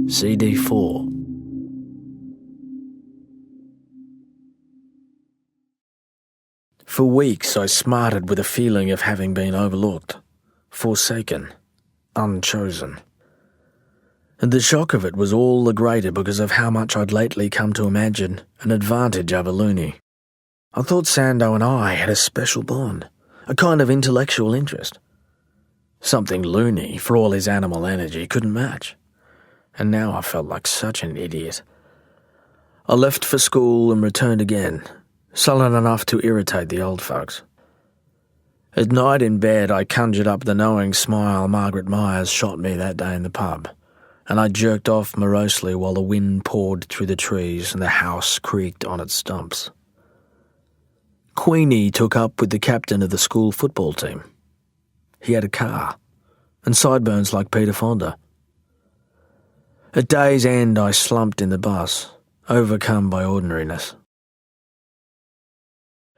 CD4. For weeks I smarted with a feeling of having been overlooked, forsaken, unchosen. And the shock of it was all the greater because of how much I'd lately come to imagine an advantage over Looney. I thought Sando and I had a special bond, a kind of intellectual interest. Something Looney, for all his animal energy, couldn't match. And now I felt like such an idiot. I left for school and returned again, sullen enough to irritate the old folks. At night in bed I conjured up the knowing smile Margaret Myers shot me that day in the pub, and I jerked off morosely while the wind poured through the trees and the house creaked on its stumps. Queenie took up with the captain of the school football team. He had a car, and sideburns like Peter Fonda. At day's end I slumped in the bus, overcome by ordinariness.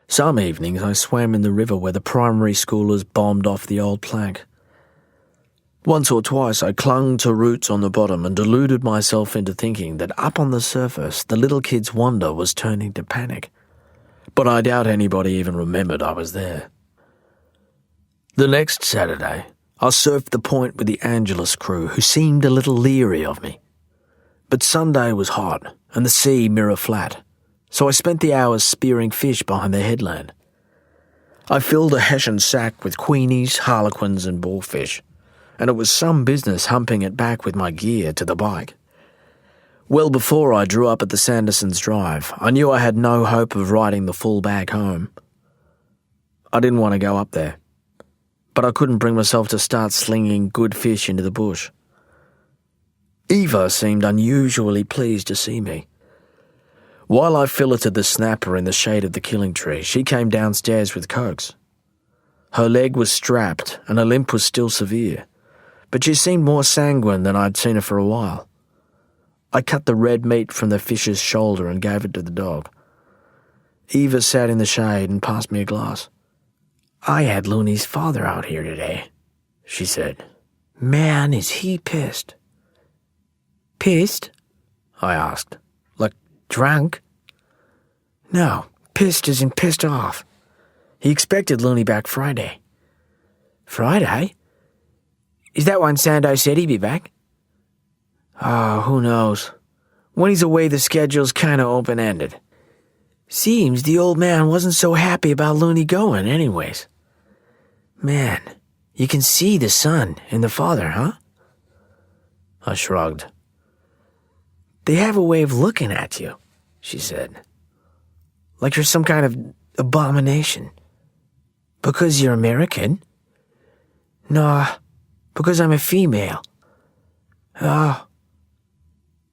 Some evenings I swam in the river where the primary schoolers bombed off the old plank. Once or twice I clung to roots on the bottom and deluded myself into thinking that up on the surface the little kid's wonder was turning to panic. But I doubt anybody even remembered I was there. The next Saturday, I surfed the point with the Angelus crew, who seemed a little leery of me. But Sunday was hot and the sea mirror flat, so I spent the hours spearing fish behind the headland. I filled a Hessian sack with queenies, harlequins and boarfish, and it was some business humping it back with my gear to the bike. Well before I drew up at the Sandersons' drive, I knew I had no hope of riding the full bag home. I didn't want to go up there, but I couldn't bring myself to start slinging good fish into the bush. Eva seemed unusually pleased to see me. While I filleted the snapper in the shade of the killing tree, she came downstairs with Cokes. Her leg was strapped and her limp was still severe, but she seemed more sanguine than I'd seen her for a while. I cut the red meat from the fish's shoulder and gave it to the dog. Eva sat in the shade and passed me a glass. "I had Looney's father out here today," she said. "Man, is he pissed." "Pissed?" I asked. "Like drunk?" "No, pissed as in pissed off. He expected Looney back Friday." "Friday? Is that when Sando said he'd be back?" "Oh, who knows. When he's away, the schedule's kind of open-ended. Seems the old man wasn't so happy about Looney going anyways. Man, you can see the son in the father, huh?" I shrugged. "They have a way of looking at you," she said. "Like you're some kind of abomination. Because you're American?" "Nah, because I'm a female." "Oh,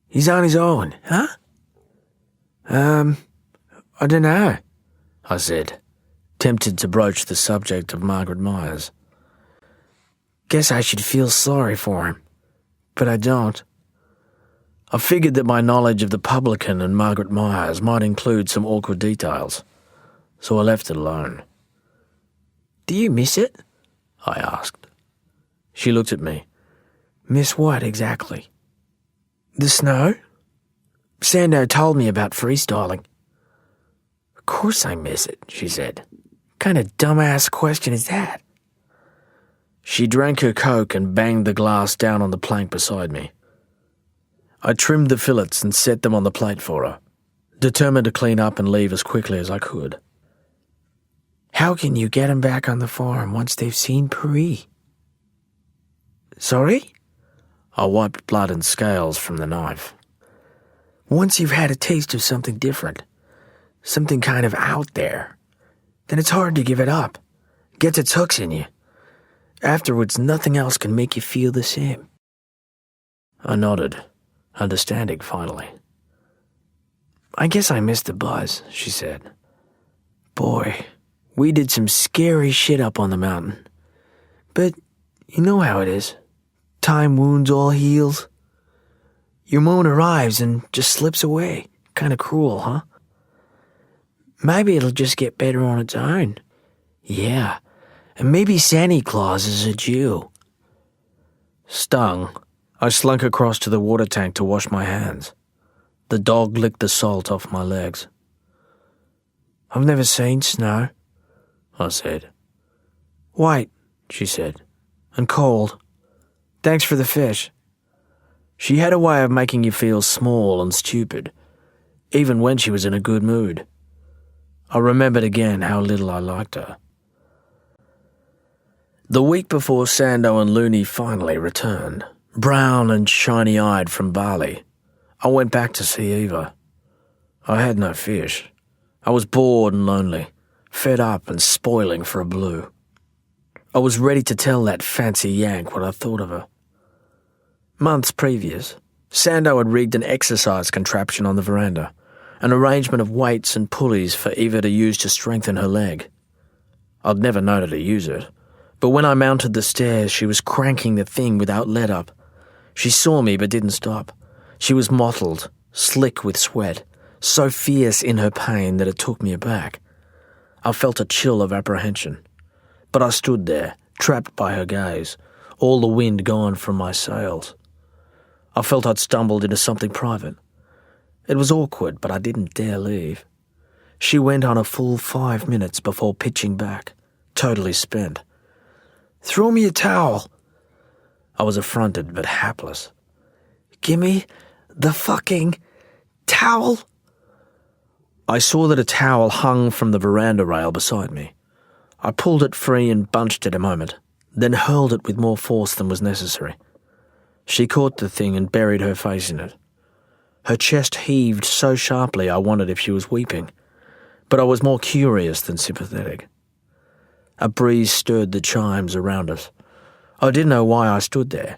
he's on his own, huh?" I dunno," I said, tempted to broach the subject of Margaret Myers. "Guess I should feel sorry for him, but I don't." I figured that my knowledge of the publican and Margaret Myers might include some awkward details, so I left it alone. "Do you miss it?" I asked. She looked at me. "Miss what exactly?" "The snow? Sando told me about freestyling." "Of course I miss it," she said. "Kind of dumbass question is that?" She drank her Coke and banged the glass down on the plank beside me. I trimmed the fillets and set them on the plate for her, determined to clean up and leave as quickly as I could. "How can you get 'em back on the farm once they've seen Paris?" "Sorry?" I wiped blood and scales from the knife. "Once you've had a taste of something different, something kind of out there, then it's hard to give it up. Gets its hooks in you. Afterwards, nothing else can make you feel the same." I nodded, understanding finally. "I guess I missed the buzz," she said. "Boy, we did some scary shit up on the mountain. But you know how it is. Time wounds all heals. Your moment arrives and just slips away. Kind of cruel, huh? Maybe it'll just get better on its own. Yeah, and maybe Santa Claus is a Jew." Stung, I slunk across to the water tank to wash my hands. The dog licked the salt off my legs. "I've never seen snow," I said. "White," she said, "and cold. Thanks for the fish." She had a way of making you feel small and stupid, even when she was in a good mood. I remembered again how little I liked her. The week before Sando and Looney finally returned, brown and shiny-eyed from Bali, I went back to see Eva. I had no fish. I was bored and lonely, fed up and spoiling for a blue. I was ready to tell that fancy Yank what I thought of her. Months previous, Sando had rigged an exercise contraption on the veranda, an arrangement of weights and pulleys for Eva to use to strengthen her leg. I'd never known her to use it, but when I mounted the stairs, she was cranking the thing without let-up. She saw me but didn't stop. She was mottled, slick with sweat, so fierce in her pain that it took me aback. I felt a chill of apprehension, but I stood there, trapped by her gaze, all the wind gone from my sails. I felt I'd stumbled into something private. It was awkward, but I didn't dare leave. She went on a full 5 minutes before pitching back, totally spent. "Throw me a towel." I was affronted but hapless. "Gimme the fucking towel." I saw that a towel hung from the veranda rail beside me. I pulled it free and bunched it a moment, then hurled it with more force than was necessary. She caught the thing and buried her face in it. Her chest heaved so sharply I wondered if she was weeping, but I was more curious than sympathetic. A breeze stirred the chimes around us. I didn't know why I stood there.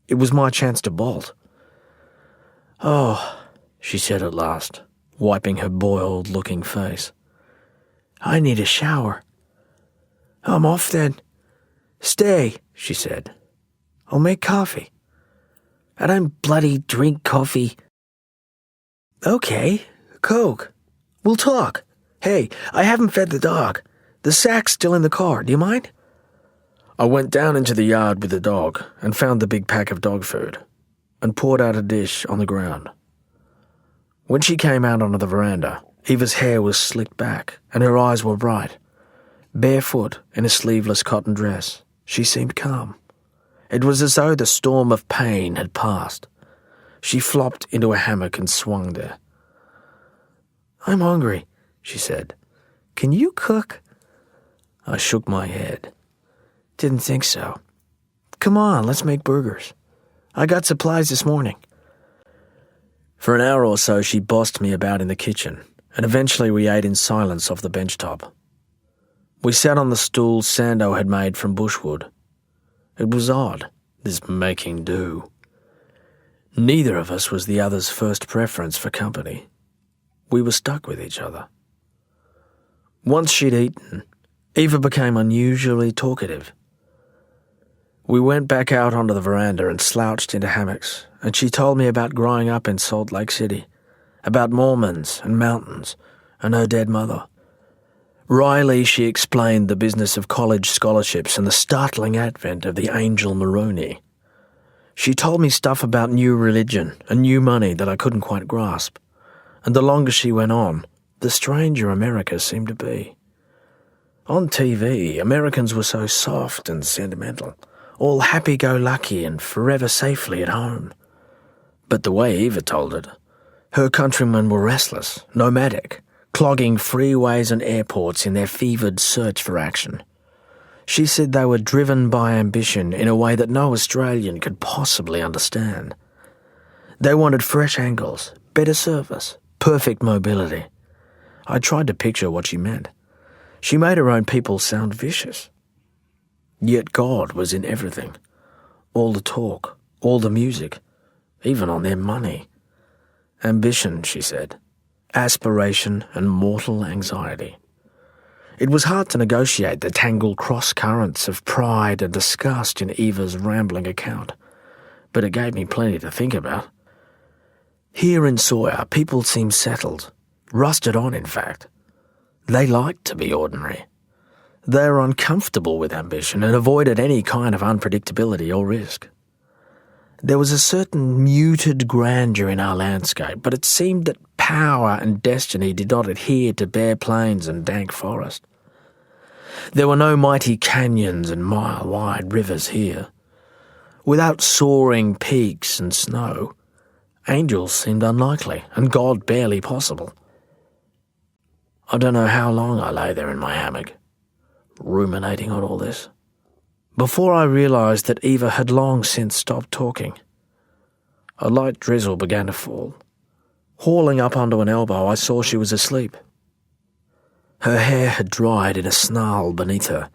It was my chance to bolt. "Oh," she said at last, wiping her boiled-looking face. "I need a shower." "I'm off then." "Stay," she said. "I'll make coffee." "I don't bloody drink coffee." "Okay, Coke. We'll talk. Hey, I haven't fed the dog. The sack's still in the car. Do you mind?" I went down into the yard with the dog and found the big pack of dog food and poured out a dish on the ground. When she came out onto the veranda, Eva's hair was slicked back and her eyes were bright. Barefoot in a sleeveless cotton dress, she seemed calm. It was as though the storm of pain had passed. She flopped into a hammock and swung there. "I'm hungry," she said. "Can you cook?" I shook my head. "Didn't think so." "Come on, let's make burgers. I got supplies this morning." For an hour or so she bossed me about in the kitchen, and eventually we ate in silence off the bench top. We sat on the stool Sando had made from bushwood. It was odd, this making do. Neither of us was the other's first preference for company. We were stuck with each other. Once she'd eaten, Eva became unusually talkative. We went back out onto the veranda and slouched into hammocks, and she told me about growing up in Salt Lake City, about Mormons and mountains, and her dead mother. Wryly, she explained the business of college scholarships and the startling advent of the Angel Maroney. She told me stuff about new religion and new money that I couldn't quite grasp, and the longer she went on, the stranger America seemed to be. On TV, Americans were so soft and sentimental, all happy-go-lucky and forever safely at home. But the way Eva told it, her countrymen were restless, nomadic, clogging freeways and airports in their fevered search for action. She said they were driven by ambition in a way that no Australian could possibly understand. They wanted fresh angles, better service, perfect mobility. I tried to picture what she meant. She made her own people sound vicious. Yet God was in everything. All the talk, all the music, even on their money. Ambition, she said. Aspiration and mortal anxiety. It was hard to negotiate the tangled cross-currents of pride and disgust in Eva's rambling account, but it gave me plenty to think about. Here in Sawyer, people seemed settled, rusted on in fact. They liked to be ordinary. They were uncomfortable with ambition and avoided any kind of unpredictability or risk. There was a certain muted grandeur in our landscape, but it seemed that power and destiny did not adhere to bare plains and dank forest. There were no mighty canyons and mile-wide rivers here. Without soaring peaks and snow, angels seemed unlikely, and God barely possible. I don't know how long I lay there in my hammock, ruminating on all this, before I realised that Eva had long since stopped talking. A light drizzle began to fall. Hauling up onto an elbow, I saw she was asleep. Her hair had dried in a snarl beneath her.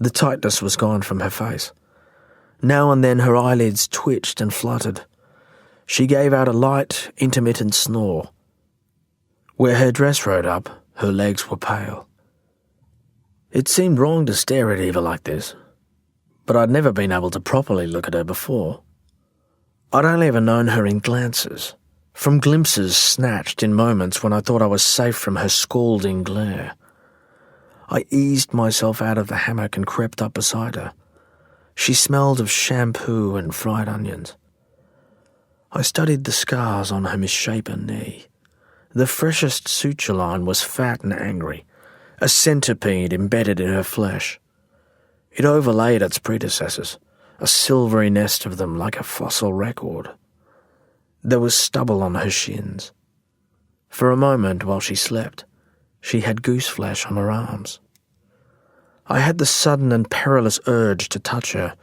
The tightness was gone from her face. Now and then her eyelids twitched and fluttered. She gave out a light, intermittent snore. Where her dress rode up, her legs were pale. It seemed wrong to stare at Eva like this, but I'd never been able to properly look at her before. I'd only ever known her in glances, from glimpses snatched in moments when I thought I was safe from her scalding glare. I eased myself out of the hammock and crept up beside her. She smelled of shampoo and fried onions. I studied the scars on her misshapen knee. The freshest suture line was fat and angry, a centipede embedded in her flesh. It overlaid its predecessors, a silvery nest of them like a fossil record. There was stubble on her shins. For a moment while she slept, she had goose flesh on her arms. I had the sudden and perilous urge to touch her.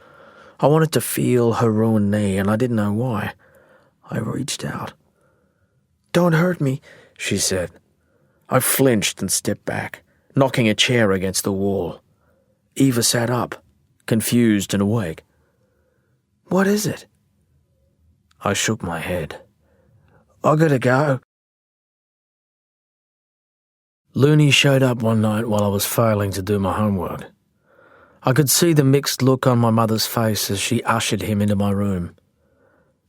I wanted to feel her ruined knee, and I didn't know why. I reached out. "Don't hurt me," she said. I flinched and stepped back, knocking a chair against the wall. Eva sat up, confused and awake. "What is it?" I shook my head. "I gotta go." Looney showed up one night while I was failing to do my homework. I could see the mixed look on my mother's face as she ushered him into my room.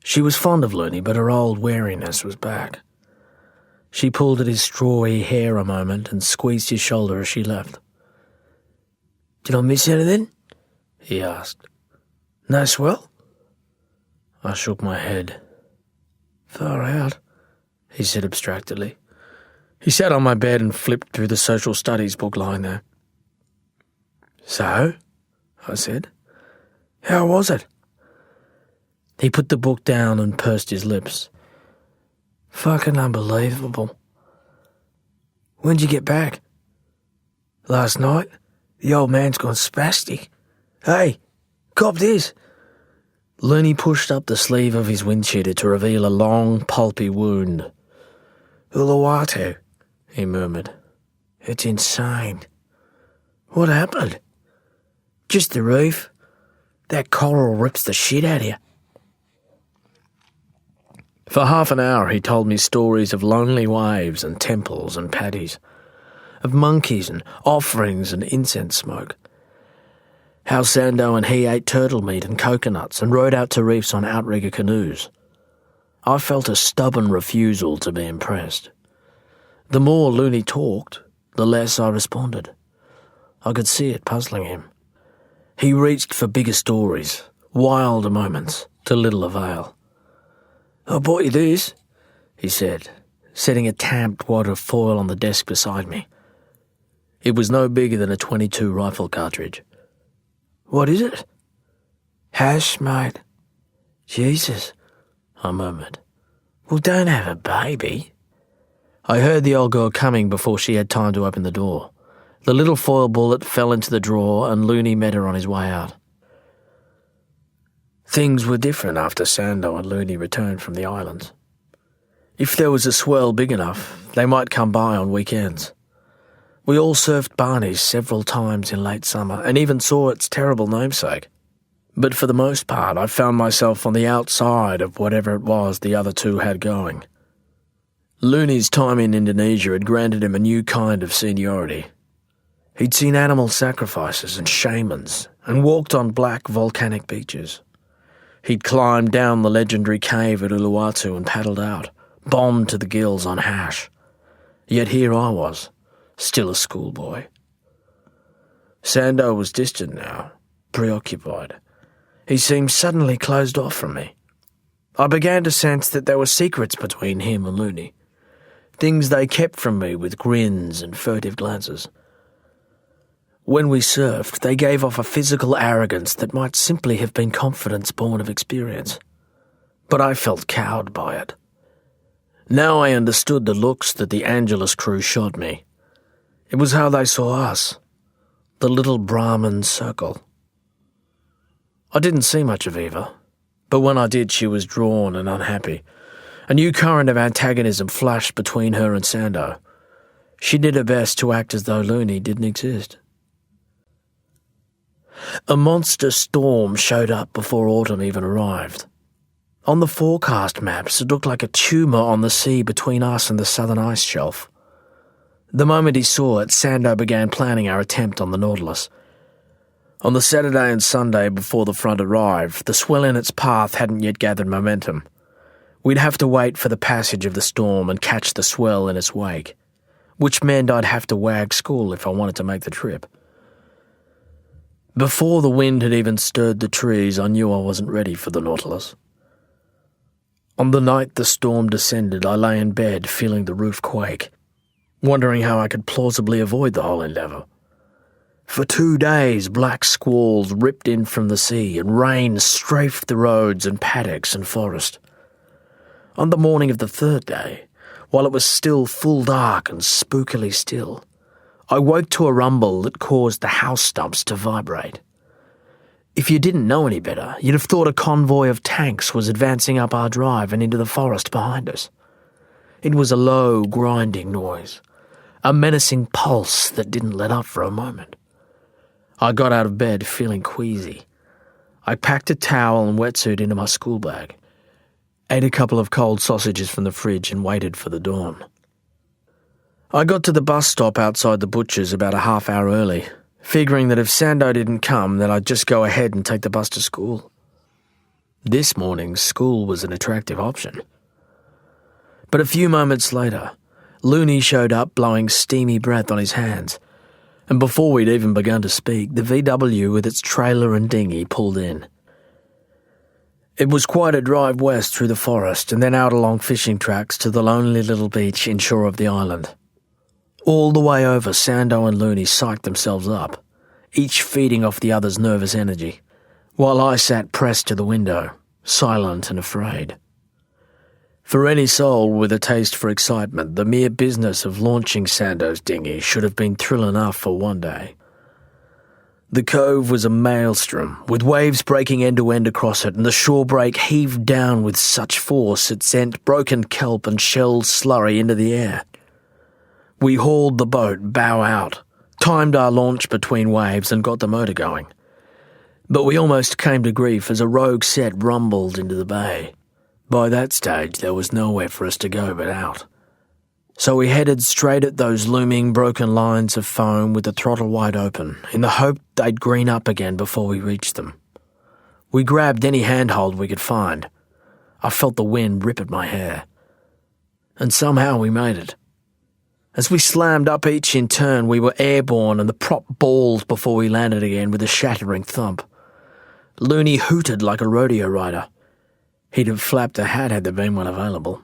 She was fond of Looney, but her old wariness was back. She pulled at his strawy hair a moment and squeezed his shoulder as she left. "Did I miss anything?" he asked. "No swell?" I shook my head. "Far out," he said abstractedly. He sat on my bed and flipped through the social studies book lying there. "So?" I said. "How was it?" He put the book down and pursed his lips. "Fucking unbelievable." "When'd you get back?" "Last night. The old man's gone spastic. Hey, cop this." Looney pushed up the sleeve of his windcheater to reveal a long, pulpy wound. "Uluwatu," he murmured. "It's insane." "What happened?" "Just the reef. That coral rips the shit out of you." For half an hour he told me stories of lonely waves and temples and paddies, of monkeys and offerings and incense smoke. How Sando and he ate turtle meat and coconuts and rowed out to reefs on outrigger canoes. I felt a stubborn refusal to be impressed. The more Looney talked, the less I responded. I could see it puzzling him. He reached for bigger stories, wilder moments, to little avail. "I bought you this," he said, setting a tamped wad of foil on the desk beside me. It was no bigger than a .22 rifle cartridge. "What is it?" "Hash, mate." "Jesus," I murmured. "Well, don't have a baby." I heard the old girl coming before she had time to open the door. The little foil bullet fell into the drawer and Looney met her on his way out. Things were different after Sando and Looney returned from the islands. If there was a swell big enough, they might come by on weekends. We all surfed Barney's several times in late summer and even saw its terrible namesake. But for the most part, I found myself on the outside of whatever it was the other two had going. Looney's time in Indonesia had granted him a new kind of seniority. He'd seen animal sacrifices and shamans and walked on black volcanic beaches. He'd climbed down the legendary cave at Uluwatu and paddled out, bombed to the gills on hash. Yet here I was, still a schoolboy. Sando was distant now, preoccupied. He seemed suddenly closed off from me. I began to sense that there were secrets between him and Looney, things they kept from me with grins and furtive glances. When we surfed, they gave off a physical arrogance that might simply have been confidence born of experience. But I felt cowed by it. Now I understood the looks that the Angelus crew shot me. It was how they saw us, the little Brahmin circle. I didn't see much of Eva, but when I did, she was drawn and unhappy. A new current of antagonism flashed between her and Sando. She did her best to act as though Looney didn't exist. A monster storm showed up before autumn even arrived. On the forecast maps, it looked like a tumour on the sea between us and the southern ice shelf. The moment he saw it, Sando began planning our attempt on the Nautilus. On the Saturday and Sunday before the front arrived, the swell in its path hadn't yet gathered momentum. We'd have to wait for the passage of the storm and catch the swell in its wake, which meant I'd have to wag school if I wanted to make the trip. Before the wind had even stirred the trees, I knew I wasn't ready for the Nautilus. On the night the storm descended, I lay in bed feeling the roof quake, wondering how I could plausibly avoid the whole endeavour. For 2 days, black squalls ripped in from the sea and rain strafed the roads and paddocks and forest. On the morning of the 3rd day, while it was still full dark and spookily still, I woke to a rumble that caused the house stumps to vibrate. If you didn't know any better, you'd have thought a convoy of tanks was advancing up our drive and into the forest behind us. It was a low, grinding noise, a menacing pulse that didn't let up for a moment. I got out of bed feeling queasy. I packed a towel and wetsuit into my school bag, ate a couple of cold sausages from the fridge and waited for the dawn. I got to the bus stop outside the butcher's about a half hour early, figuring that if Sando didn't come, then I'd just go ahead and take the bus to school. This morning, school was an attractive option. But a few moments later, Looney showed up blowing steamy breath on his hands, and before we'd even begun to speak, the VW with its trailer and dinghy pulled in. It was quite a drive west through the forest and then out along fishing tracks to the lonely little beach inshore of the island. All the way over, Sando and Looney psyched themselves up, each feeding off the other's nervous energy, while I sat pressed to the window, silent and afraid. For any soul with a taste for excitement, the mere business of launching Sando's dinghy should have been thrill enough for one day. The cove was a maelstrom, with waves breaking end-to-end across it, and the shore break heaved down with such force it sent broken kelp and shelled slurry into the air. We hauled the boat bow out, timed our launch between waves and got the motor going. But we almost came to grief as a rogue set rumbled into the bay. By that stage, there was nowhere for us to go but out. So we headed straight at those looming broken lines of foam with the throttle wide open, in the hope they'd green up again before we reached them. We grabbed any handhold we could find. I felt the wind rip at my hair. And somehow we made it. As we slammed up each in turn, we were airborne and the prop balled before we landed again with a shattering thump. Looney hooted like a rodeo rider. He'd have flapped a hat had there been one available.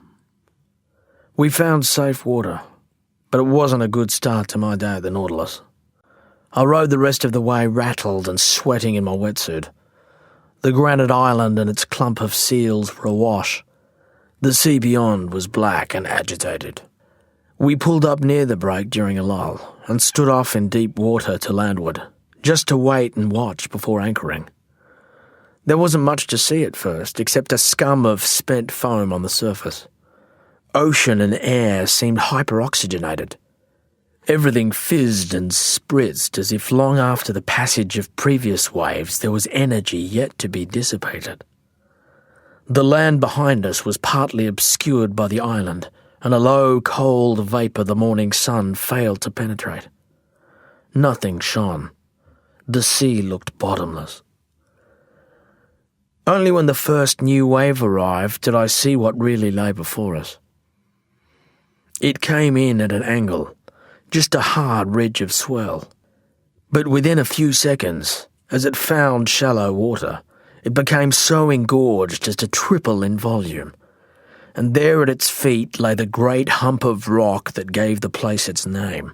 We found safe water, but it wasn't a good start to my day at the Nautilus. I rode the rest of the way rattled and sweating in my wetsuit. The granite island and its clump of seals were awash. The sea beyond was black and agitated. We pulled up near the break during a lull and stood off in deep water to landward, just to wait and watch before anchoring. There wasn't much to see at first, except a scum of spent foam on the surface. Ocean and air seemed hyperoxygenated. Everything fizzed and spritzed as if long after the passage of previous waves there was energy yet to be dissipated. The land behind us was partly obscured by the island, and a low, cold vapour the morning sun failed to penetrate. Nothing shone. The sea looked bottomless. Only when the first new wave arrived did I see what really lay before us. It came in at an angle, just a hard ridge of swell. But within a few seconds, as it found shallow water, It became so engorged as to triple in volume, and there at its feet lay the great hump of rock that gave the place its name.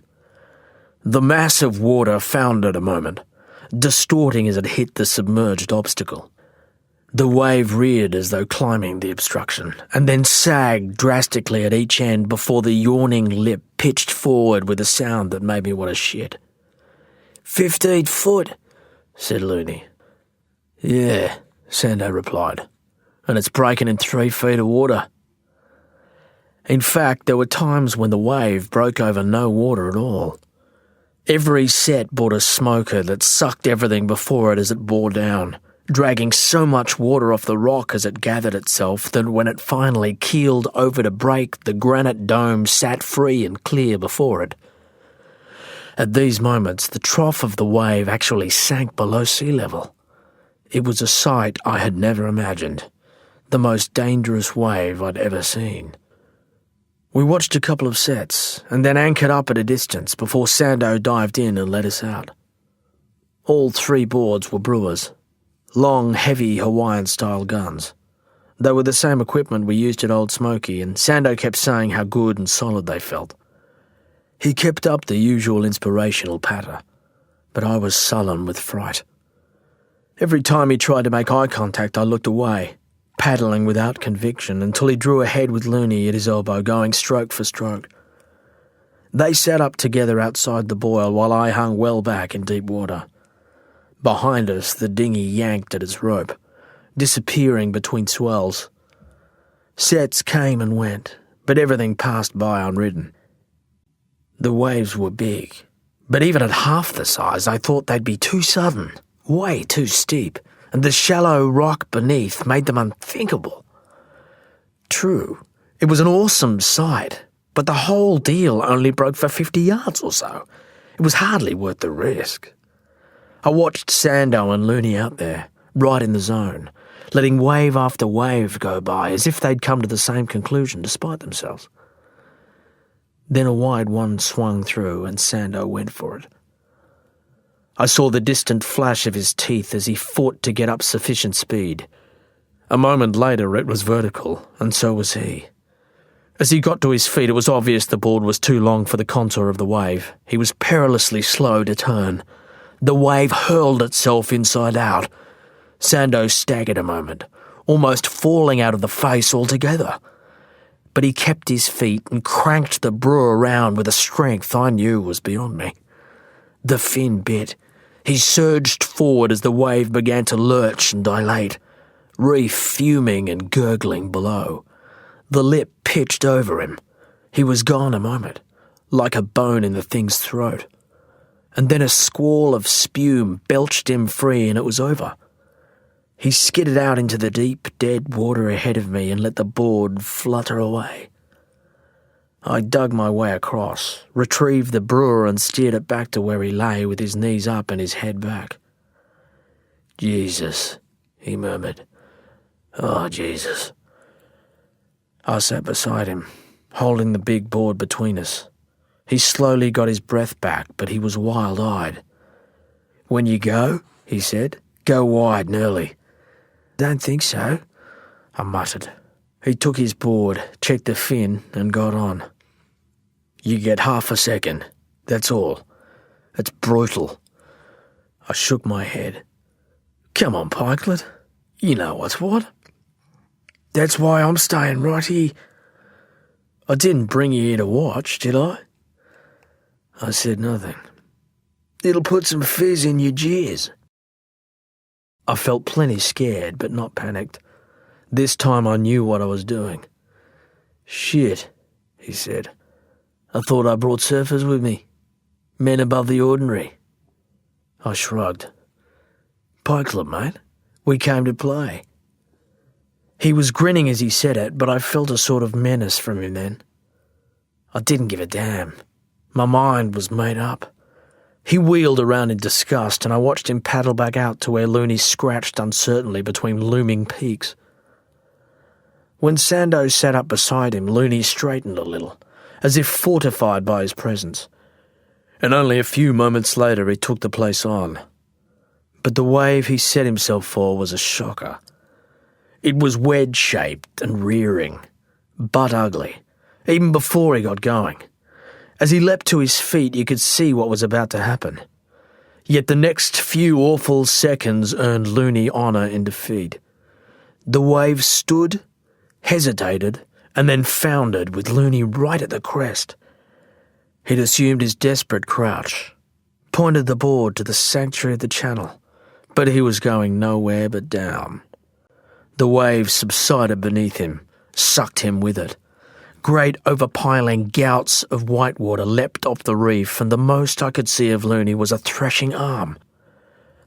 The mass of water foundered a moment, distorting as it hit the submerged obstacle. The wave reared as though climbing the obstruction, and then sagged drastically at each end before the yawning lip pitched forward with a sound that made me want to shit. 15 foot, said Looney. Yeah, Sando replied, and it's breaking in 3 feet of water. In fact, there were times when the wave broke over no water at all. Every set brought a smoker that sucked everything before it as it bore down, dragging so much water off the rock as it gathered itself that when it finally keeled over to break, the granite dome sat free and clear before it. At these moments, the trough of the wave actually sank below sea level. It was a sight I had never imagined, the most dangerous wave I'd ever seen. We watched a couple of sets, and then anchored up at a distance before Sando dived in and let us out. All 3 boards were Brewers, long, heavy Hawaiian-style guns. They were the same equipment we used at Old Smoky, and Sando kept saying how good and solid they felt. He kept up the usual inspirational patter, but I was sullen with fright. Every time he tried to make eye contact, I looked away, paddling without conviction until he drew ahead with Looney at his elbow, going stroke for stroke. They sat up together outside the boil while I hung well back in deep water. Behind us, the dinghy yanked at its rope, disappearing between swells. Sets came and went, but everything passed by unridden. The waves were big, but even at half the size, I thought they'd be too sudden, way too steep, and the shallow rock beneath made them unthinkable. True, it was an awesome sight, but the whole deal only broke for 50 yards or so. It was hardly worth the risk. I watched Sando and Looney out there, right in the zone, letting wave after wave go by as if they'd come to the same conclusion despite themselves. Then a wide one swung through and Sando went for it. I saw the distant flash of his teeth as he fought to get up sufficient speed. A moment later it was vertical, and so was he. As he got to his feet, it was obvious the board was too long for the contour of the wave. He was perilously slow to turn. The wave hurled itself inside out. Sando staggered a moment, almost falling out of the face altogether. But he kept his feet and cranked the brewer around with a strength I knew was beyond me. The fin bit. He surged forward as the wave began to lurch and dilate, reef fuming and gurgling below. The lip pitched over him. He was gone a moment, like a bone in the thing's throat. And then a squall of spume belched him free and it was over. He skidded out into the deep, dead water ahead of me and let the board flutter away. I dug my way across, retrieved the brewer and steered it back to where he lay with his knees up and his head back. Jesus, he murmured. Oh, Jesus. I sat beside him, holding the big board between us. He slowly got his breath back, but he was wild-eyed. When you go, he said, go wide and early. Don't think so, I muttered. He took his board, checked the fin, and got on. You get half a second, that's all. It's brutal. I shook my head. Come on, Pikelet. You know what's what. That's why I'm staying right here. I didn't bring you here to watch, did I? I said nothing. It'll put some fizz in your jeers. I felt plenty scared, but not panicked. This time I knew what I was doing. Shit, he said. I thought I brought surfers with me. Men above the ordinary. I shrugged. Pikelet, mate. We came to play. He was grinning as he said it, but I felt a sort of menace from him then. I didn't give a damn. My mind was made up. He wheeled around in disgust, and I watched him paddle back out to where Looney scratched uncertainly between looming peaks. When Sando sat up beside him, Looney straightened a little, as if fortified by his presence, and only a few moments later he took the place on. But the wave he set himself for was a shocker. It was wedge-shaped and rearing, but ugly, even before he got going. As he leapt to his feet, you could see what was about to happen. Yet the next few awful seconds earned Looney honour in defeat. The wave stood, hesitated, and then foundered with Looney right at the crest. He'd assumed his desperate crouch, pointed the board to the sanctuary of the channel, but he was going nowhere but down. The wave subsided beneath him, sucked him with it. Great overpiling gouts of whitewater leapt off the reef, and the most I could see of Looney was a thrashing arm.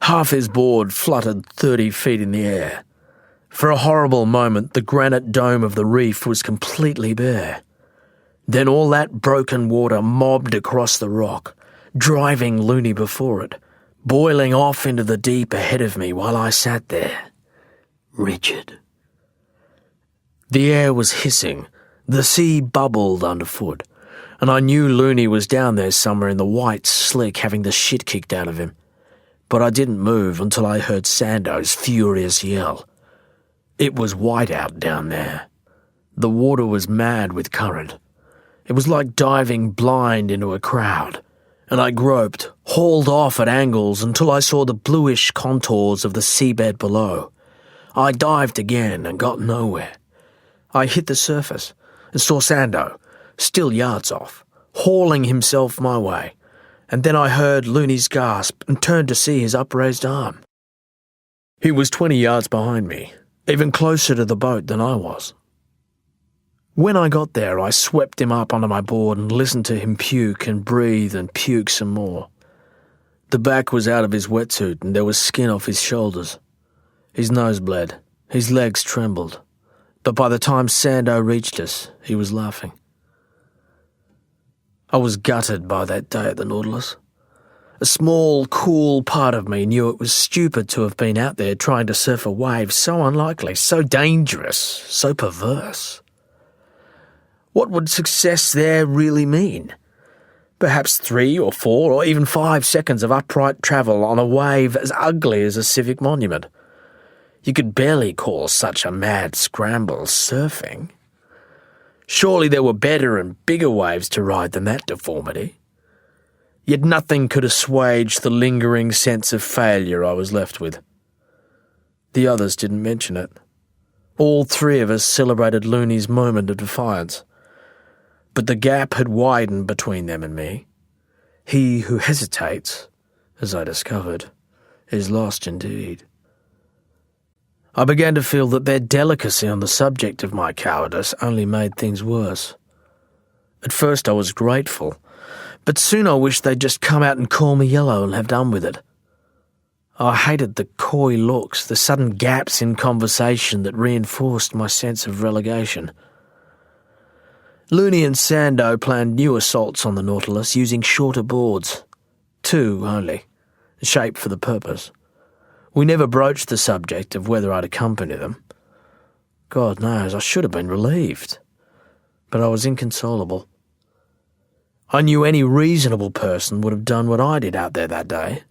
Half his board fluttered 30 feet in the air. For a horrible moment, the granite dome of the reef was completely bare. Then all that broken water mobbed across the rock, driving Looney before it, boiling off into the deep ahead of me while I sat there, rigid. The air was hissing, the sea bubbled underfoot, and I knew Looney was down there somewhere in the white slick having the shit kicked out of him. But I didn't move until I heard Sando's furious yell. It was white out down there. The water was mad with current. It was like diving blind into a crowd, and I groped, hauled off at angles until I saw the bluish contours of the seabed below. I dived again and got nowhere. I hit the surface and saw Sando, still yards off, hauling himself my way, and then I heard Looney's gasp and turned to see his upraised arm. He was 20 yards behind me, even closer to the boat than I was. When I got there, I swept him up onto my board and listened to him puke and breathe and puke some more. The back was out of his wetsuit and there was skin off his shoulders. His nose bled, his legs trembled, but by the time Sando reached us, he was laughing. I was gutted by that day at the Nautilus. A small, cool part of me knew it was stupid to have been out there trying to surf a wave so unlikely, so dangerous, so perverse. What would success there really mean? Perhaps 3 or 4 or even 5 seconds of upright travel on a wave as ugly as a civic monument. You could barely call such a mad scramble surfing. Surely there were better and bigger waves to ride than that deformity. Yet nothing could assuage the lingering sense of failure I was left with. The others didn't mention it. All 3 of us celebrated Looney's moment of defiance. But the gap had widened between them and me. He who hesitates, as I discovered, is lost indeed. I began to feel that their delicacy on the subject of my cowardice only made things worse. At first I was grateful, but soon I wished they'd just come out and call me yellow and have done with it. I hated the coy looks, the sudden gaps in conversation that reinforced my sense of relegation. Looney and Sando planned new assaults on the Nautilus using shorter boards, 2 only, shaped for the purpose. We never broached the subject of whether I'd accompany them. God knows, I should have been relieved, but I was inconsolable. I knew any reasonable person would have done what I did out there that day,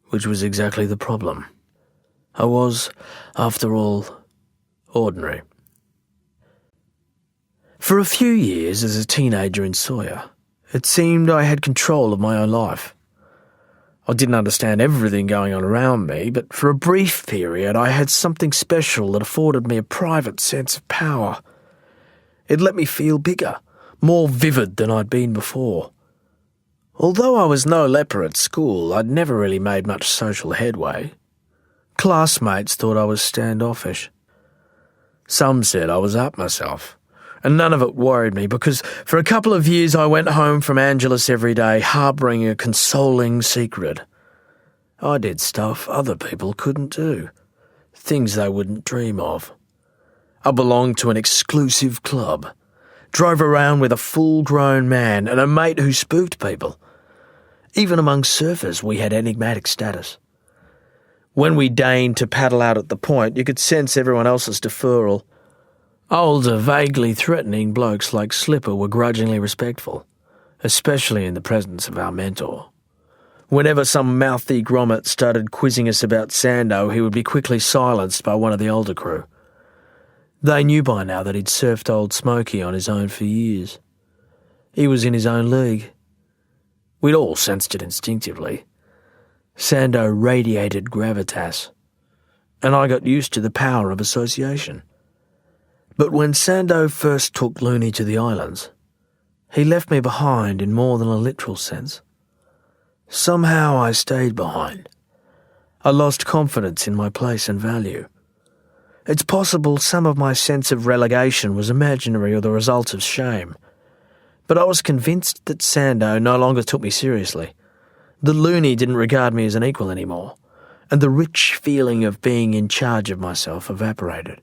which was exactly the problem. I was, after all, ordinary. For a few years as a teenager in Sawyer, it seemed I had control of my own life. I didn't understand everything going on around me, but for a brief period I had something special that afforded me a private sense of power. It let me feel bigger, more vivid than I'd been before. Although I was no leper at school, I'd never really made much social headway. Classmates thought I was standoffish. Some said I was up myself, and none of it worried me because for a couple of years I went home from Angeles every day harbouring a consoling secret. I did stuff other people couldn't do, things they wouldn't dream of. I belonged to an exclusive club, drove around with a full-grown man and a mate who spooked people. Even among surfers we had enigmatic status. When we deigned to paddle out at the point, you could sense everyone else's deferral. Older, vaguely threatening blokes like Slipper were grudgingly respectful, especially in the presence of our mentor. Whenever some mouthy grommet started quizzing us about Sando, he would be quickly silenced by one of the older crew. They knew by now that he'd surfed Old Smoky on his own for years. He was in his own league. We'd all sensed it instinctively. Sando radiated gravitas, and I got used to the power of association. But when Sando first took Looney to the islands, he left me behind in more than a literal sense. Somehow I stayed behind. I lost confidence in my place and value. It's possible some of my sense of relegation was imaginary or the result of shame, but I was convinced that Sando no longer took me seriously. The Looney didn't regard me as an equal anymore, and the rich feeling of being in charge of myself evaporated.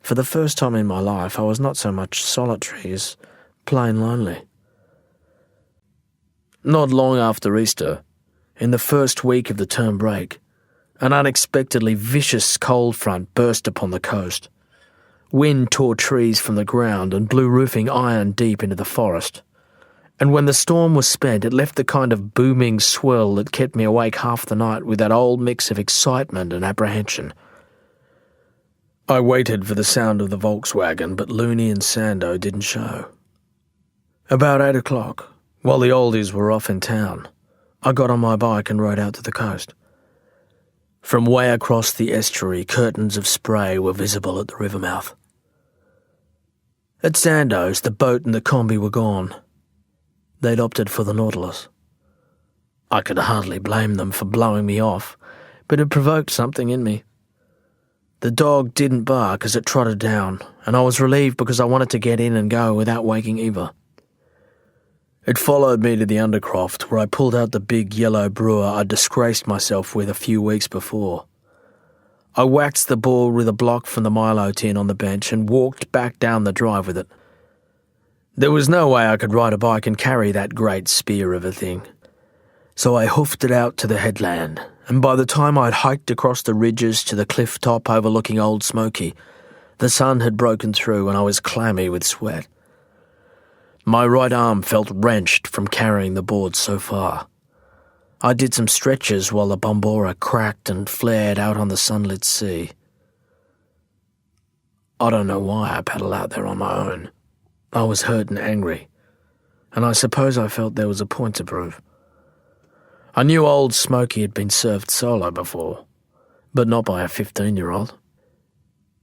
For the first time in my life, I was not so much solitary as plain lonely. Not long after Easter, in the first week of the term break, an unexpectedly vicious cold front burst upon the coast. Wind tore trees from the ground and blew roofing iron deep into the forest. And when the storm was spent, it left the kind of booming swirl that kept me awake half the night with that old mix of excitement and apprehension. I waited for the sound of the Volkswagen, but Looney and Sando didn't show. About 8 o'clock, while the oldies were off in town, I got on my bike and rode out to the coast. From way across the estuary, curtains of spray were visible at the river mouth. At Sando's, the boat and the combi were gone. They'd opted for the Nautilus. I could hardly blame them for blowing me off, but it provoked something in me. The dog didn't bark as it trotted down, and I was relieved because I wanted to get in and go without waking Eva. It followed me to the Undercroft, where I pulled out the big yellow brewer I'd disgraced myself with a few weeks before. I waxed the ball with a block from the Milo tin on the bench and walked back down the drive with it. There was no way I could ride a bike and carry that great spear of a thing. So I hoofed it out to the headland, and by the time I'd hiked across the ridges to the cliff top overlooking Old Smoky, the sun had broken through and I was clammy with sweat. My right arm felt wrenched from carrying the board so far. I did some stretches while the Bombora cracked and flared out on the sunlit sea. I don't know why I paddled out there on my own. I was hurt and angry, and I suppose I felt there was a point to prove. I knew Old Smoky had been surfed solo before, but not by a 15-year-old.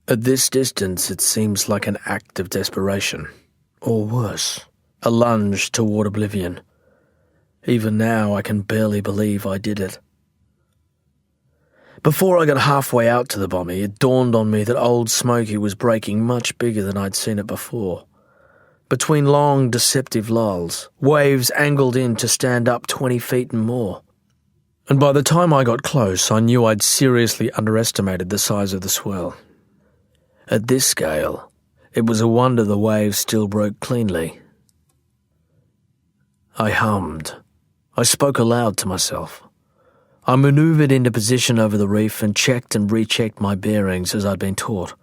At this distance, it seems like an act of desperation, or worse, a lunge toward oblivion. Even now, I can barely believe I did it. Before I got halfway out to the Bommy, it dawned on me that Old Smoky was breaking much bigger than I'd seen it before. Between long, deceptive lulls, waves angled in to stand up 20 feet and more. And by the time I got close, I knew I'd seriously underestimated the size of the swell. At this scale, it was a wonder the waves still broke cleanly. I hummed. I spoke aloud to myself. I manoeuvred into position over the reef and checked and rechecked my bearings as I'd been taught.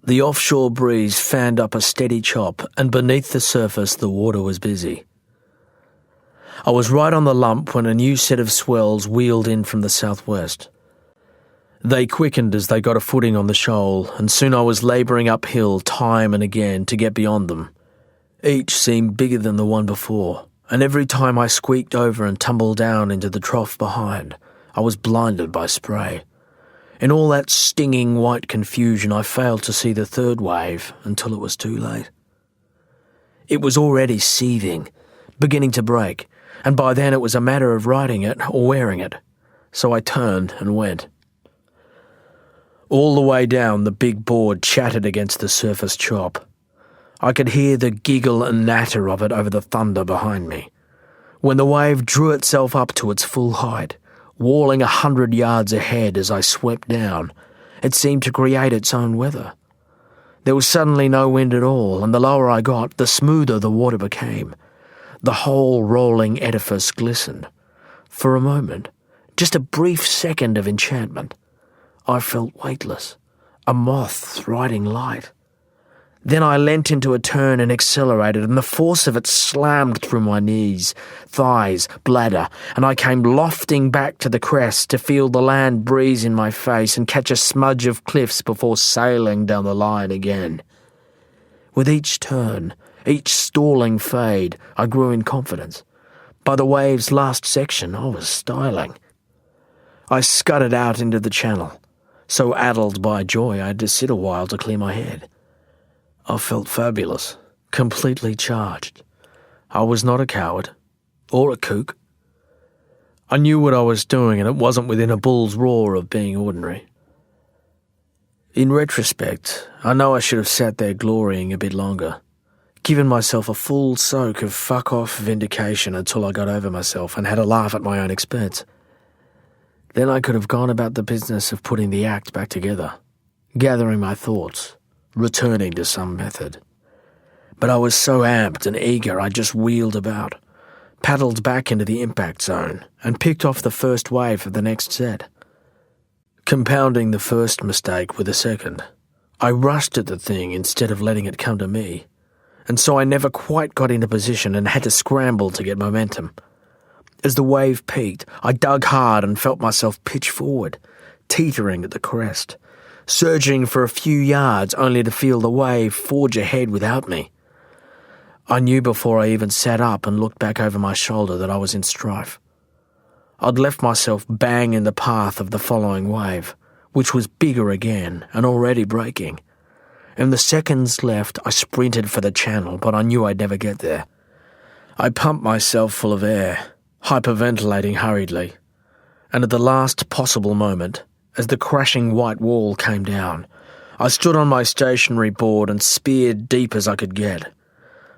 The offshore breeze fanned up a steady chop, and beneath the surface the water was busy. I was right on the lump when a new set of swells wheeled in from the southwest. They quickened as they got a footing on the shoal, and soon I was labouring uphill time and again to get beyond them. Each seemed bigger than the one before, and every time I squeaked over and tumbled down into the trough behind, I was blinded by spray. In all that stinging white confusion, I failed to see the third wave until it was too late. It was already seething, beginning to break, and by then it was a matter of riding it or wearing it, so I turned and went. All the way down, the big board chattered against the surface chop. I could hear the giggle and natter of it over the thunder behind me. When the wave drew itself up to its full height, walling 100 yards ahead as I swept down, it seemed to create its own weather. There was suddenly no wind at all, and the lower I got, the smoother the water became. The whole rolling edifice glistened. For a moment, just a brief second of enchantment, I felt weightless, a moth riding light. Then I leant into a turn and accelerated, and the force of it slammed through my knees, thighs, bladder, and I came lofting back to the crest to feel the land breeze in my face and catch a smudge of cliffs before sailing down the line again. With each turn, each stalling fade, I grew in confidence. By the wave's last section, I was styling. I scudded out into the channel. So addled by joy, I had to sit a while to clear my head. I felt fabulous, completely charged. I was not a coward, or a kook. I knew what I was doing, and it wasn't within a bull's roar of being ordinary. In retrospect, I know I should have sat there glorying a bit longer, given myself a full soak of fuck-off vindication until I got over myself and had a laugh at my own expense. Then I could have gone about the business of putting the act back together, gathering my thoughts, returning to some method. But I was so amped and eager I just wheeled about, paddled back into the impact zone, and picked off the first wave of the next set. Compounding the first mistake with a second, I rushed at the thing instead of letting it come to me, and so I never quite got into position and had to scramble to get momentum. As the wave peaked, I dug hard and felt myself pitch forward, teetering at the crest, surging for a few yards only to feel the wave forge ahead without me. I knew before I even sat up and looked back over my shoulder that I was in strife. I'd left myself bang in the path of the following wave, which was bigger again and already breaking. In the seconds left, I sprinted for the channel, but I knew I'd never get there. I pumped myself full of air, hyperventilating hurriedly, and at the last possible moment, as the crashing white wall came down, I stood on my stationary board and speared deep as I could get.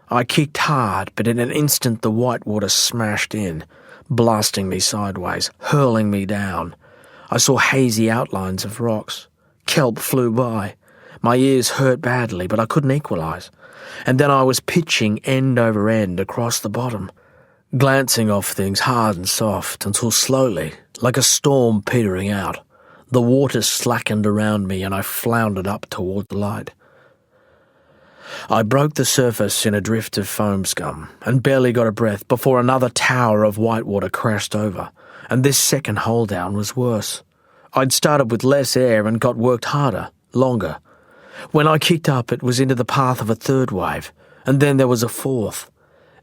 I kicked hard, but in an instant the white water smashed in, blasting me sideways, hurling me down. I saw hazy outlines of rocks. Kelp flew by. My ears hurt badly, but I couldn't equalize. And then I was pitching end over end across the bottom, glancing off things hard and soft until slowly, like a storm petering out, the water slackened around me and I floundered up toward the light. I broke the surface in a drift of foam scum and barely got a breath before another tower of white water crashed over, and this second hole down was worse. I'd started with less air and got worked harder, longer. When I kicked up, it was into the path of a third wave, and then there was a fourth.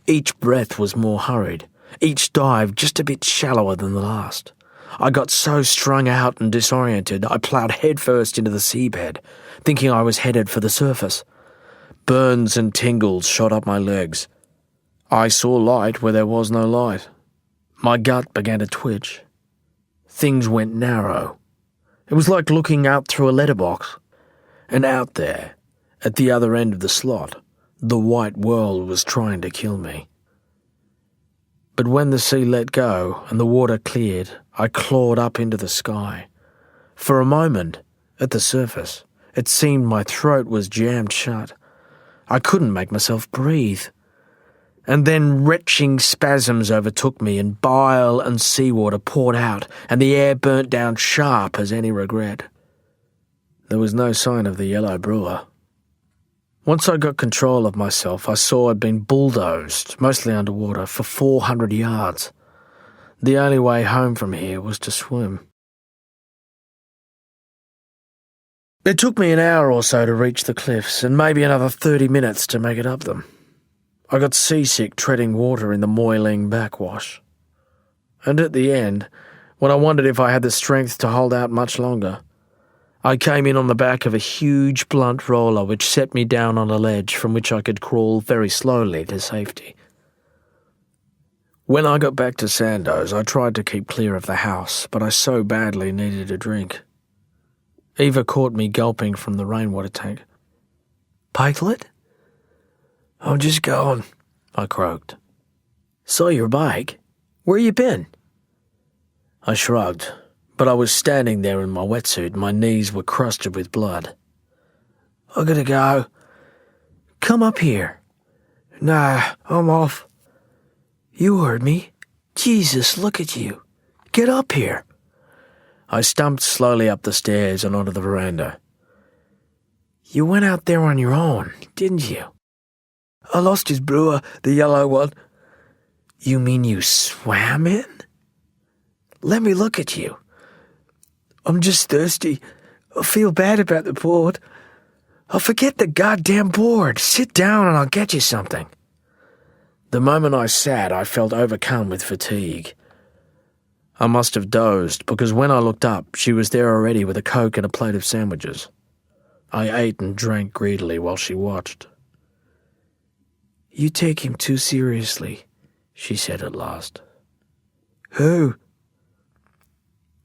Each breath was more hurried, each dive just a bit shallower than the last. I got so strung out and disoriented, I ploughed headfirst into the seabed, thinking I was headed for the surface. Burns and tingles shot up my legs. I saw light where there was no light. My gut began to twitch. Things went narrow. It was like looking out through a letterbox. And out there, at the other end of the slot, the white world was trying to kill me. But when the sea let go and the water cleared, I clawed up into the sky. For a moment, at the surface, it seemed my throat was jammed shut. I couldn't make myself breathe. And then retching spasms overtook me and bile and seawater poured out and the air burnt down sharp as any regret. There was no sign of the yellow brewer. Once I got control of myself, I saw I'd been bulldozed, mostly underwater, for 400 yards. The only way home from here was to swim. It took me an hour or so to reach the cliffs, and maybe another 30 minutes to make it up them. I got seasick treading water in the moiling backwash. And at the end, when I wondered if I had the strength to hold out much longer, I came in on the back of a huge blunt roller which set me down on a ledge from which I could crawl very slowly to safety. When I got back to Sandoz, I tried to keep clear of the house, but I so badly needed a drink. Eva caught me gulping from the rainwater tank. "Pikelet?" "I'm just going," I croaked. "Saw your bike. Where you been?" I shrugged, but I was standing there in my wetsuit and my knees were crusted with blood. "I gotta go." "Come up here." "Nah, I'm off." "You heard me. Jesus, look at you. Get up here." I stumped slowly up the stairs and onto the veranda. You went out there on your own, didn't you? I lost his brewer, the yellow one. You mean you swam in? Let me look at you. I'm just thirsty. I feel bad about the board. I'll forget the goddamn board. Sit down and I'll get you something. The moment I sat, I felt overcome with fatigue. I must have dozed, because when I looked up, she was there already with a Coke and a plate of sandwiches. I ate and drank greedily while she watched. You take him too seriously, she said at last. Who?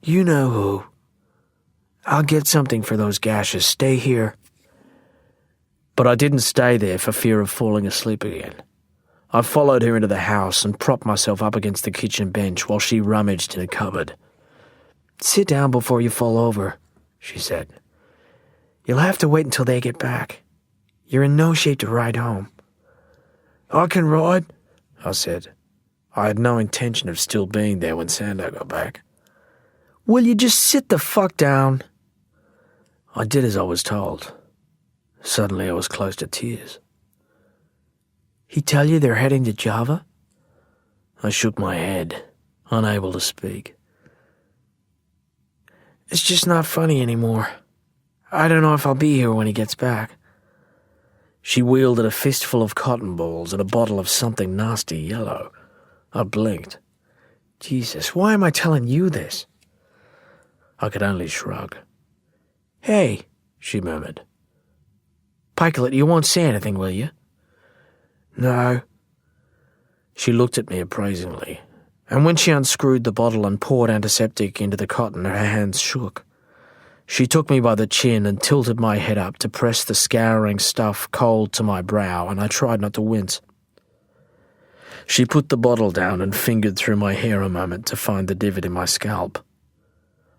You know who. I'll get something for those gashes. Stay here. But I didn't stay there for fear of falling asleep again. I followed her into the house and propped myself up against the kitchen bench while she rummaged in a cupboard. Sit down before you fall over, she said. You'll have to wait until they get back. You're in no shape to ride home. I can ride, I said. I had no intention of still being there when Sando got back. Will you just sit the fuck down? I did as I was told. Suddenly I was close to tears. He tell you they're heading to Java? I shook my head, unable to speak. It's just not funny anymore. I don't know if I'll be here when he gets back. She wielded a fistful of cotton balls and a bottle of something nasty yellow. I blinked. Jesus, why am I telling you this? I could only shrug. Hey, she murmured. Pikelet, you won't say anything, will you? No. She looked at me appraisingly, and when she unscrewed the bottle and poured antiseptic into the cotton, her hands shook. She took me by the chin and tilted my head up to press the scouring stuff cold to my brow, and I tried not to wince. She put the bottle down and fingered through my hair a moment to find the divot in my scalp.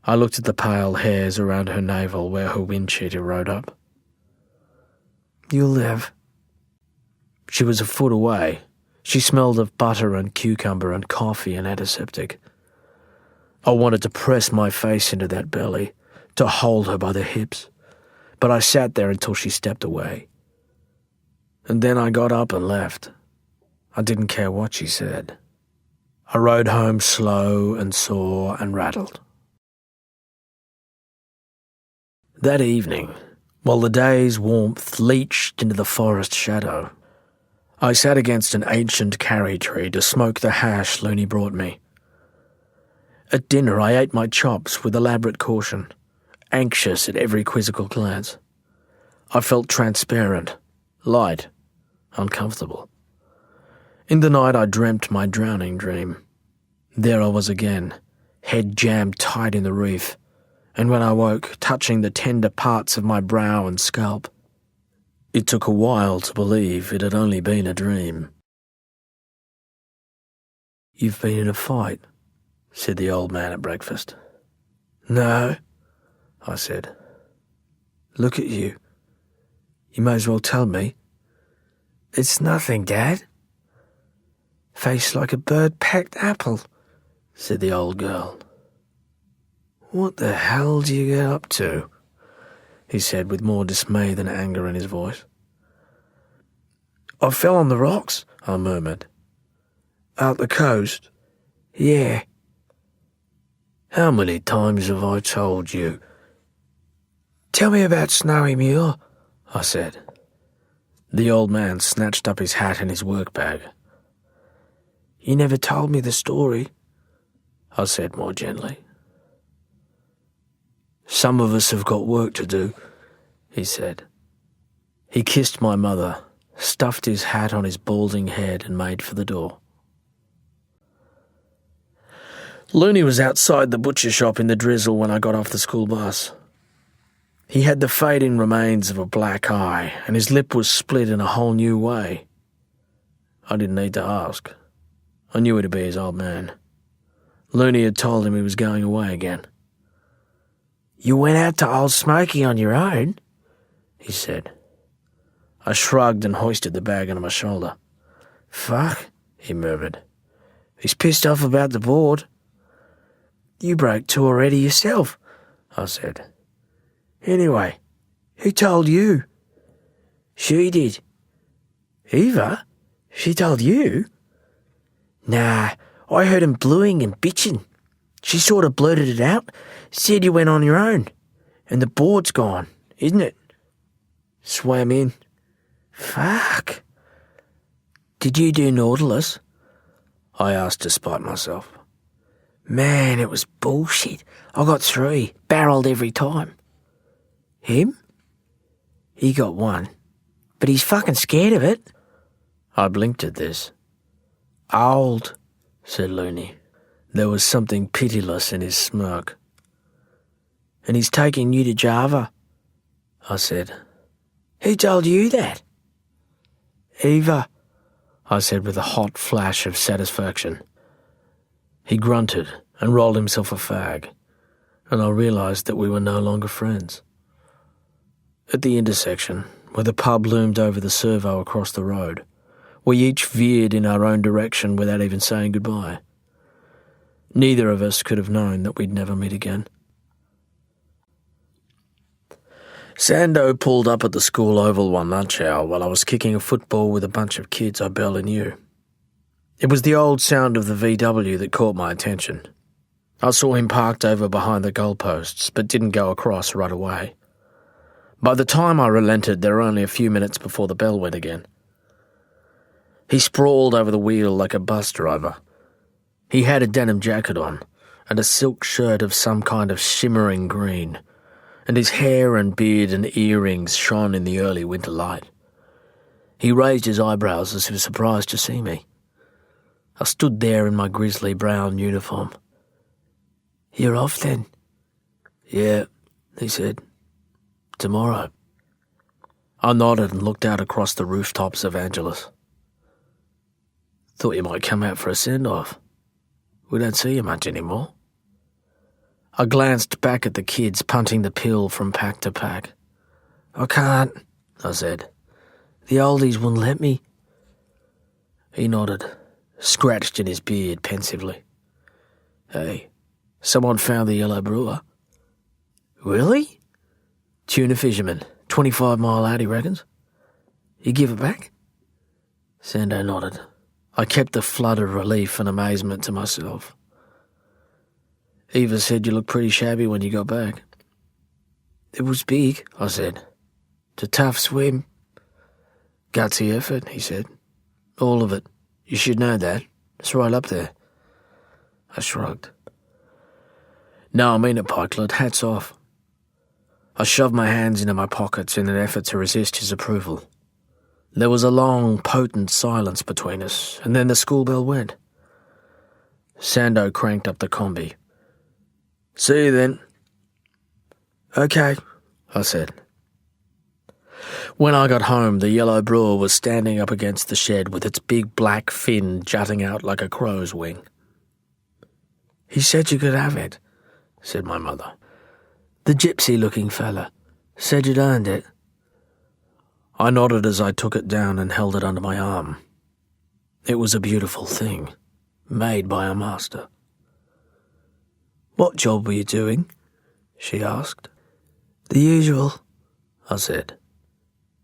I looked at the pale hairs around her navel where her wind cheater rode up. You'll live. She was a foot away. She smelled of butter and cucumber and coffee and antiseptic. I wanted to press my face into that belly, to hold her by the hips, but I sat there until she stepped away. And then I got up and left. I didn't care what she said. I rode home slow and sore and rattled. That evening, while the day's warmth leached into the forest shadow, I sat against an ancient carry tree to smoke the hash Looney brought me. At dinner I ate my chops with elaborate caution, anxious at every quizzical glance. I felt transparent, light, uncomfortable. In the night I dreamt my drowning dream. There I was again, head jammed tight in the reef, and when I woke, touching the tender parts of my brow and scalp. It took a while to believe it had only been a dream. You've been in a fight, said the old man at breakfast. No, I said. Look at you. You may as well tell me. It's nothing, Dad. Face like a bird-packed apple, said the old girl. What the hell do you get up to? He said with more dismay than anger in his voice. I fell on the rocks, I murmured. Out the coast? Yeah. How many times have I told you? Tell me about Snowy Muir, I said. The old man snatched up his hat and his work bag. You never told me the story, I said more gently. Some of us have got work to do, he said. He kissed my mother, stuffed his hat on his balding head and made for the door. Looney was outside the butcher shop in the drizzle when I got off the school bus. He had the fading remains of a black eye, and his lip was split in a whole new way. I didn't need to ask. I knew it'd be his old man. Looney had told him he was going away again. You went out to Old Smoky on your own, he said. I shrugged and hoisted the bag onto my shoulder. Fuck, he murmured. He's pissed off about the board. You broke two already yourself, I said. Anyway, who told you? She did. Eva? She told you? Nah, I heard him bluing and bitching. She sort of blurted it out, said you went on your own. And the board's gone, isn't it? Swam in. Fuck. Did you do Nautilus? I asked to spite myself. Man, it was bullshit. I got 3, barreled every time. Him? He got 1, but he's fucking scared of it. I blinked at this. Old, said Looney. There was something pitiless in his smirk. And he's taking you to Java, I said. Who told you that? Eva, I said with a hot flash of satisfaction. He grunted and rolled himself a fag, and I realised that we were no longer friends. At the intersection, where the pub loomed over the servo across the road, we each veered in our own direction without even saying goodbye. Neither of us could have known that we'd never meet again. Sando pulled up at the school oval one lunch hour while I was kicking a football with a bunch of kids I barely knew. It was the old sound of the VW that caught my attention. I saw him parked over behind the goalposts, but didn't go across right away. By the time I relented, there were only a few minutes before the bell went again. He sprawled over the wheel like a bus driver. He had a denim jacket on, and a silk shirt of some kind of shimmering green, and his hair and beard and earrings shone in the early winter light. He raised his eyebrows as if surprised to see me. I stood there in my grizzly brown uniform. You're off then? Yeah, he said. Tomorrow. I nodded and looked out across the rooftops of Angeles. Thought you might come out for a send-off. We don't see you much anymore. I glanced back at the kids punting the pill from pack to pack. I can't, I said. The oldies wouldn't let me. He nodded, scratched in his beard pensively. Hey, someone found the yellow brewer. Really? Tuna fisherman, 25 mile out, he reckons. You give it back? Sando nodded. I kept a flood of relief and amazement to myself. Eva said you looked pretty shabby when you got back. It was big, I said. It's a tough swim. Gutsy effort, he said. All of it. You should know that. It's right up there. I shrugged. No, I mean it, Pikelet. Hats off. I shoved my hands into my pockets in an effort to resist his approval. There was a long, potent silence between us, and then the school bell went. Sando cranked up the combi. See you then. Okay, I said. When I got home, the yellow brewer was standing up against the shed with its big black fin jutting out like a crow's wing. He said you could have it, said my mother. The gypsy-looking fella said you'd earned it. I nodded as I took it down and held it under my arm. It was a beautiful thing, made by a master. What job were you doing? She asked. The usual, I said.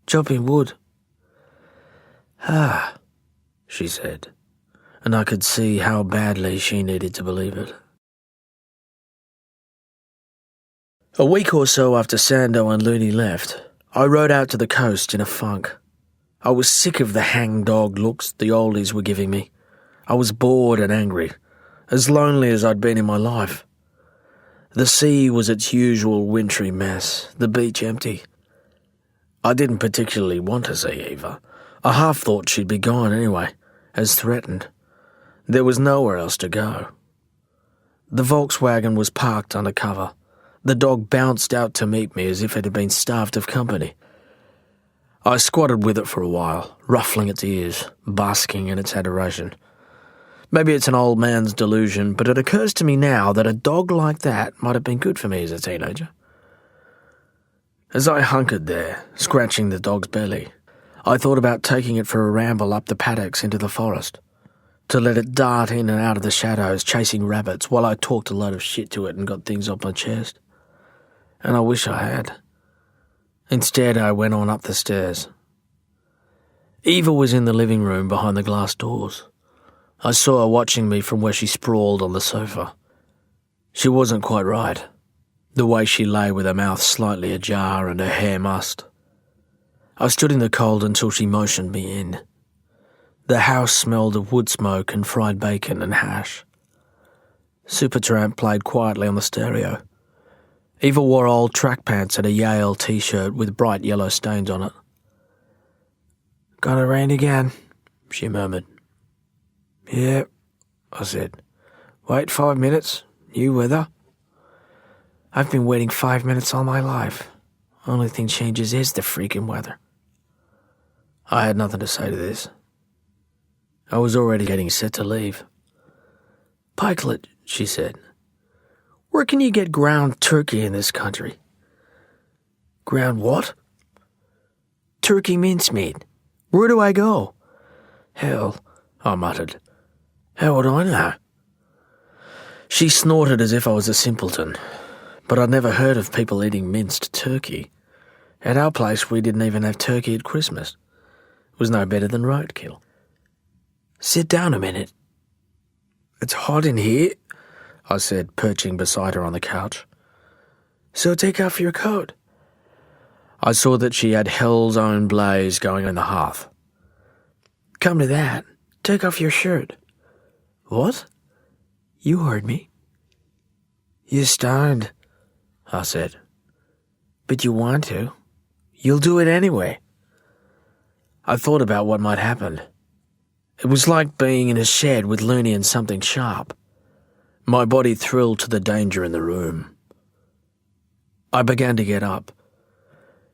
Chopping wood. Ah, she said, and I could see how badly she needed to believe it. A week or so after Sando and Looney left, I rode out to the coast in a funk. I was sick of the hang-dog looks the oldies were giving me. I was bored and angry, as lonely as I'd been in my life. The sea was its usual wintry mess, the beach empty. I didn't particularly want to see Eva. I half thought she'd be gone anyway, as threatened. There was nowhere else to go. The Volkswagen was parked under cover. The dog bounced out to meet me as if it had been starved of company. I squatted with it for a while, ruffling its ears, basking in its adoration. Maybe it's an old man's delusion, but it occurs to me now that a dog like that might have been good for me as a teenager. As I hunkered there, scratching the dog's belly, I thought about taking it for a ramble up the paddocks into the forest, to let it dart in and out of the shadows chasing rabbits while I talked a load of shit to it and got things off my chest. And I wish I had. Instead, I went on up the stairs, Eva was in the living room behind the glass doors. I saw her watching me from where she sprawled on the sofa. She wasn't quite right, the way she lay with her mouth slightly ajar and her hair mussed. I stood in the cold until she motioned me in. The house smelled of wood smoke and fried bacon and hash. Supertramp played quietly on the stereo. Eva wore old track pants and a Yale t-shirt with bright yellow stains on it. "Gonna rain again," she murmured. "Yeah," I said. "Wait 5 minutes. New weather." "I've been waiting 5 minutes all my life. Only thing changes is the freaking weather." I had nothing to say to this. I was already getting set to leave. "Pikelet," she said, "where can you get ground turkey in this country?" "Ground what?" "Turkey mincemeat. Where do I go?" "Hell," I muttered. "How would I know?" She snorted as if I was a simpleton, but I'd never heard of people eating minced turkey. At our place, we didn't even have turkey at Christmas. It was no better than roadkill. "Sit down a minute." "It's hot in here," I said, perching beside her on the couch. "So take off your coat." I saw that she had hell's own blaze going on the hearth. "Come to that, take off your shirt." "What?" "You heard me." "You're stoned," I said. "But you want to. You'll do it anyway." I thought about what might happen. It was like being in a shed with Looney and something sharp. My body thrilled to the danger in the room. I began to get up.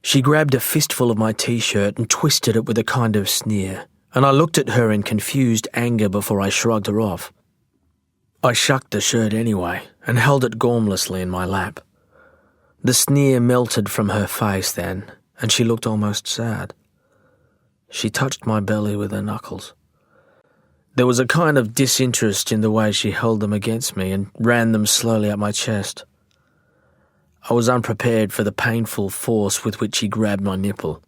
She grabbed a fistful of my t-shirt and twisted it with a kind of sneer, and I looked at her in confused anger before I shrugged her off. I shucked the shirt anyway and held it gormlessly in my lap. The sneer melted from her face then, and she looked almost sad. She touched my belly with her knuckles. There was a kind of disinterest in the way she held them against me and ran them slowly up my chest. I was unprepared for the painful force with which she grabbed my nipple,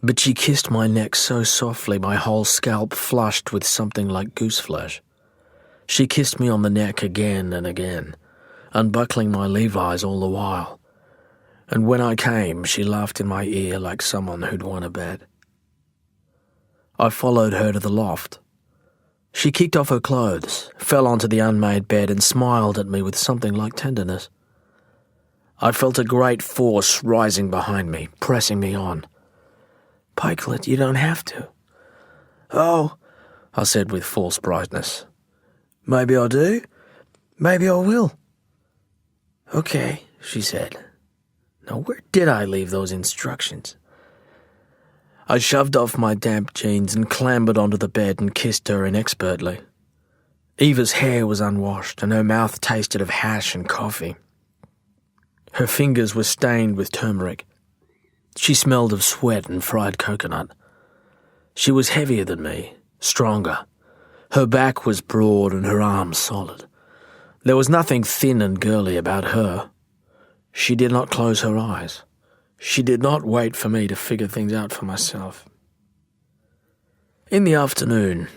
but she kissed my neck so softly my whole scalp flushed with something like goose flesh. She kissed me on the neck again and again, unbuckling my Levi's all the while, and when I came, she laughed in my ear like someone who'd won a bet. I followed her to the loft. She kicked off her clothes, fell onto the unmade bed and smiled at me with something like tenderness. I felt a great force rising behind me, pressing me on. "Pikelet, you don't have to." "Oh," I said with false brightness. "Maybe I do. Maybe I will." "Okay," she said. Now where did I leave those instructions? I shoved off my damp jeans and clambered onto the bed and kissed her inexpertly. Eva's hair was unwashed and her mouth tasted of hash and coffee. Her fingers were stained with turmeric. She smelled of sweat and fried coconut. She was heavier than me, stronger. Her back was broad and her arms solid. There was nothing thin and girly about her. She did not close her eyes. She did not wait for me to figure things out for myself. In the afternoon,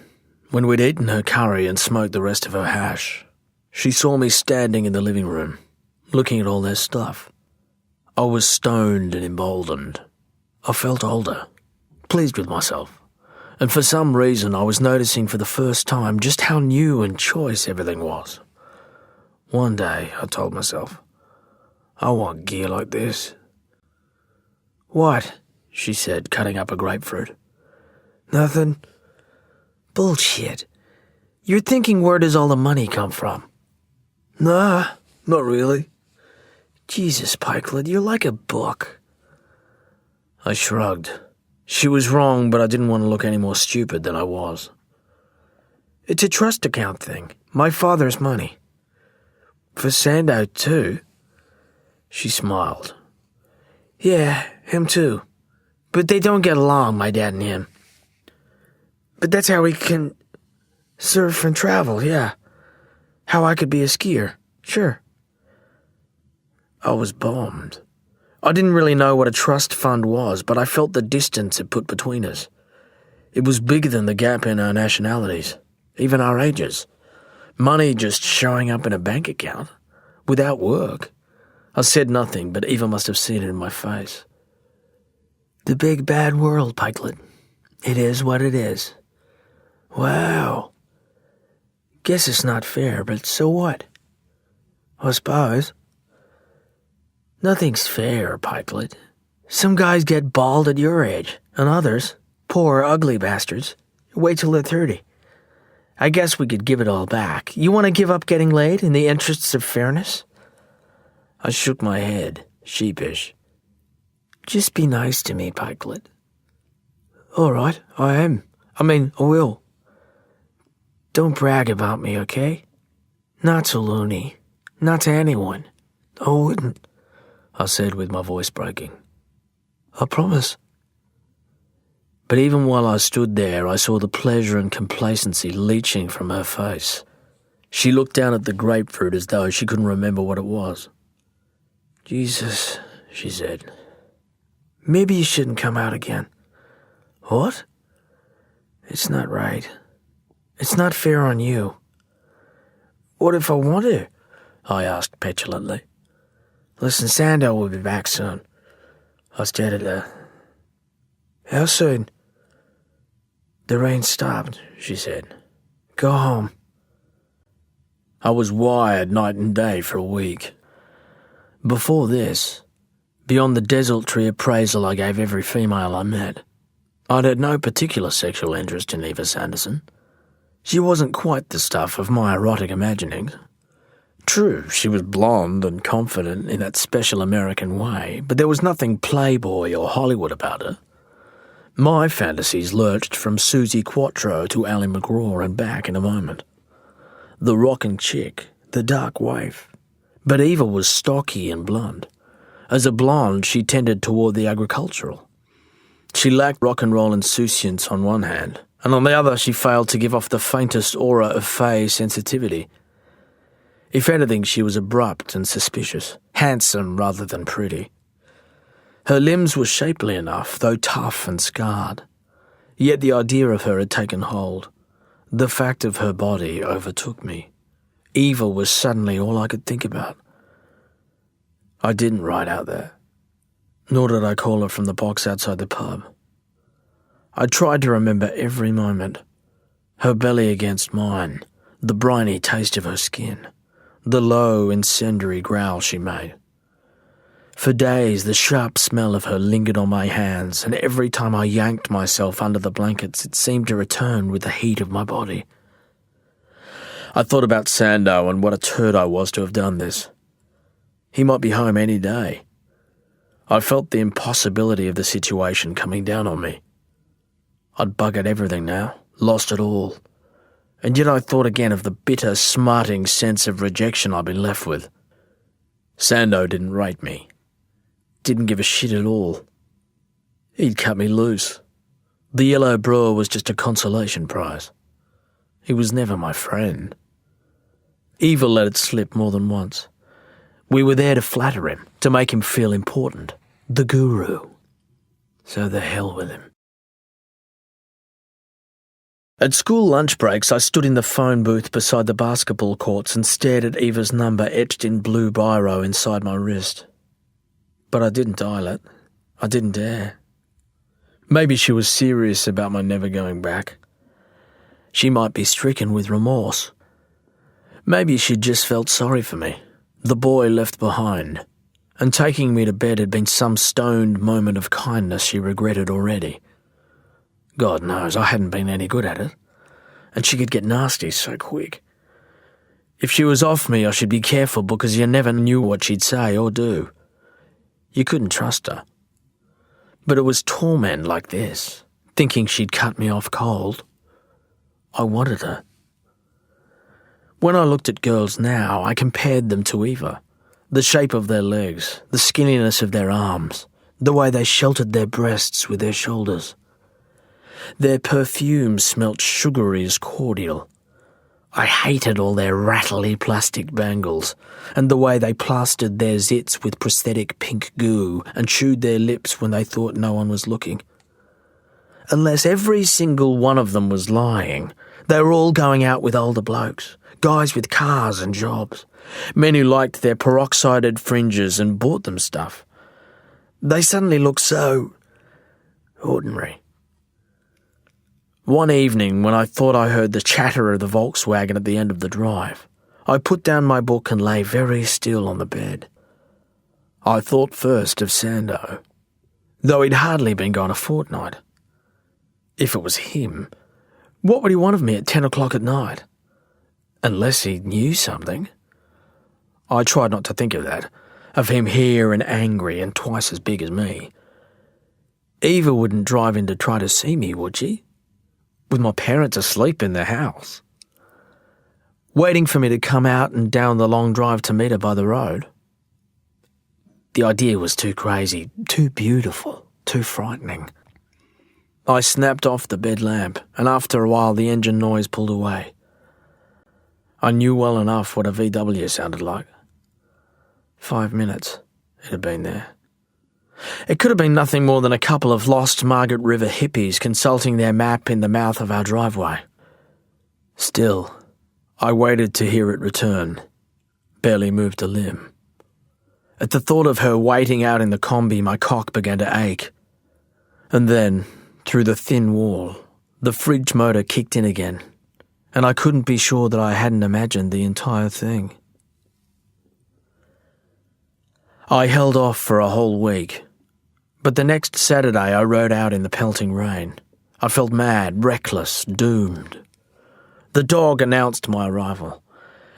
when we'd eaten her curry and smoked the rest of her hash, she saw me standing in the living room, looking at all their stuff. I was stoned and emboldened. I felt older, pleased with myself, and for some reason I was noticing for the first time just how new and choice everything was. One day, I told myself, I want gear like this. "What?" she said, cutting up a grapefruit. "Nothing." "Bullshit. You're thinking where does all the money come from?" "Nah, not really." "Jesus, Pikelet, you're like a book." I shrugged. She was wrong, but I didn't want to look any more stupid than I was. "It's a trust account thing. My father's money." "For Sandow too?" She smiled. "Yeah, him too. But they don't get along, my dad and him. But that's how he can surf and travel, yeah. How I could be a skier, sure." I was bombed. I didn't really know what a trust fund was, but I felt the distance it put between us. It was bigger than the gap in our nationalities, even our ages. Money just showing up in a bank account, without work. I said nothing, but Eva must have seen it in my face. The big bad world, Pikelet. It is what it is. Wow. Guess it's not fair, but so what? I suppose. Nothing's fair, Pikelet. Some guys get bald at your age, and others, poor ugly bastards, wait till they're 30. I guess we could give it all back. You want to give up getting laid in the interests of fairness? I shook my head, sheepish. Just be nice to me, Pikelet. All right, I am. I will. Don't brag about me, okay? Not to Looney. Not to anyone. I wouldn't, I said with my voice breaking. I promise. But even while I stood there, I saw the pleasure and complacency leaching from her face. She looked down at the grapefruit as though she couldn't remember what it was. Jesus, she said. Maybe you shouldn't come out again. What? It's not right. It's not fair on you. What if I want to? I asked petulantly. Listen, Sando will be back soon. I stared at her. How soon? The rain stopped, she said. Go home. I was wired night and day for a week. Before this, beyond the desultory appraisal I gave every female I met, I'd had no particular sexual interest in Eva Sanderson. She wasn't quite the stuff of my erotic imaginings. True, she was blonde and confident in that special American way, but there was nothing Playboy or Hollywood about her. My fantasies lurched from Susie Quattro to Ally McGraw and back in a moment. The rockin' chick, the dark waif. But Eva was stocky and blonde. As a blonde, she tended toward the agricultural. She lacked rock and roll insouciance on one hand, and on the other she failed to give off the faintest aura of fey sensitivity. If anything, she was abrupt and suspicious, handsome rather than pretty. Her limbs were shapely enough, though tough and scarred. Yet the idea of her had taken hold. The fact of her body overtook me. Eva was suddenly all I could think about. I didn't ride out there, nor did I call her from the box outside the pub. I tried to remember every moment. Her belly against mine, the briny taste of her skin, the low, incendiary growl she made. For days, the sharp smell of her lingered on my hands, and every time I yanked myself under the blankets, it seemed to return with the heat of my body. I thought about Sando and what a turd I was to have done this. He might be home any day. I felt the impossibility of the situation coming down on me. I'd buggered everything now, lost it all. And yet I thought again of the bitter, smarting sense of rejection I'd been left with. Sando didn't rate me. Didn't give a shit at all. He'd cut me loose. The yellow brewer was just a consolation prize. He was never my friend. Eva let it slip more than once. We were there to flatter him, to make him feel important. The guru. So the hell with him. At school lunch breaks, I stood in the phone booth beside the basketball courts and stared at Eva's number etched in blue biro inside my wrist. But I didn't dial it. I didn't dare. Maybe she was serious about my never going back. She might be stricken with remorse. Maybe she'd just felt sorry for me, the boy left behind, and taking me to bed had been some stoned moment of kindness she regretted already. God knows I hadn't been any good at it, and she could get nasty so quick. If she was off me, I should be careful because you never knew what she'd say or do. You couldn't trust her. But it was torment like this, thinking she'd cut me off cold. I wanted her. When I looked at girls now, I compared them to Eva. The shape of their legs, the skinniness of their arms, the way they sheltered their breasts with their shoulders. Their perfume smelt sugary as cordial. I hated all their rattly plastic bangles, and the way they plastered their zits with prosthetic pink goo and chewed their lips when they thought no one was looking. unless every single one of them was lying, they were all going out with older blokes, guys with cars and jobs, men who liked their peroxided fringes and bought them stuff. They suddenly looked so ordinary. One evening, when I thought I heard the chatter of the Volkswagen at the end of the drive, I put down my book and lay very still on the bed. I thought first of Sando, though he'd hardly been gone a fortnight. If it was him, what would he want of me at 10 o'clock at night? Unless he knew something. I tried not to think of that, of him here and angry and twice as big as me. Eva wouldn't drive in to try to see me, would she? With my parents asleep in the house. Waiting for me to come out and down the long drive to meet her by the road. The idea was too crazy, too beautiful, too frightening. I snapped off the bed lamp, and after a while the engine noise pulled away. I knew well enough what a VW sounded like. 5 minutes it had been there. It could have been nothing more than a couple of lost Margaret River hippies consulting their map in the mouth of our driveway. Still, I waited to hear it return, barely moved a limb. At the thought of her waiting out in the combi, my cock began to ache. And then, through the thin wall, the fridge motor kicked in again, and I couldn't be sure that I hadn't imagined the entire thing. I held off for a whole week, but the next Saturday I rode out in the pelting rain. I felt mad, reckless, doomed. The dog announced my arrival.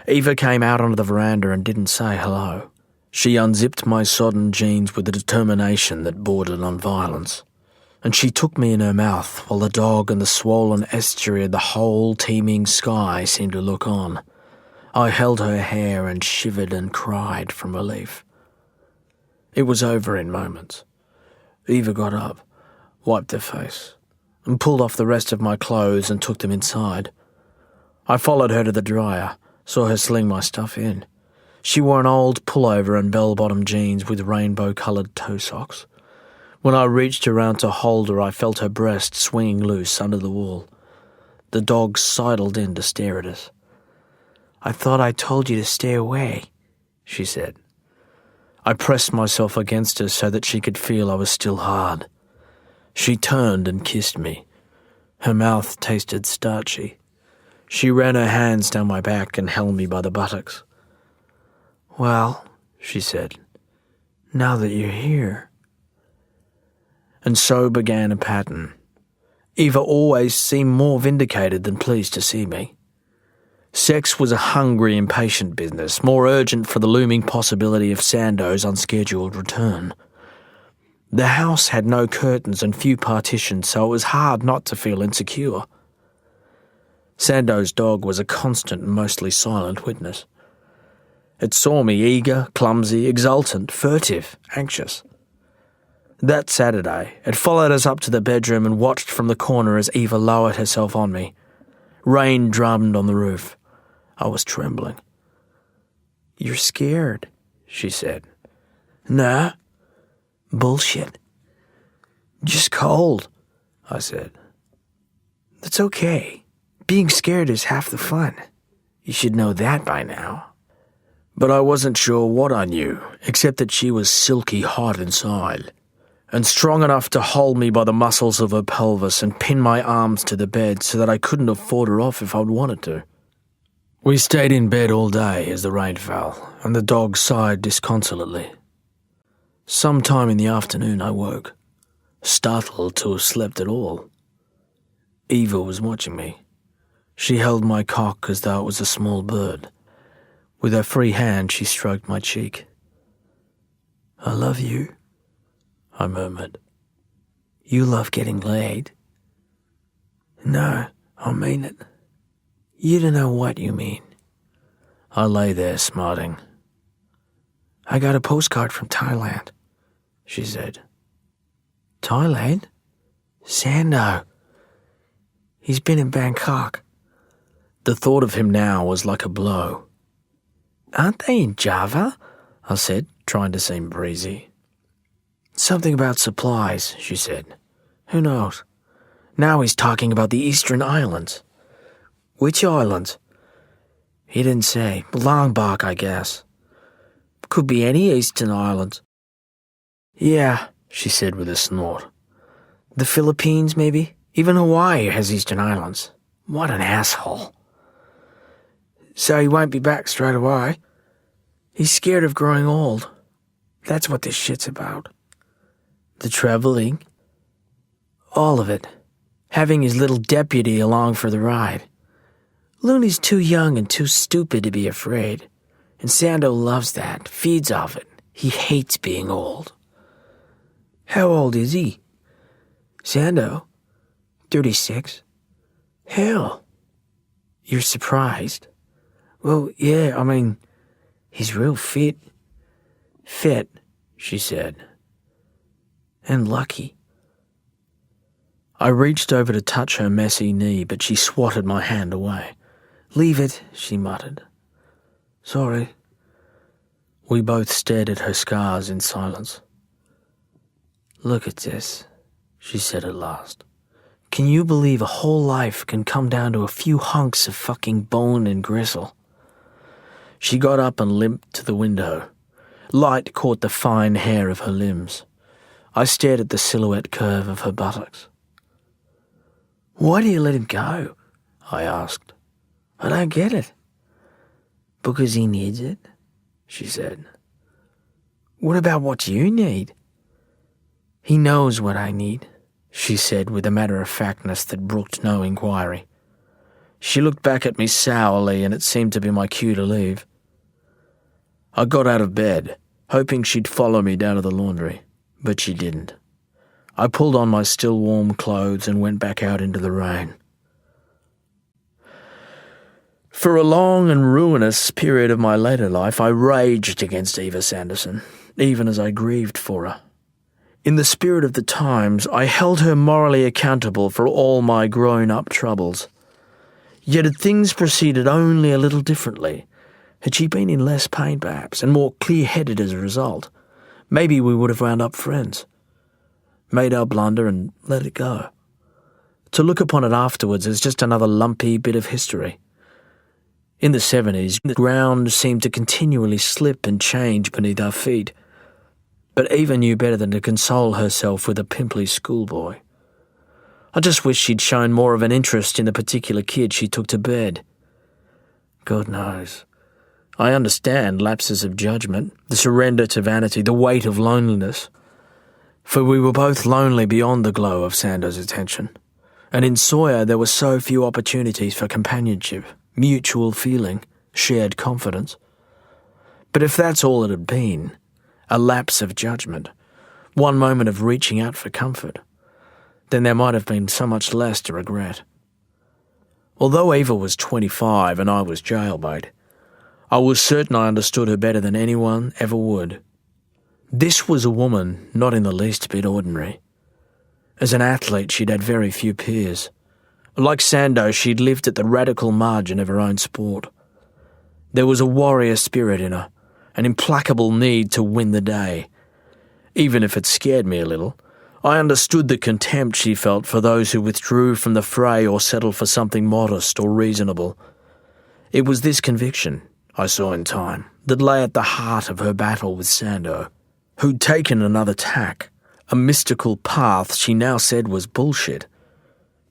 Eva came out onto the veranda and didn't say hello. She unzipped my sodden jeans with a determination that bordered on violence, and she took me in her mouth while the dog and the swollen estuary of the whole teeming sky seemed to look on. I held her hair and shivered and cried from relief. It was over in moments. Eva got up, wiped her face, and pulled off the rest of my clothes and took them inside. I followed her to the dryer, saw her sling my stuff in. She wore an old pullover and bell-bottom jeans with rainbow-coloured toe socks. When I reached around to hold her, I felt her breast swinging loose under the wall. The dog sidled in to stare at us. "I thought I told you to stay away," she said. I pressed myself against her so that she could feel I was still hard. She turned and kissed me. Her mouth tasted starchy. She ran her hands down my back and held me by the buttocks. "Well," she said, "now that you're here." And so began a pattern. Eva always seemed more vindicated than pleased to see me. Sex was a hungry, impatient business, more urgent for the looming possibility of Sando's unscheduled return. The house had no curtains and few partitions, so it was hard not to feel insecure. Sando's dog was a constant and mostly silent witness. It saw me eager, clumsy, exultant, furtive, anxious. That Saturday, it followed us up to the bedroom and watched from the corner as Eva lowered herself on me. Rain drummed on the roof. I was trembling. "You're scared," she said. "Nah. Bullshit. Just cold," I said. "That's okay. Being scared is half the fun. You should know that by now." But I wasn't sure what I knew, except that she was silky hot inside, and strong enough to hold me by the muscles of her pelvis and pin my arms to the bed so that I couldn't have fought her off if I'd wanted to. We stayed in bed all day as the rain fell, and the dog sighed disconsolately. Sometime in the afternoon I woke, startled to have slept at all. Eva was watching me. She held my cock as though it was a small bird. With her free hand she stroked my cheek. "I love you," I murmured. "You love getting laid." "No, I mean it." "You don't know what you mean." I lay there smarting. "I got a postcard from Thailand," she said. "Thailand? Sando. He's been in Bangkok." The thought of him now was like a blow. "Aren't they in Java?" I said, trying to seem breezy. "Something about supplies," she said. "Who knows? Now he's talking about the Eastern Islands. Which islands? He didn't say. Lombok, I guess. Could be any Eastern Islands. Yeah, she said with a snort. The Philippines, maybe? Even Hawaii has Eastern Islands. What an asshole. So he won't be back straight away. He's scared of growing old. That's what this shit's about. The traveling? All of it. Having his little deputy along for the ride. Looney's too young and too stupid to be afraid. And Sando loves that, feeds off it. He hates being old. How old is he? Sando? 36. Hell. You're surprised? Well, yeah, I mean, he's real fit. Fit, she said. And lucky. I reached over to touch her messy knee, but she swatted my hand away. Leave it, she muttered. Sorry. We both stared at her scars in silence. Look at this, she said at last. Can you believe a whole life can come down to a few hunks of fucking bone and gristle? She got up and limped to the window. Light caught the fine hair of her limbs. I stared at the silhouette curve of her buttocks. Why do you let him go? I asked. I don't get it. Because he needs it, she said. What about what you need? He knows what I need, she said with a matter-of-factness that brooked no inquiry. She looked back at me sourly, and it seemed to be my cue to leave. I got out of bed, hoping she'd follow me down to the laundry, but she didn't. I pulled on my still warm clothes and went back out into the rain. For a long and ruinous period of my later life, I raged against Eva Sanderson, even as I grieved for her. In the spirit of the times, I held her morally accountable for all my grown-up troubles. Yet had things proceeded only a little differently, had she been in less pain perhaps, and more clear-headed as a result, maybe we would have wound up friends. Made our blunder and let it go. To look upon it afterwards as just another lumpy bit of history. In the 70s, the ground seemed to continually slip and change beneath our feet, but Eva knew better than to console herself with a pimply schoolboy. I just wish she'd shown more of an interest in the particular kid she took to bed. God knows. I understand lapses of judgment, the surrender to vanity, the weight of loneliness. For we were both lonely beyond the glow of Sando's attention, and in Sawyer there were so few opportunities for companionship, mutual feeling, shared confidence. But if that's all it had been, a lapse of judgment, one moment of reaching out for comfort, then there might have been so much less to regret. Although Eva was 25 and I was jailbait, I was certain I understood her better than anyone ever would. This was a woman not in the least bit ordinary. As an athlete, she'd had very few peers. Like Sando, she'd lived at the radical margin of her own sport. There was a warrior spirit in her, an implacable need to win the day. Even if it scared me a little, I understood the contempt she felt for those who withdrew from the fray or settled for something modest or reasonable. It was this conviction, I saw in time, that lay at the heart of her battle with Sando, who'd taken another tack, a mystical path she now said was bullshit.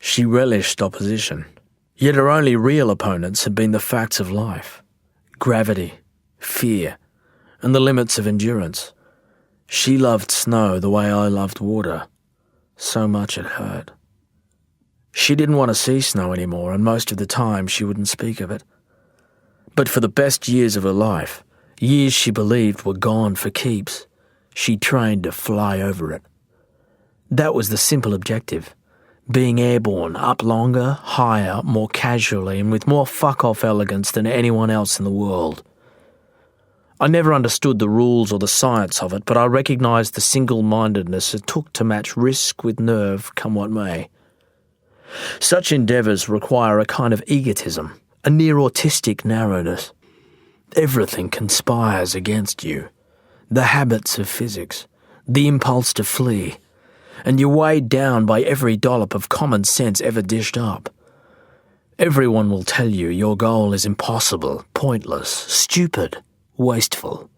She relished opposition, yet her only real opponents had been the facts of life, gravity, fear, and the limits of endurance. She loved snow the way I loved water. So much it hurt. She didn't want to see snow anymore, and most of the time she wouldn't speak of it. But for the best years of her life, years she believed were gone for keeps, she trained to fly over it. That was the simple objective. Being airborne, up longer, higher, more casually, and with more fuck-off elegance than anyone else in the world. I never understood the rules or the science of it, but I recognised the single-mindedness it took to match risk with nerve, come what may. Such endeavours require a kind of egotism, a near-autistic narrowness. Everything conspires against you. The habits of physics, the impulse to flee, and you're weighed down by every dollop of common sense ever dished up. Everyone will tell you your goal is impossible, pointless, stupid, wasteful.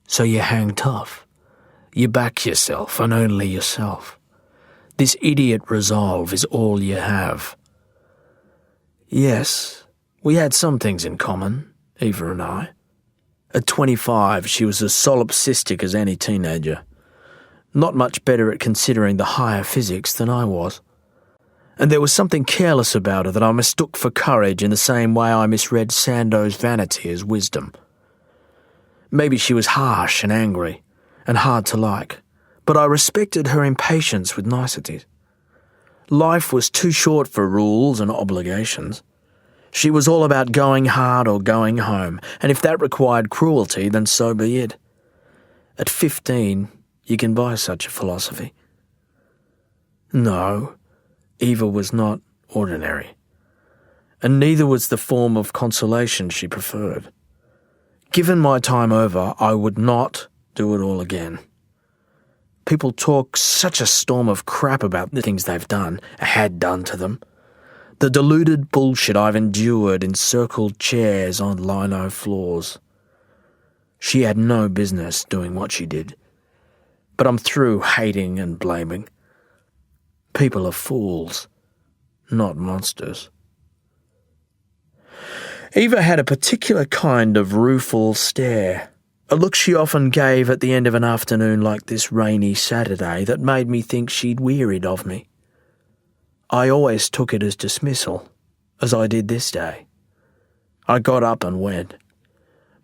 So you hang tough. You back yourself and only yourself. This idiot resolve is all you have. Yes, we had some things in common, Eva and I. At 25, she was as solipsistic as any teenager. Not much better at considering the higher physics than I was. And there was something careless about her that I mistook for courage in the same way I misread Sando's vanity as wisdom. Maybe she was harsh and angry, and hard to like, but I respected her impatience with niceties. Life was too short for rules and obligations. She was all about going hard or going home, and if that required cruelty, then so be it. At 15, you can buy such a philosophy. No, Eva was not ordinary, and neither was the form of consolation she preferred. Given my time over, I would not do it all again. People talk such a storm of crap about the things they've done, had done to them. The deluded bullshit I've endured in circled chairs on lino floors. She had no business doing what she did. But I'm through hating and blaming. People are fools, not monsters. Eva had a particular kind of rueful stare, a look she often gave at the end of an afternoon like this rainy Saturday that made me think she'd wearied of me. I always took it as dismissal, as I did this day. I got up and went.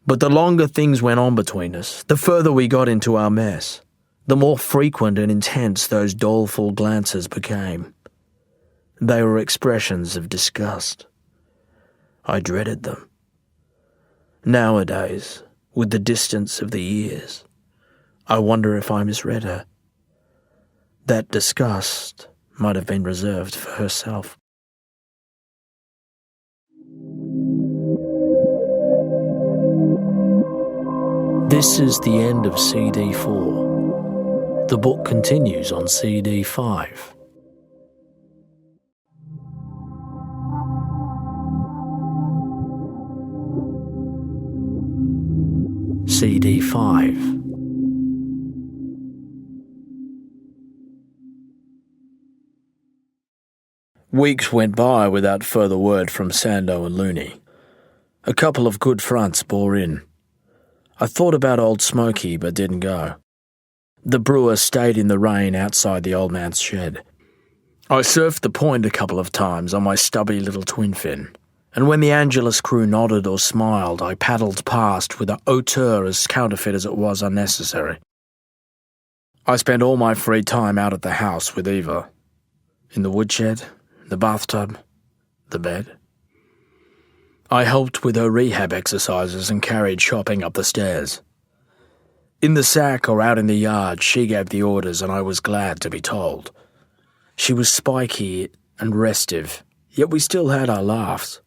But the longer things went on between us, the further we got into our mess, the more frequent and intense those doleful glances became. They were expressions of disgust. I dreaded them. Nowadays, with the distance of the years, I wonder if I misread her. That disgust might have been reserved for herself. This is the end of CD 4. The book continues on CD 5. CD 5. Weeks went by without further word from Sando and Looney. A couple of good fronts bore in. I thought about Old Smoky but didn't go. The brewer stayed in the rain outside the old man's shed. I surfed the point a couple of times on my stubby little twin fin, and when the Angelus crew nodded or smiled, I paddled past with a hauteur as counterfeit as it was unnecessary. I spent all my free time out at the house with Eva. In the woodshed, the bathtub, the bed. I helped with her rehab exercises and carried shopping up the stairs. In the sack or out in the yard, she gave the orders and I was glad to be told. She was spiky and restive, yet we still had our laughs.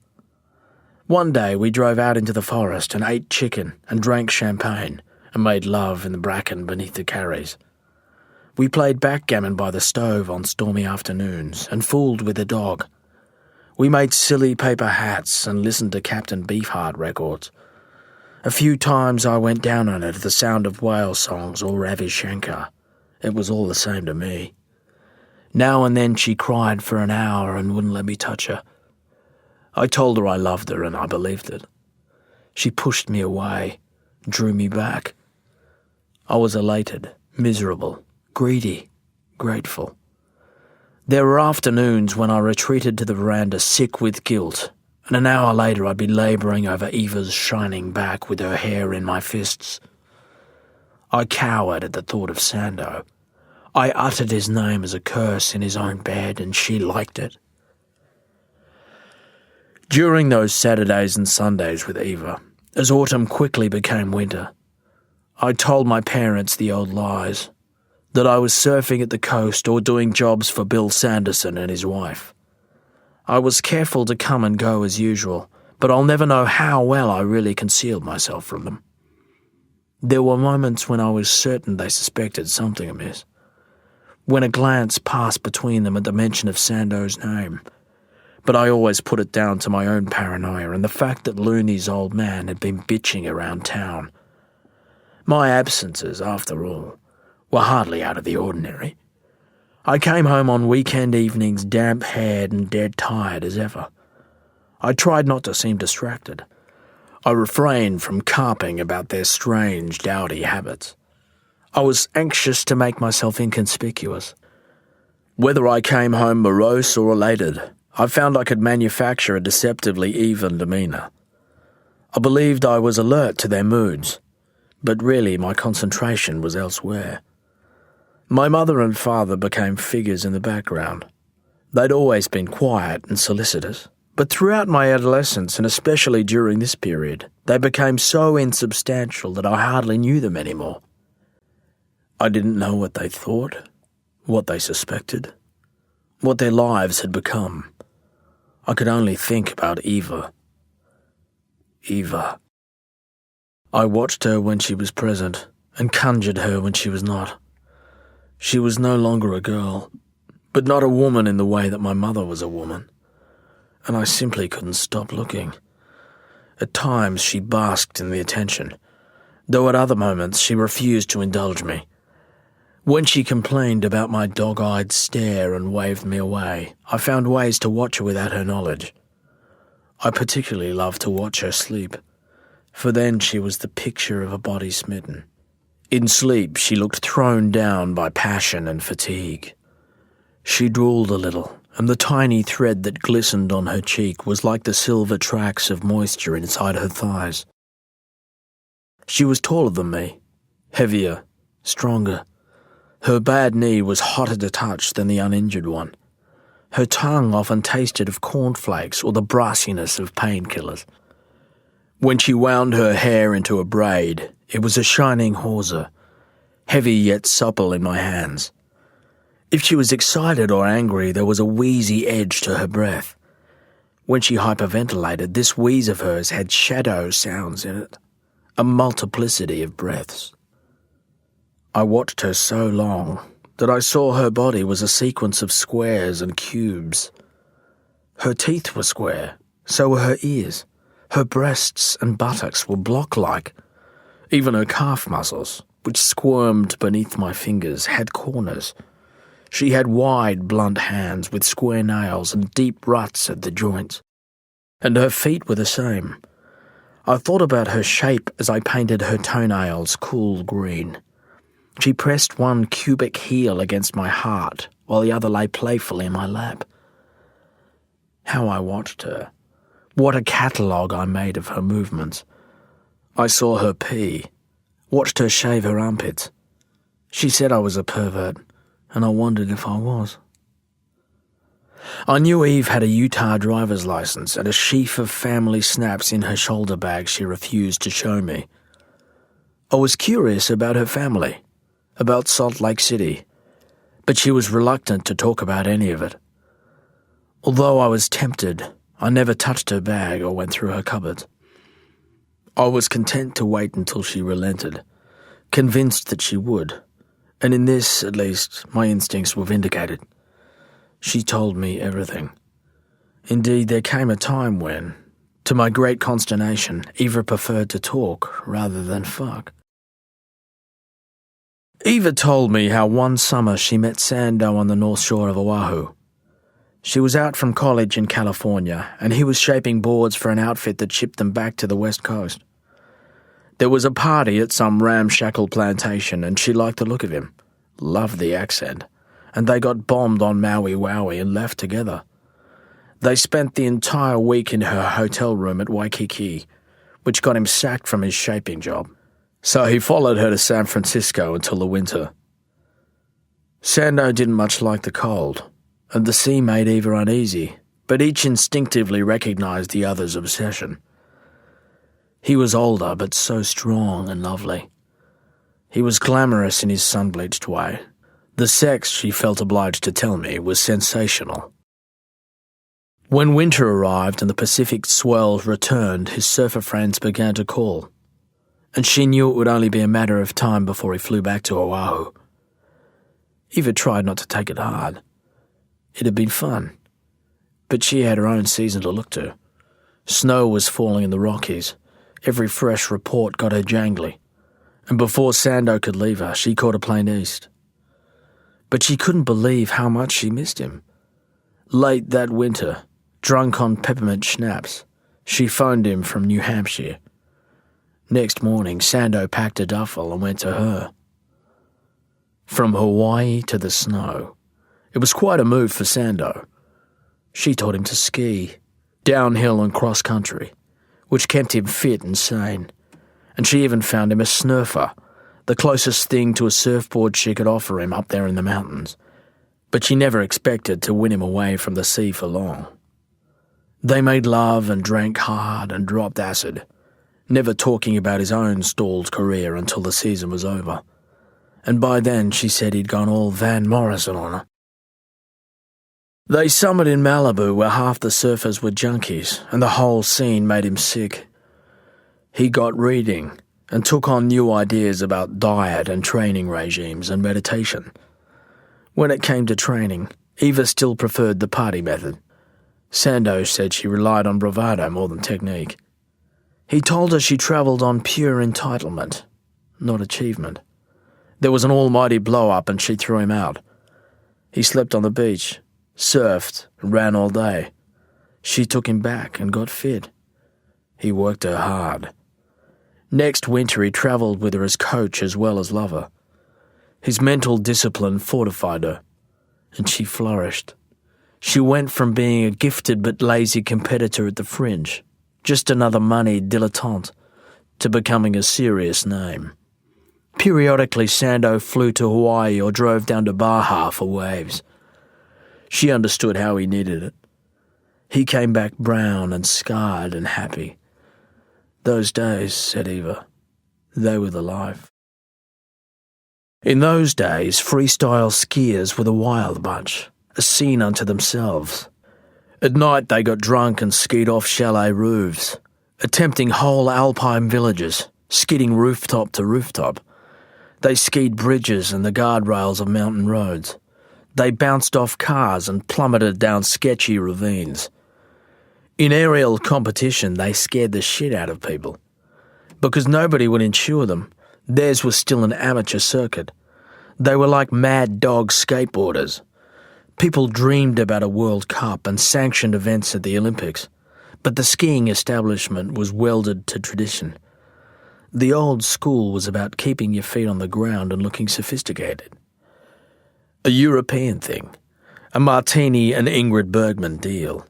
One day we drove out into the forest and ate chicken and drank champagne and made love in the bracken beneath the carries. We played backgammon by the stove on stormy afternoons and fooled with the dog. We made silly paper hats and listened to Captain Beefheart records. A few times I went down on her to the sound of whale songs or Ravi Shankar. It was all the same to me. Now and then she cried for an hour and wouldn't let me touch her. I told her I loved her and I believed it. She pushed me away, drew me back. I was elated, miserable, greedy, grateful. There were afternoons when I retreated to the veranda sick with guilt, and an hour later I'd be labouring over Eva's shining back with her hair in my fists. I cowered at the thought of Sando. I uttered his name as a curse in his own bed, and she liked it. During those Saturdays and Sundays with Eva, as autumn quickly became winter, I told my parents the old lies, that I was surfing at the coast or doing jobs for Bill Sanderson and his wife. I was careful to come and go as usual, but I'll never know how well I really concealed myself from them. There were moments when I was certain they suspected something amiss. when a glance passed between them at the mention of Sando's name. But I always put it down to my own paranoia and the fact that Looney's old man had been bitching around town. My absences, after all, were hardly out of the ordinary. I came home on weekend evenings damp-haired and dead tired as ever. I tried not to seem distracted. I refrained from carping about their strange, dowdy habits. I was anxious to make myself inconspicuous. Whether I came home morose or elated, I found I could manufacture a deceptively even demeanour. I believed I was alert to their moods, but really my concentration was elsewhere. My mother and father became figures in the background. They'd always been quiet and solicitous, but throughout my adolescence, and especially during this period, they became so insubstantial that I hardly knew them anymore. I didn't know what they thought, what they suspected, what their lives had become. I could only think about Eva. Eva. I watched her when she was present, and conjured her when she was not. She was no longer a girl, but not a woman in the way that my mother was a woman, and I simply couldn't stop looking. At times she basked in the attention, though at other moments she refused to indulge me. When she complained about my dog-eyed stare and waved me away, I found ways to watch her without her knowledge. I particularly loved to watch her sleep, for then she was the picture of a body smitten. In sleep she looked thrown down by passion and fatigue. She drooled a little, and the tiny thread that glistened on her cheek was like the silver tracks of moisture inside her thighs. She was taller than me, heavier, stronger. Her bad knee was hotter to touch than the uninjured one. Her tongue often tasted of cornflakes or the brassiness of painkillers. When she wound her hair into a braid, it was a shining hawser, heavy yet supple in my hands. If she was excited or angry, there was a wheezy edge to her breath. When she hyperventilated, this wheeze of hers had shadow sounds in it, a multiplicity of breaths. I watched her so long that I saw her body was a sequence of squares and cubes. Her teeth were square, so were her ears. Her breasts and buttocks were block-like. Even her calf muscles, which squirmed beneath my fingers, had corners. She had wide, blunt hands with square nails and deep ruts at the joints. And her feet were the same. I thought about her shape as I painted her toenails cool green. She pressed one cubic heel against my heart, while the other lay playfully in my lap. How I watched her. What a catalogue I made of her movements. I saw her pee, watched her shave her armpits. She said I was a pervert, and I wondered if I was. I knew Eve had a Utah driver's license and a sheaf of family snaps in her shoulder bag she refused to show me. I was curious about her family, about Salt Lake City, but she was reluctant to talk about any of it. Although I was tempted, I never touched her bag or went through her cupboards. I was content to wait until she relented, convinced that she would, and in this, at least, my instincts were vindicated. She told me everything. Indeed, there came a time when, to my great consternation, Eva preferred to talk rather than fuck. Eva told me how one summer she met Sando on the north shore of Oahu. She was out from college in California, and he was shaping boards for an outfit that shipped them back to the West Coast. There was a party at some ramshackle plantation, and she liked the look of him, loved the accent, and they got bombed on Maui Wowie and left together. They spent the entire week in her hotel room at Waikiki, which got him sacked from his shaping job. So he followed her to San Francisco until the winter. Sando didn't much like the cold, and the sea made Eva uneasy, but each instinctively recognized the other's obsession. He was older, but so strong and lovely. He was glamorous in his sun-bleached way. The sex, she felt obliged to tell me, was sensational. When winter arrived and the Pacific swells returned, his surfer friends began to call, and she knew it would only be a matter of time before he flew back to Oahu. Eva tried not to take it hard. It had been fun, but she had her own season to look to. Snow was falling in the Rockies. Every fresh report got her jangly, and before Sando could leave her, she caught a plane east. But she couldn't believe how much she missed him. Late that winter, drunk on peppermint schnapps, she phoned him from New Hampshire. Next morning, Sando packed a duffel and went to her. From Hawaii to the snow. It was quite a move for Sando. She taught him to ski, downhill and cross-country, which kept him fit and sane. And she even found him a snurfer, the closest thing to a surfboard she could offer him up there in the mountains. But she never expected to win him away from the sea for long. They made love and drank hard and dropped acid, never talking about his own stalled career until the season was over. And by then she said he'd gone all Van Morrison on her. They summered in Malibu where half the surfers were junkies and the whole scene made him sick. He got reading and took on new ideas about diet and training regimes and meditation. When it came to training, Eva still preferred the party method. Sando said she relied on bravado more than technique. He told her she travelled on pure entitlement, not achievement. There was an almighty blow-up and she threw him out. He slept on the beach, surfed, and ran all day. She took him back and got fit. He worked her hard. Next winter he travelled with her as coach as well as lover. His mental discipline fortified her, and she flourished. She went from being a gifted but lazy competitor at the fringe, just another moneyed dilettante, to becoming a serious name. Periodically, Sando flew to Hawaii or drove down to Baja for waves. She understood how he needed it. He came back brown and scarred and happy. Those days, said Eva, they were the life. In those days, freestyle skiers were the wild bunch, a scene unto themselves. At night they got drunk and skied off chalet roofs, attempting whole alpine villages, skidding rooftop to rooftop. They skied bridges and the guardrails of mountain roads. They bounced off cars and plummeted down sketchy ravines. In aerial competition, they scared the shit out of people. Because nobody would insure them, theirs was still an amateur circuit. They were like mad dog skateboarders. People dreamed about a World Cup and sanctioned events at the Olympics, but the skiing establishment was welded to tradition. The old school was about keeping your feet on the ground and looking sophisticated. A European thing, a Martini and Ingrid Bergman deal,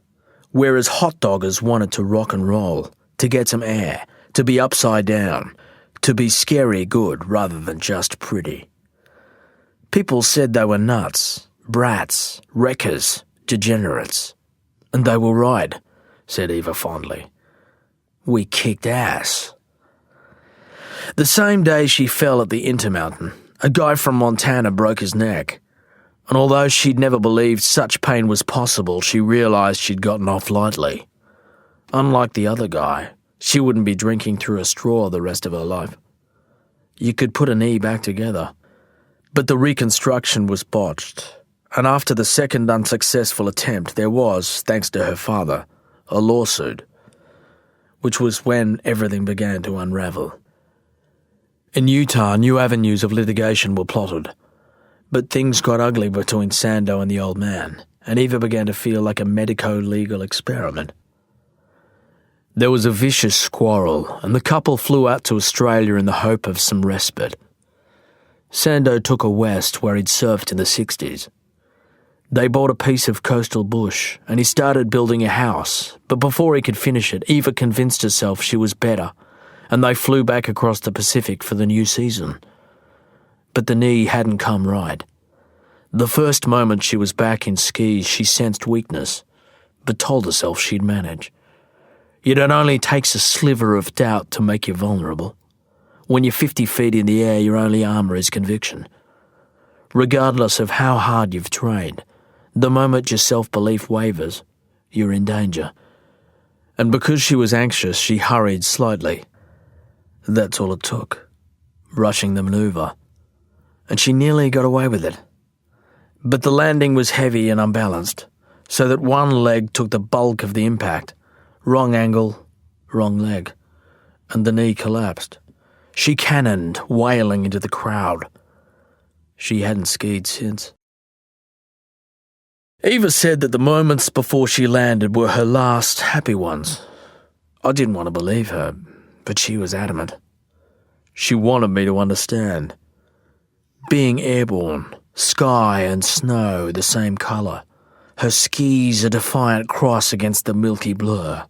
whereas hot doggers wanted to rock and roll, to get some air, to be upside down, to be scary good rather than just pretty. People said they were nuts, brats, wreckers, degenerates. And they were right, said Eva fondly. We kicked ass. The same day she fell at the Intermountain, a guy from Montana broke his neck. And although she'd never believed such pain was possible, she realised she'd gotten off lightly. Unlike the other guy, she wouldn't be drinking through a straw the rest of her life. You could put a knee back together. But the reconstruction was botched, and after the second unsuccessful attempt there was, thanks to her father, a lawsuit, which was when everything began to unravel. In Utah, new avenues of litigation were plotted, but things got ugly between Sando and the old man, and Eva began to feel like a medico-legal experiment. There was a vicious squabble, and the couple flew out to Australia in the hope of some respite. Sando took her west where he'd surfed in the 60s. They bought a piece of coastal bush, and he started building a house, but before he could finish it, Eva convinced herself she was better, and they flew back across the Pacific for the new season. But the knee hadn't come right. The first moment she was back in skis, she sensed weakness, but told herself she'd manage. Yet it only takes a sliver of doubt to make you vulnerable. When you're 50 feet in the air, your only armour is conviction. Regardless of how hard you've trained, the moment your self-belief wavers, you're in danger. And because she was anxious, she hurried slightly. That's all it took, rushing the manoeuvre. And she nearly got away with it. But the landing was heavy and unbalanced, so that one leg took the bulk of the impact. Wrong angle, wrong leg, and the knee collapsed. She cannoned, wailing into the crowd. She hadn't skied since. Eva said that the moments before she landed were her last happy ones. I didn't want to believe her, but she was adamant. She wanted me to understand. Being airborne, sky and snow the same colour, her skis a defiant cross against the milky blur.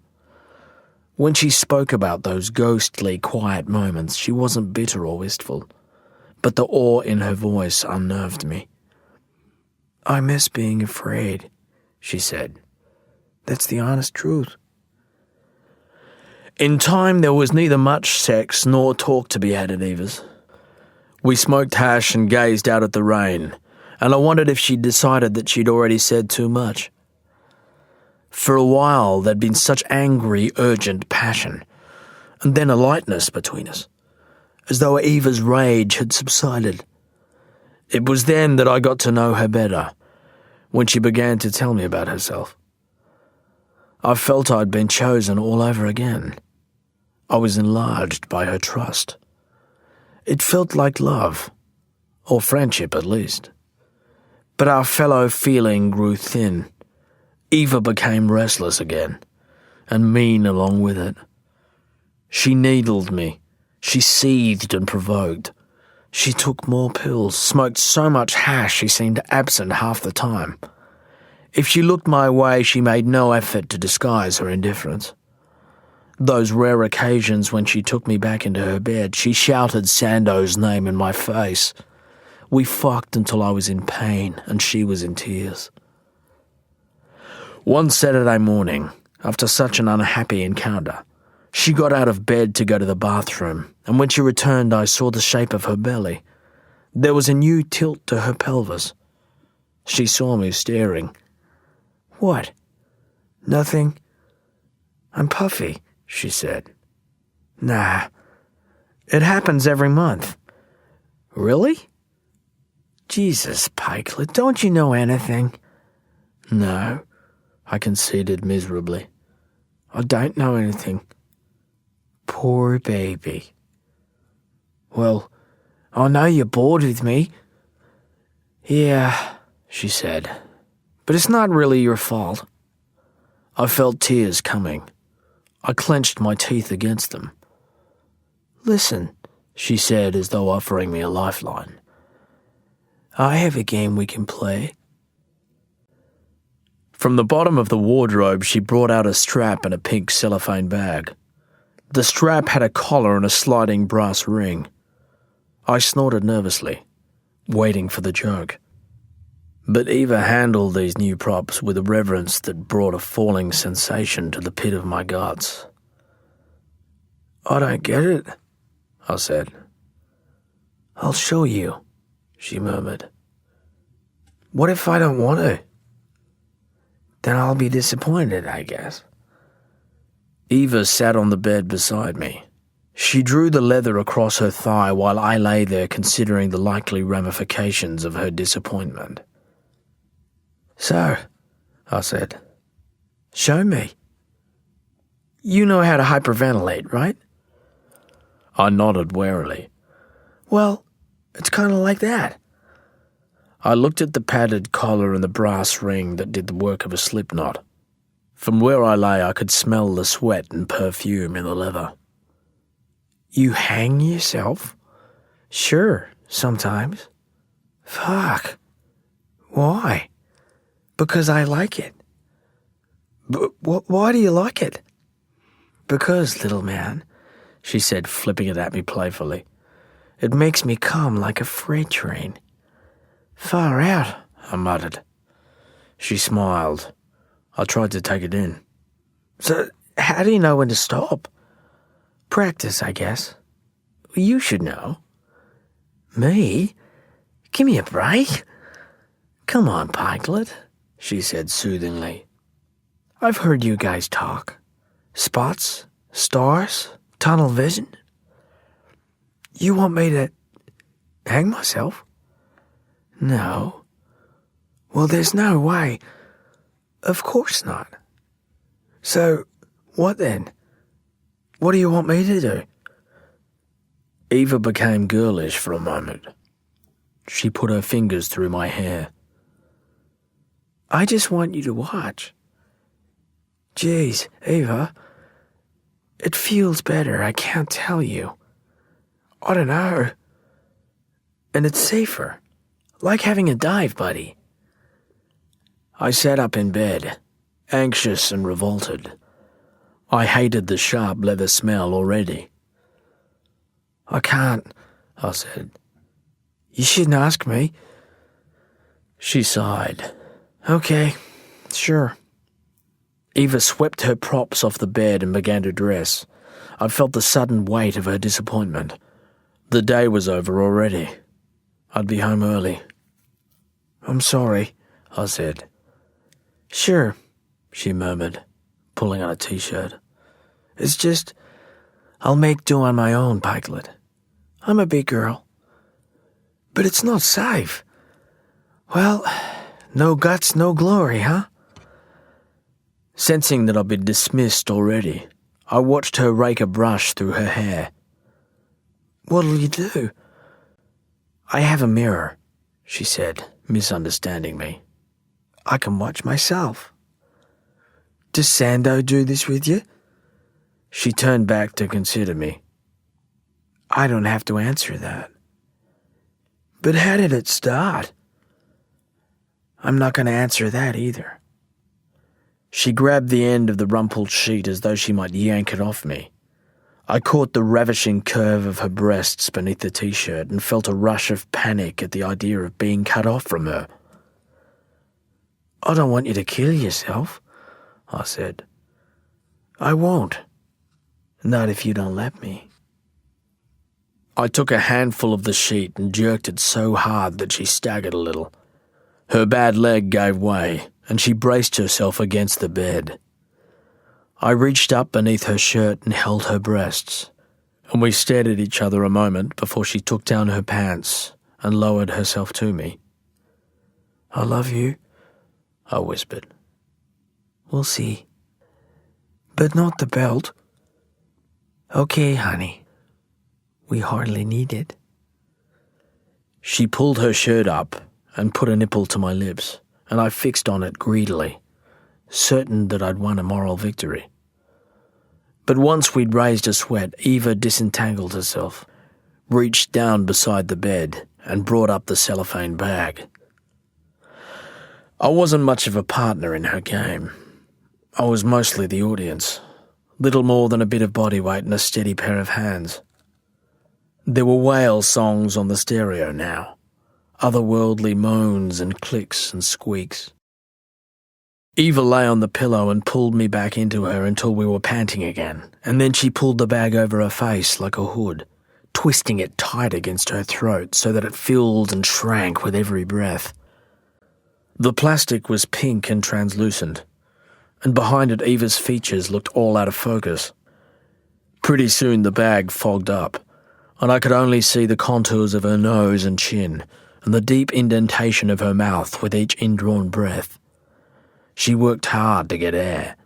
When she spoke about those ghostly, quiet moments, she wasn't bitter or wistful, but the awe in her voice unnerved me. "I miss being afraid," she said. "That's the honest truth." In time, there was neither much sex nor talk to be had at Eva's. We smoked hash and gazed out at the rain, and I wondered if she'd decided that she'd already said too much. For a while, there'd been such angry, urgent passion, and then a lightness between us, as though Eva's rage had subsided. It was then that I got to know her better, when she began to tell me about herself. I felt I'd been chosen all over again. I was enlarged by her trust. It felt like love, or friendship at least. But our fellow feeling grew thin. Eva became restless again, and mean along with it. She needled me. She seethed and provoked. She took more pills, smoked so much hash she seemed absent half the time. If she looked my way, she made no effort to disguise her indifference. Those rare occasions when she took me back into her bed, she shouted Sando's name in my face. We fucked until I was in pain and she was in tears. One Saturday morning, after such an unhappy encounter, she got out of bed to go to the bathroom, and when she returned I saw the shape of her belly. There was a new tilt to her pelvis. She saw me staring. "What? Nothing? I'm puffy," she said. "Nah, it happens every month." "Really?" "Jesus, Pikelet, don't you know anything?" "No," I conceded miserably. "I don't know anything." "Poor baby." "Well, I know you're bored with me." "Yeah," she said, "but it's not really your fault." I felt tears coming. I clenched my teeth against them. "Listen," she said as though offering me a lifeline. "I have a game we can play." From the bottom of the wardrobe she brought out a strap and a pink cellophane bag. The strap had a collar and a sliding brass ring. I snorted nervously, waiting for the joke. But Eva handled these new props with a reverence that brought a falling sensation to the pit of my guts. "I don't get it," I said. "I'll show you," she murmured. "What if I don't want to?" "Then I'll be disappointed, I guess." Eva sat on the bed beside me. She drew the leather across her thigh while I lay there considering the likely ramifications of her disappointment. "So," I said, "show me. You know how to hyperventilate, right?" I nodded warily. "Well, it's kind of like that." I looked at the padded collar and the brass ring that did the work of a slipknot. From where I lay, I could smell the sweat and perfume in the leather. "You hang yourself?" "Sure, sometimes." "Fuck. Why?" "Because I like it." "But why do you like it?" "Because, little man," she said, flipping it at me playfully, "it makes me come like a freight train." "Far out," I muttered. She smiled. I tried to take it in. "So, how do you know when to stop?" "Practice, I guess." "You should know." "Me? Give me a break." "Come on, Pikelet," she said soothingly. "I've heard you guys talk. Spots, stars, tunnel vision. You want me to hang myself?" "No. Well, there's no way. Of course not. So, what then? What do you want me to do? Eva became girlish for a moment. She put her fingers through my hair. I just want you to watch. Geez, Eva, it feels better, I can't tell you. I don't know. And it's safer, like having a dive buddy. I sat up in bed, anxious and revolted. I hated the sharp leather smell already. I can't, I said. You shouldn't ask me. She sighed. Okay, sure. Eva swept her props off the bed and began to dress. I felt the sudden weight of her disappointment. The day was over already. I'd be home early. I'm sorry, I said. Sure, she murmured, pulling on a t-shirt. It's just, I'll make do on my own, Pikelet. I'm a big girl. But it's not safe. Well, no guts, no glory, huh? Sensing that I'd been dismissed already, I watched her rake a brush through her hair. What'll you do? I have a mirror, she said, misunderstanding me. I can watch myself. Does Sando do this with you? She turned back to consider me. I don't have to answer that. But how did it start? I'm not going to answer that either. She grabbed the end of the rumpled sheet as though she might yank it off me. I caught the ravishing curve of her breasts beneath the t-shirt and felt a rush of panic at the idea of being cut off from her. I don't want you to kill yourself, I said. I won't. Not if you don't let me. I took a handful of the sheet and jerked it so hard that she staggered a little. Her bad leg gave way, and she braced herself against the bed. I reached up beneath her shirt and held her breasts, and we stared at each other a moment before she took down her pants and lowered herself to me. I love you, I whispered. We'll see. But not the belt. Okay, honey. We hardly need it. She pulled her shirt up and put a nipple to my lips, and I fixed on it greedily, certain that I'd won a moral victory. But once we'd raised a sweat, Eva disentangled herself, reached down beside the bed, and brought up the cellophane bag. I wasn't much of a partner in her game. I was mostly the audience, little more than a bit of body weight and a steady pair of hands. There were whale songs on the stereo now, otherworldly moans and clicks and squeaks. Eva lay on the pillow and pulled me back into her until we were panting again, and then she pulled the bag over her face like a hood, twisting it tight against her throat so that it filled and shrank with every breath. The plastic was pink and translucent, and behind it Eva's features looked all out of focus. Pretty soon the bag fogged up, and I could only see the contours of her nose and chin, and the deep indentation of her mouth with each indrawn breath. She worked hard to get air.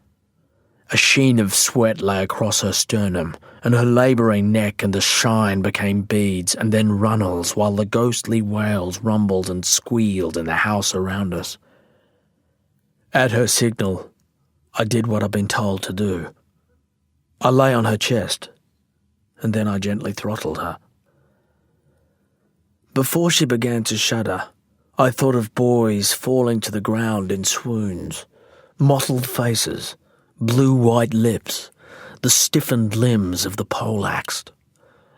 A sheen of sweat lay across her sternum, and her labouring neck and the shine became beads and then runnels while the ghostly wails rumbled and squealed in the house around us. At her signal, I did what I'd been told to do. I lay on her chest, and then I gently throttled her. Before she began to shudder, I thought of boys falling to the ground in swoons, mottled faces, blue-white lips, the stiffened limbs of the poleaxed,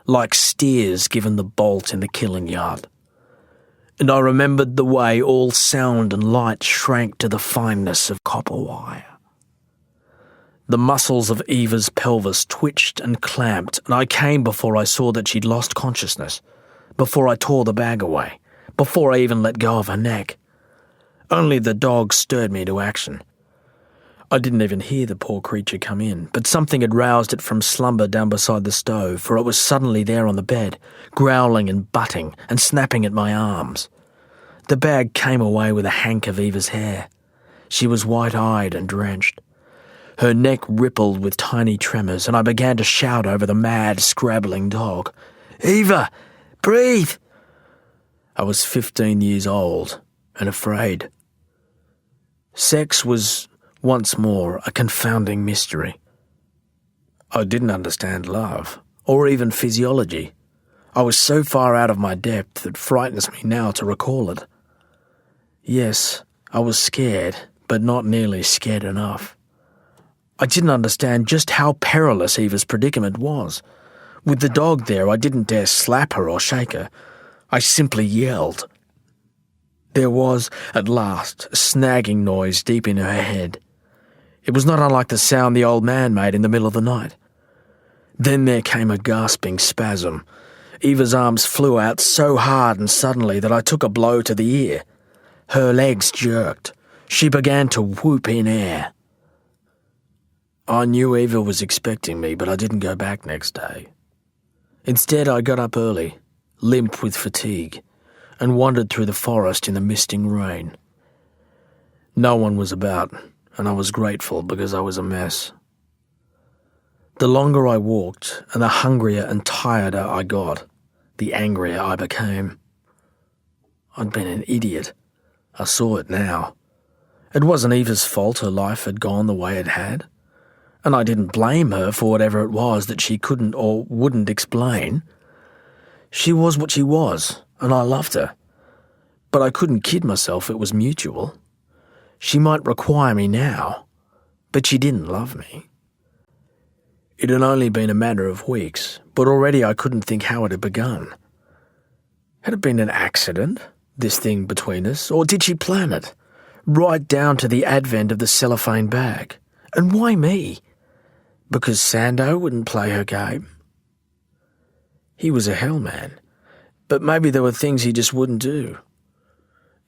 like steers given the bolt in the killing yard. And I remembered the way all sound and light shrank to the fineness of copper wire. The muscles of Eva's pelvis twitched and clamped, and I came before I saw that she'd lost consciousness, before I tore the bag away, before I even let go of her neck. Only the dog stirred me to action. I didn't even hear the poor creature come in, but something had roused it from slumber down beside the stove, for it was suddenly there on the bed, growling and butting and snapping at my arms. The bag came away with a hank of Eva's hair. She was white-eyed and drenched. Her neck rippled with tiny tremors, and I began to shout over the mad, scrabbling dog. "Eva! Breathe!" I was 15 years old and afraid. Sex was, once more, a confounding mystery. I didn't understand love, or even physiology. I was so far out of my depth it frightens me now to recall it. Yes, I was scared, but not nearly scared enough. I didn't understand just how perilous Eva's predicament was. With the dog there, I didn't dare slap her or shake her. I simply yelled. There was, at last, a snagging noise deep in her head. It was not unlike the sound the old man made in the middle of the night. Then there came a gasping spasm. Eva's arms flew out so hard and suddenly that I took a blow to the ear. Her legs jerked. She began to whoop in air. I knew Eva was expecting me, but I didn't go back next day. Instead, I got up early, limp with fatigue, and wandered through the forest in the misting rain. No one was about, and I was grateful because I was a mess. The longer I walked, and the hungrier and tireder I got, the angrier I became. I'd been an idiot. I saw it now. It wasn't Eva's fault her life had gone the way it had, and I didn't blame her for whatever it was that she couldn't or wouldn't explain. She was what she was, and I loved her. But I couldn't kid myself it was mutual. She might require me now, but she didn't love me. It had only been a matter of weeks, but already I couldn't think how it had begun. Had it been an accident, this thing between us, or did she plan it, right down to the advent of the cellophane bag? And why me? Because Sando wouldn't play her game? He was a hellman, but maybe there were things he just wouldn't do.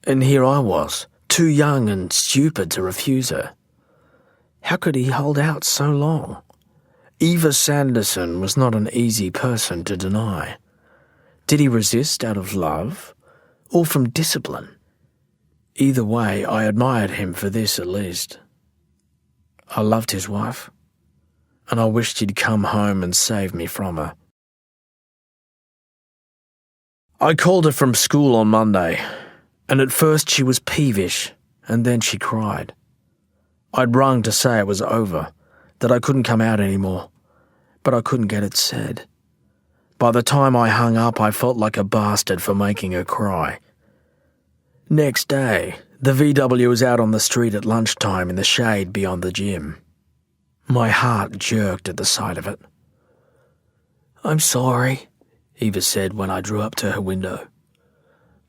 And here I was, too young and stupid to refuse her. How could he hold out so long? Eva Sanderson was not an easy person to deny. Did he resist out of love, or from discipline? Either way, I admired him for this at least. I loved his wife, and I wished he'd come home and save me from her. I called her from school on Monday, and at first she was peevish, and then she cried. I'd rung to say it was over, that I couldn't come out anymore, but I couldn't get it said. By the time I hung up, I felt like a bastard for making her cry. Next day, the VW was out on the street at lunchtime in the shade beyond the gym. My heart jerked at the sight of it. "I'm sorry," Eva said when I drew up to her window.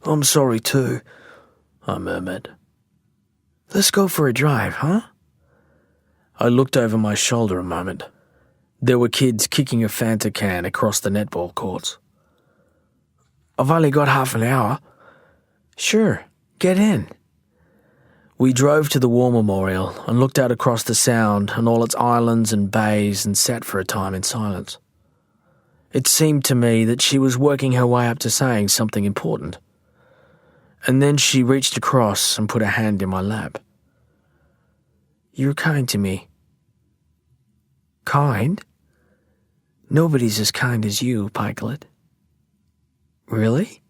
"I'm sorry too," I murmured. "Let's go for a drive, huh?" I looked over my shoulder a moment. There were kids kicking a Fanta can across the netball courts. "I've only got half an hour." "Sure, get in." We drove to the War Memorial and looked out across the Sound and all its islands and bays and sat for a time in silence. It seemed to me that she was working her way up to saying something important. And then she reached across and put a hand in my lap. "You're kind to me." "Kind? Nobody's as kind as you, Pikelet." "Really?"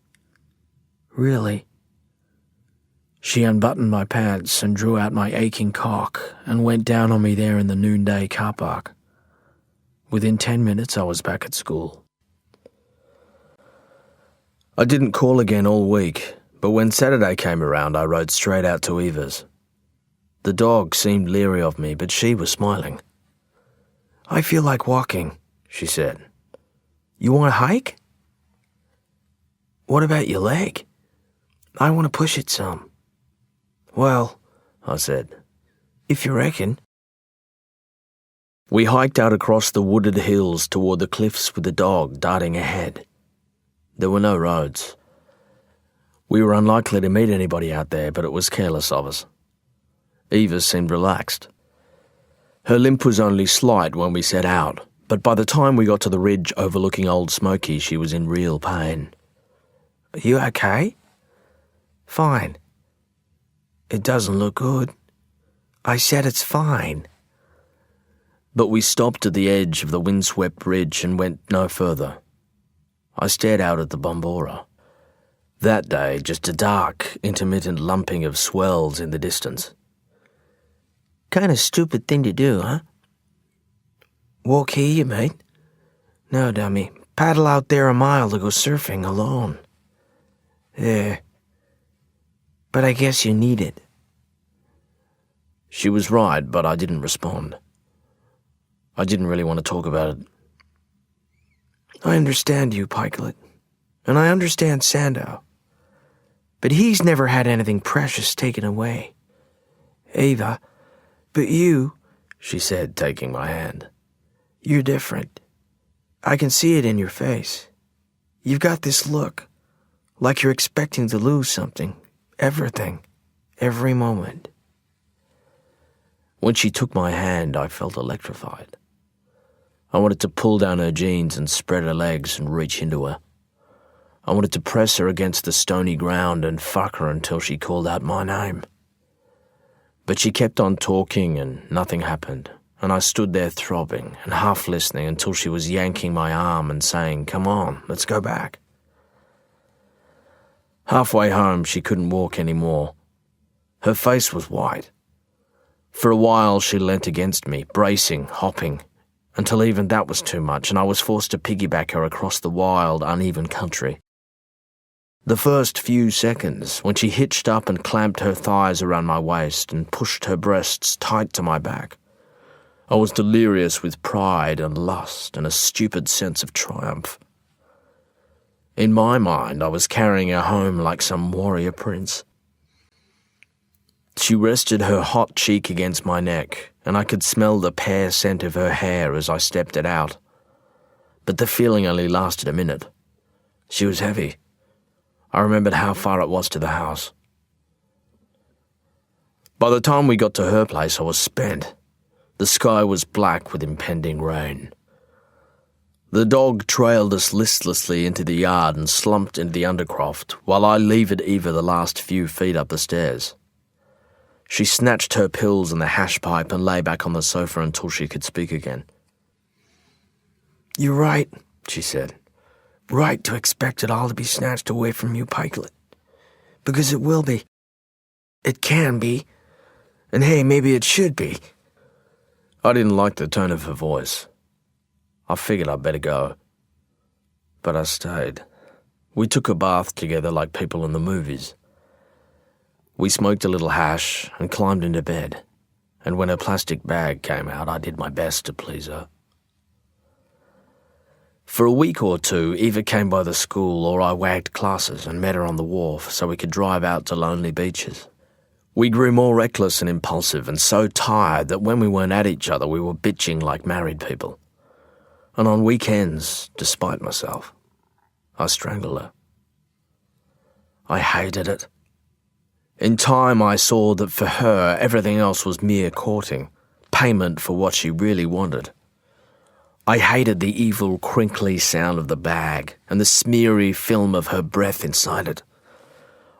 "Really." She unbuttoned my pants and drew out my aching cock and went down on me there in the noonday car park. Within 10 minutes I was back at school. I didn't call again all week, but when Saturday came around I rode straight out to Eva's. The dog seemed leery of me, but she was smiling. "I feel like walking," she said. "You want to hike?" "What about your leg?" "I want to push it some." "Well," I said, "if you reckon." We hiked out across the wooded hills toward the cliffs with the dog darting ahead. There were no roads. We were unlikely to meet anybody out there, but it was careless of us. Eva seemed relaxed. Her limp was only slight when we set out, but by the time we got to the ridge overlooking Old Smoky, she was in real pain. "Are you okay?" Fine. It doesn't look good. I said it's fine. But we stopped at the edge of the windswept ridge and went no further. I stared out at the Bombora. That day, just a dark, intermittent lumping of swells in the distance. Kind of stupid thing to do, huh? Walk here, you mate. No, dummy. Paddle out there a mile to go surfing alone. There. But I guess you need it. She was right, but I didn't respond. I didn't really want to talk about it. I understand you, Pikelet. And I understand Sandow. But he's never had anything precious taken away. Ava, but you, she said, taking my hand. You're different. I can see it in your face. You've got this look, like you're expecting to lose something, everything, every moment. When she took my hand, I felt electrified. I wanted to pull down her jeans and spread her legs and reach into her. I wanted to press her against the stony ground and fuck her until she called out my name. But she kept on talking and nothing happened, and I stood there throbbing and half listening until she was yanking my arm and saying, "Come on, let's go back." Halfway home, she couldn't walk anymore. Her face was white. For a while, she leant against me, bracing, hopping, until even that was too much, and I was forced to piggyback her across the wild, uneven country. The first few seconds, when she hitched up and clamped her thighs around my waist and pushed her breasts tight to my back, I was delirious with pride and lust and a stupid sense of triumph. In my mind, I was carrying her home like some warrior prince. She rested her hot cheek against my neck, and I could smell the pear scent of her hair as I stepped it out. But the feeling only lasted a minute. She was heavy. I remembered how far it was to the house. By the time we got to her place, I was spent. The sky was black with impending rain. The dog trailed us listlessly into the yard and slumped into the undercroft while I levered Eva the last few feet up the stairs. She snatched her pills and the hash pipe and lay back on the sofa until she could speak again. "You're right," she said. "Right to expect it all to be snatched away from you, Pikelet. Because it will be. It can be. And hey, maybe it should be." I didn't like the tone of her voice. I figured I'd better go. But I stayed. We took a bath together like people in the movies. We smoked a little hash and climbed into bed, and when her plastic bag came out, I did my best to please her. For a week or two, Eva came by the school or I wagged classes and met her on the wharf so we could drive out to lonely beaches. We grew more reckless and impulsive and so tired that when we weren't at each other, we were bitching like married people. And on weekends, despite myself, I strangled her. I hated it. In time, I saw that for her, everything else was mere courting, payment for what she really wanted. I hated the evil, crinkly sound of the bag and the smeary film of her breath inside it.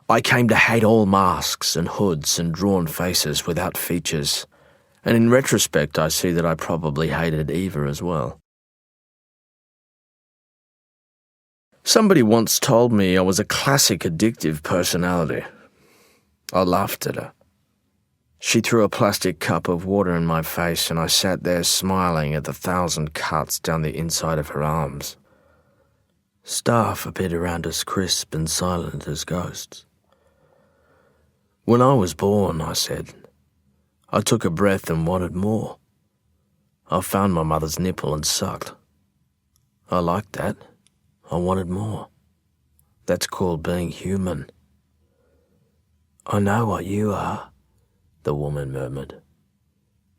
I came to hate all masks and hoods and drawn faces without features, and in retrospect, I see that I probably hated Eva as well. Somebody once told me I was a classic addictive personality. I laughed at her. She threw a plastic cup of water in my face and I sat there smiling at the 1,000 cuts down the inside of her arms. Staff appeared around us crisp and silent as ghosts. When I was born, I said, I took a breath and wanted more. I found my mother's nipple and sucked. I liked that. I wanted more. That's called being human. I know what you are, the woman murmured.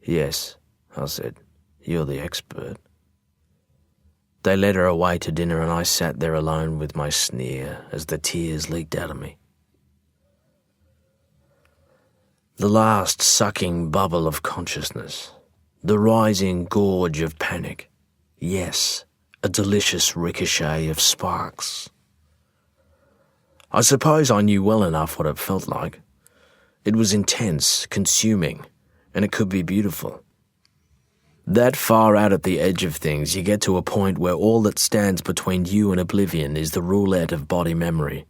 Yes, I said, you're the expert. They led her away to dinner and I sat there alone with my sneer as the tears leaked out of me. The last sucking bubble of consciousness, the rising gorge of panic. Yes, a delicious ricochet of sparks. I suppose I knew well enough what it felt like. It was intense, consuming, and it could be beautiful. That far out at the edge of things, you get to a point where all that stands between you and oblivion is the roulette of body memory,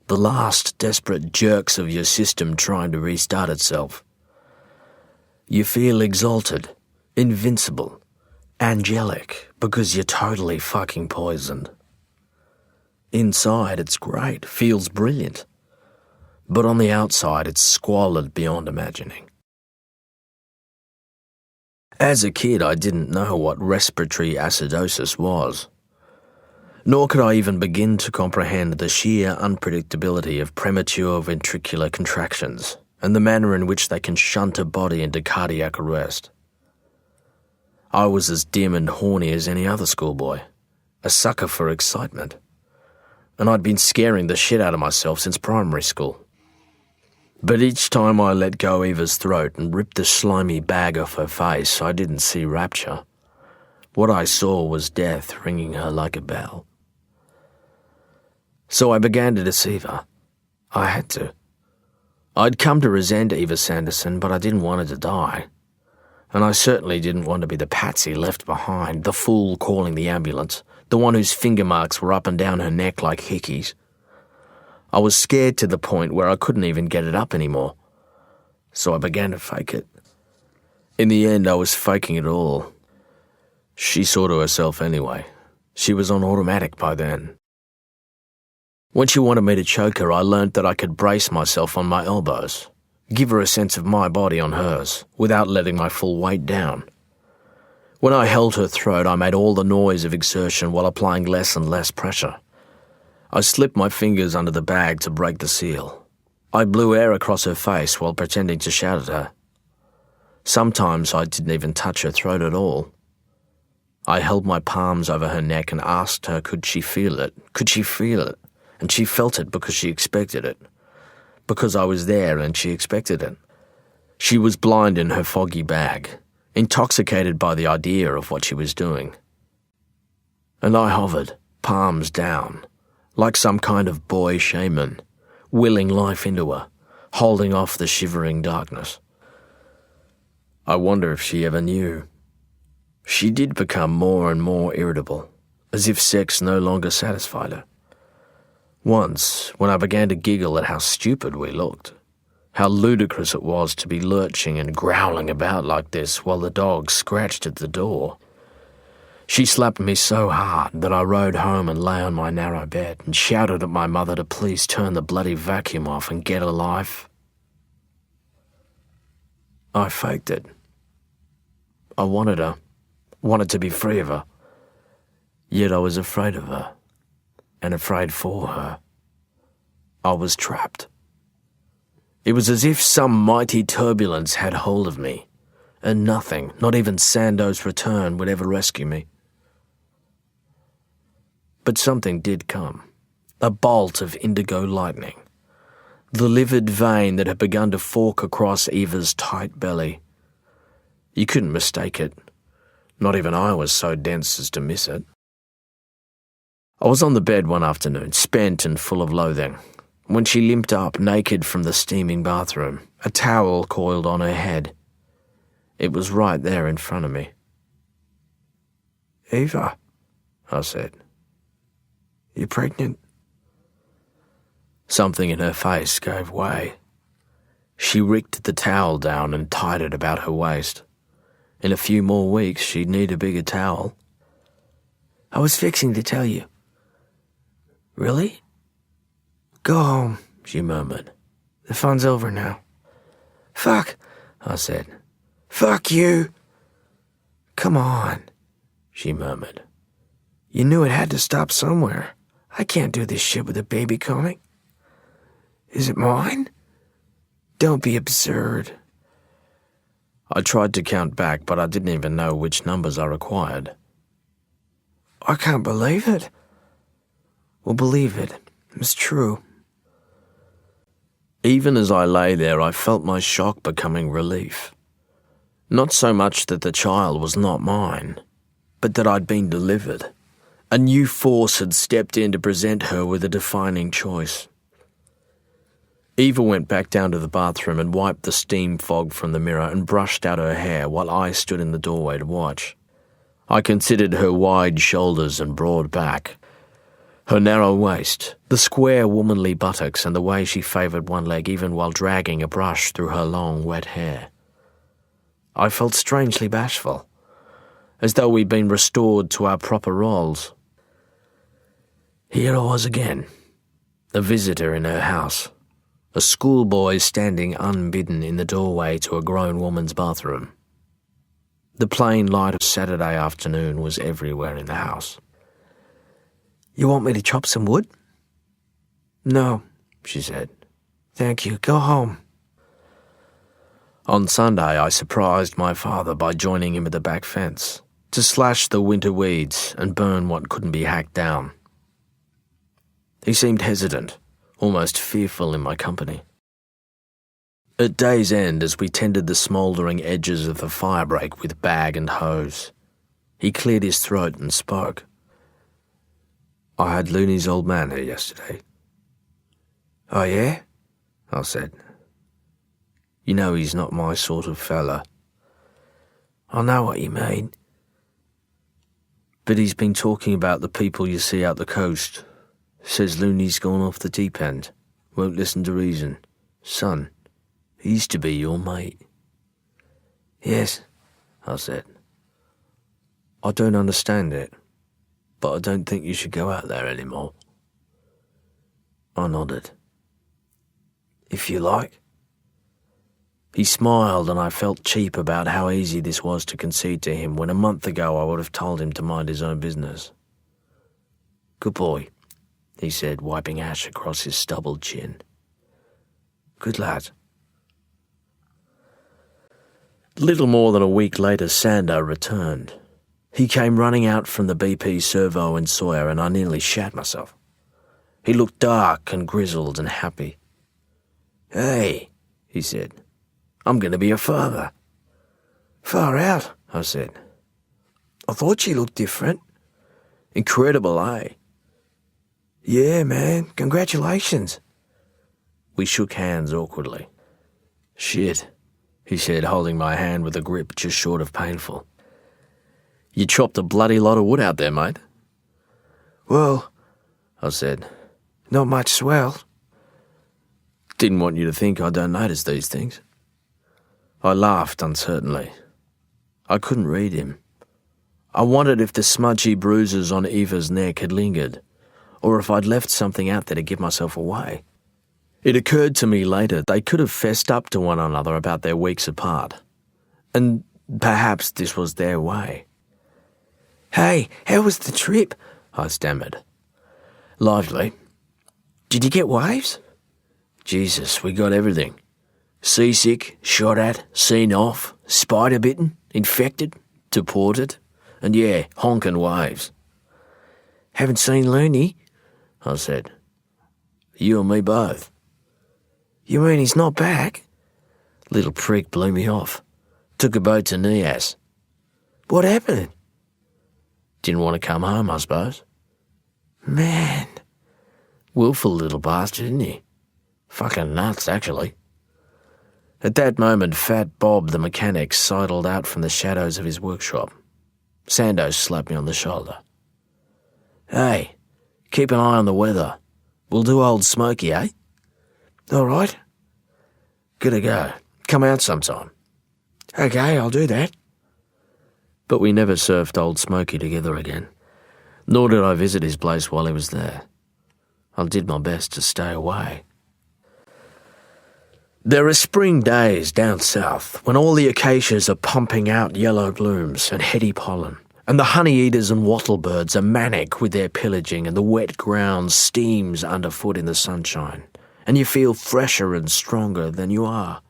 the last desperate jerks of your system trying to restart itself. You feel exalted, invincible, angelic, because you're totally fucking poisoned. Inside, it's great, feels brilliant. But on the outside, it's squalid beyond imagining. As a kid, I didn't know what respiratory acidosis was. Nor could I even begin to comprehend the sheer unpredictability of premature ventricular contractions and the manner in which they can shunt a body into cardiac arrest. I was as dim and horny as any other schoolboy, a sucker for excitement, and I'd been scaring the shit out of myself since primary school. But each time I let go Eva's throat and ripped the slimy bag off her face, I didn't see rapture. What I saw was death ringing her like a bell. So I began to deceive her. I had to. I'd come to resent Eva Sanderson, but I didn't want her to die. And I certainly didn't want to be the patsy left behind, the fool calling the ambulance, the one whose finger marks were up and down her neck like hickeys. I was scared to the point where I couldn't even get it up anymore. So I began to fake it. In the end, I was faking it all. She saw to herself anyway. She was on automatic by then. When she wanted me to choke her, I learnt that I could brace myself on my elbows, give her a sense of my body on hers, without letting my full weight down. When I held her throat, I made all the noise of exertion while applying less and less pressure. I slipped my fingers under the bag to break the seal. I blew air across her face while pretending to shout at her. Sometimes I didn't even touch her throat at all. I held my palms over her neck and asked her could she feel it, and she felt it because she expected it, because I was there and she expected it. She was blind in her foggy bag, intoxicated by the idea of what she was doing. And I hovered, palms down, like some kind of boy shaman, willing life into her, holding off the shivering darkness. I wonder if she ever knew. She did become more and more irritable, as if sex no longer satisfied her. Once, when I began to giggle at how stupid we looked, how ludicrous it was to be lurching and growling about like this while the dog scratched at the door, she slapped me so hard that I rode home and lay on my narrow bed and shouted at my mother to please turn the bloody vacuum off and get a life. I faked it. I wanted her, wanted to be free of her. Yet I was afraid of her, and afraid for her. I was trapped. It was as if some mighty turbulence had hold of me, and nothing, not even Sando's return, would ever rescue me. But something did come, a bolt of indigo lightning, the livid vein that had begun to fork across Eva's tight belly. You couldn't mistake it. Not even I was so dense as to miss it. I was on the bed one afternoon, spent and full of loathing, when she limped up naked from the steaming bathroom, a towel coiled on her head. It was right there in front of me. "Eva," I said, "you pregnant?" Something in her face gave way. She ricked the towel down and tied it about her waist. In a few more weeks, she'd need a bigger towel. "I was fixing to tell you." "Really?" "Go home," she murmured. "The fun's over now." "Fuck," I said. "Fuck you." "Come on," she murmured. "You knew it had to stop somewhere. I can't do this shit with a baby coming." "Is it mine?" "Don't be absurd." I tried to count back, but I didn't even know which numbers I required. "I can't believe it." "Well, believe it. It's true." Even as I lay there, I felt my shock becoming relief. Not so much that the child was not mine, but that I'd been delivered. A new force had stepped in to present her with a defining choice. Eva went back down to the bathroom and wiped the steam fog from the mirror and brushed out her hair while I stood in the doorway to watch. I considered her wide shoulders and broad back, her narrow waist, the square womanly buttocks and the way she favoured one leg even while dragging a brush through her long wet hair. I felt strangely bashful, as though we'd been restored to our proper roles. Here I was again, a visitor in her house, a schoolboy standing unbidden in the doorway to a grown woman's bathroom. The plain light of Saturday afternoon was everywhere in the house. You want me to chop some wood? No, she said. Thank you. Go home. On Sunday, I surprised my father by joining him at the back fence to slash the winter weeds and burn what couldn't be hacked down. He seemed hesitant, almost fearful in my company. At day's end, as we tended the smouldering edges of the firebreak with bag and hose, he cleared his throat and spoke. I had Looney's old man here yesterday. Oh, yeah? I said. You know he's not my sort of fella. I know what you mean. But he's been talking about the people you see out the coast. Says Looney's gone off the deep end. Won't listen to reason. Son, he used to be your mate. Yes, I said. I don't understand it, but I don't think you should go out there anymore. I nodded. If you like. He smiled, and I felt cheap about how easy this was to concede to him when a month ago I would have told him to mind his own business. Good boy, he said, wiping ash across his stubbled chin. Good lad. Little more than a week later, Sando returned. He came running out from the BP servo in Sawyer, and I nearly shat myself. He looked dark and grizzled and happy. Hey, he said, I'm going to be a father. Far out, I said. I thought you looked different. Incredible, eh? Yeah, man, congratulations. We shook hands awkwardly. Shit, he said, holding my hand with a grip just short of painful. You chopped a bloody lot of wood out there, mate. Well, I said. Not much swell. Didn't want you to think I don't notice these things. I laughed uncertainly. I couldn't read him. I wondered if the smudgy bruises on Eva's neck had lingered, or if I'd left something out there to give myself away. It occurred to me later they could have fessed up to one another about their weeks apart, and perhaps this was their way. Hey, how was the trip? I stammered. Lively. Did you get waves? Jesus, we got everything. Seasick, shot at, seen off, spider bitten, infected, deported, and yeah, honking waves. Haven't seen Looney? I said. You and me both. You mean he's not back? Little prick blew me off. Took a boat to Nias. What happened? Didn't want to come home, I suppose. Man. Willful little bastard, isn't he? Fucking nuts, actually. At that moment, Fat Bob the mechanic sidled out from the shadows of his workshop. Sando slapped me on the shoulder. Hey, keep an eye on the weather. We'll do Old Smoky, eh? All right. Gotta go. Come out sometime. Okay, I'll do that. But we never surfed Old Smoky together again, nor did I visit his place while he was there. I did my best to stay away. There are spring days down south when all the acacias are pumping out yellow blooms and heady pollen, and the honey-eaters and wattlebirds are manic with their pillaging, and the wet ground steams underfoot in the sunshine, and you feel fresher and stronger than you are.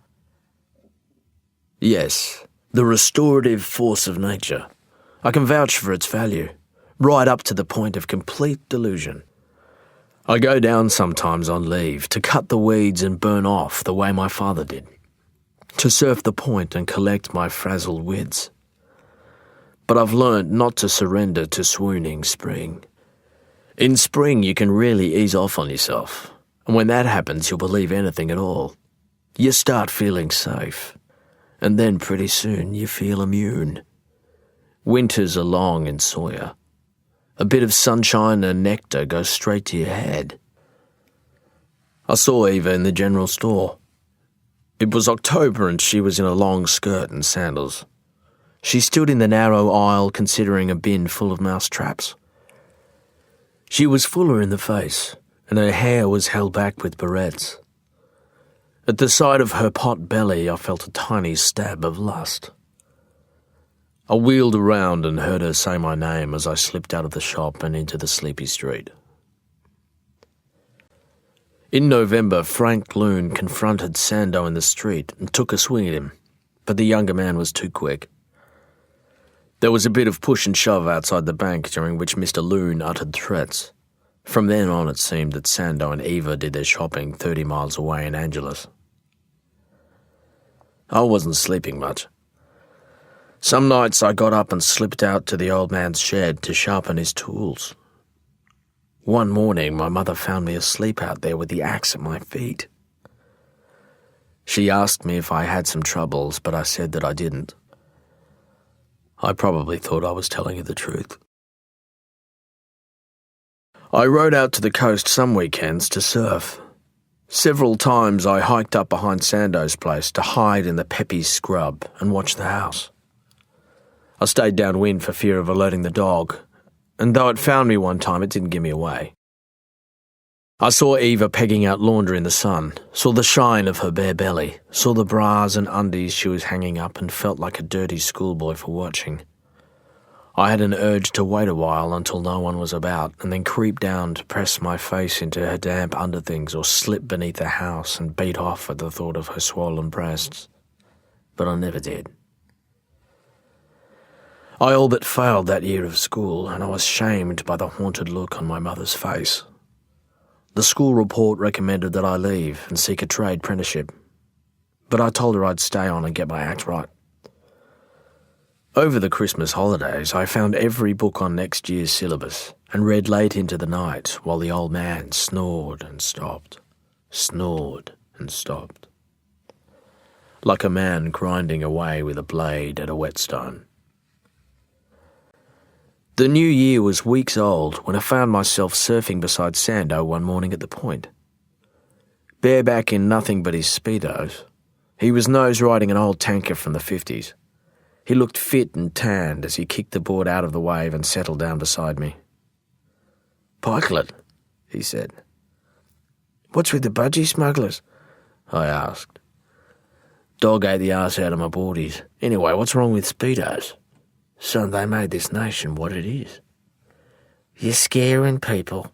Yes, the restorative force of nature. I can vouch for its value, right up to the point of complete delusion. I go down sometimes on leave to cut the weeds and burn off the way my father did, to surf the point and collect my frazzled wits. But I've learnt not to surrender to swooning spring. In spring you can really ease off on yourself, And when that happens, you'll believe anything at all. You start feeling safe, and then pretty soon you feel immune. Winters are long in Sawyer. A bit of sunshine and nectar goes straight to your head. I saw Eva in the general store. It was October and she was in a long skirt and sandals. She stood in the narrow aisle considering a bin full of mouse traps. She was fuller in the face, and her hair was held back with barrettes. At the sight of her pot belly, I felt a tiny stab of lust. I wheeled around and heard her say my name as I slipped out of the shop and into the sleepy street. In November, Frank Loon confronted Sando in the street and took a swing at him, but the younger man was too quick. There was a bit of push and shove outside the bank, during which Mr. Loon uttered threats. From then on, it seemed that Sando and Eva did their shopping 30 miles away in Angeles. I wasn't sleeping much. Some nights I got up and slipped out to the old man's shed to sharpen his tools. One morning, my mother found me asleep out there with the axe at my feet. She asked me if I had some troubles, but I said that I didn't. I probably thought I was telling her the truth. I rode out to the coast some weekends to surf. Several times I hiked up behind Sando's place to hide in the peppy scrub and watch the house. I stayed downwind for fear of alerting the dog, and though it found me one time, it didn't give me away. I saw Eva pegging out laundry in the sun, saw the shine of her bare belly, saw the bras and undies she was hanging up, and felt like a dirty schoolboy for watching. I had an urge to wait a while until no one was about, and then creep down to press my face into her damp underthings or slip beneath the house and beat off at the thought of her swollen breasts. But I never did. I all but failed that year of school, and I was shamed by the haunted look on my mother's face. The school report recommended that I leave and seek a trade apprenticeship, but I told her I'd stay on and get my act right. Over the Christmas holidays, I found every book on next year's syllabus and read late into the night while the old man snored and stopped, snored and stopped, like a man grinding away with a blade at a whetstone. The new year was weeks old when I found myself surfing beside Sando one morning at the point. Bareback in nothing but his Speedos, he was nose-riding an old tanker from the 50s. He looked fit and tanned as he kicked the board out of the wave and settled down beside me. "Pikelet," he said. "What's with the budgie smugglers?" I asked. "Dog ate the arse out of my boardies. Anyway, what's wrong with Speedos?" "Son, they made this nation what it is." "You're scaring people."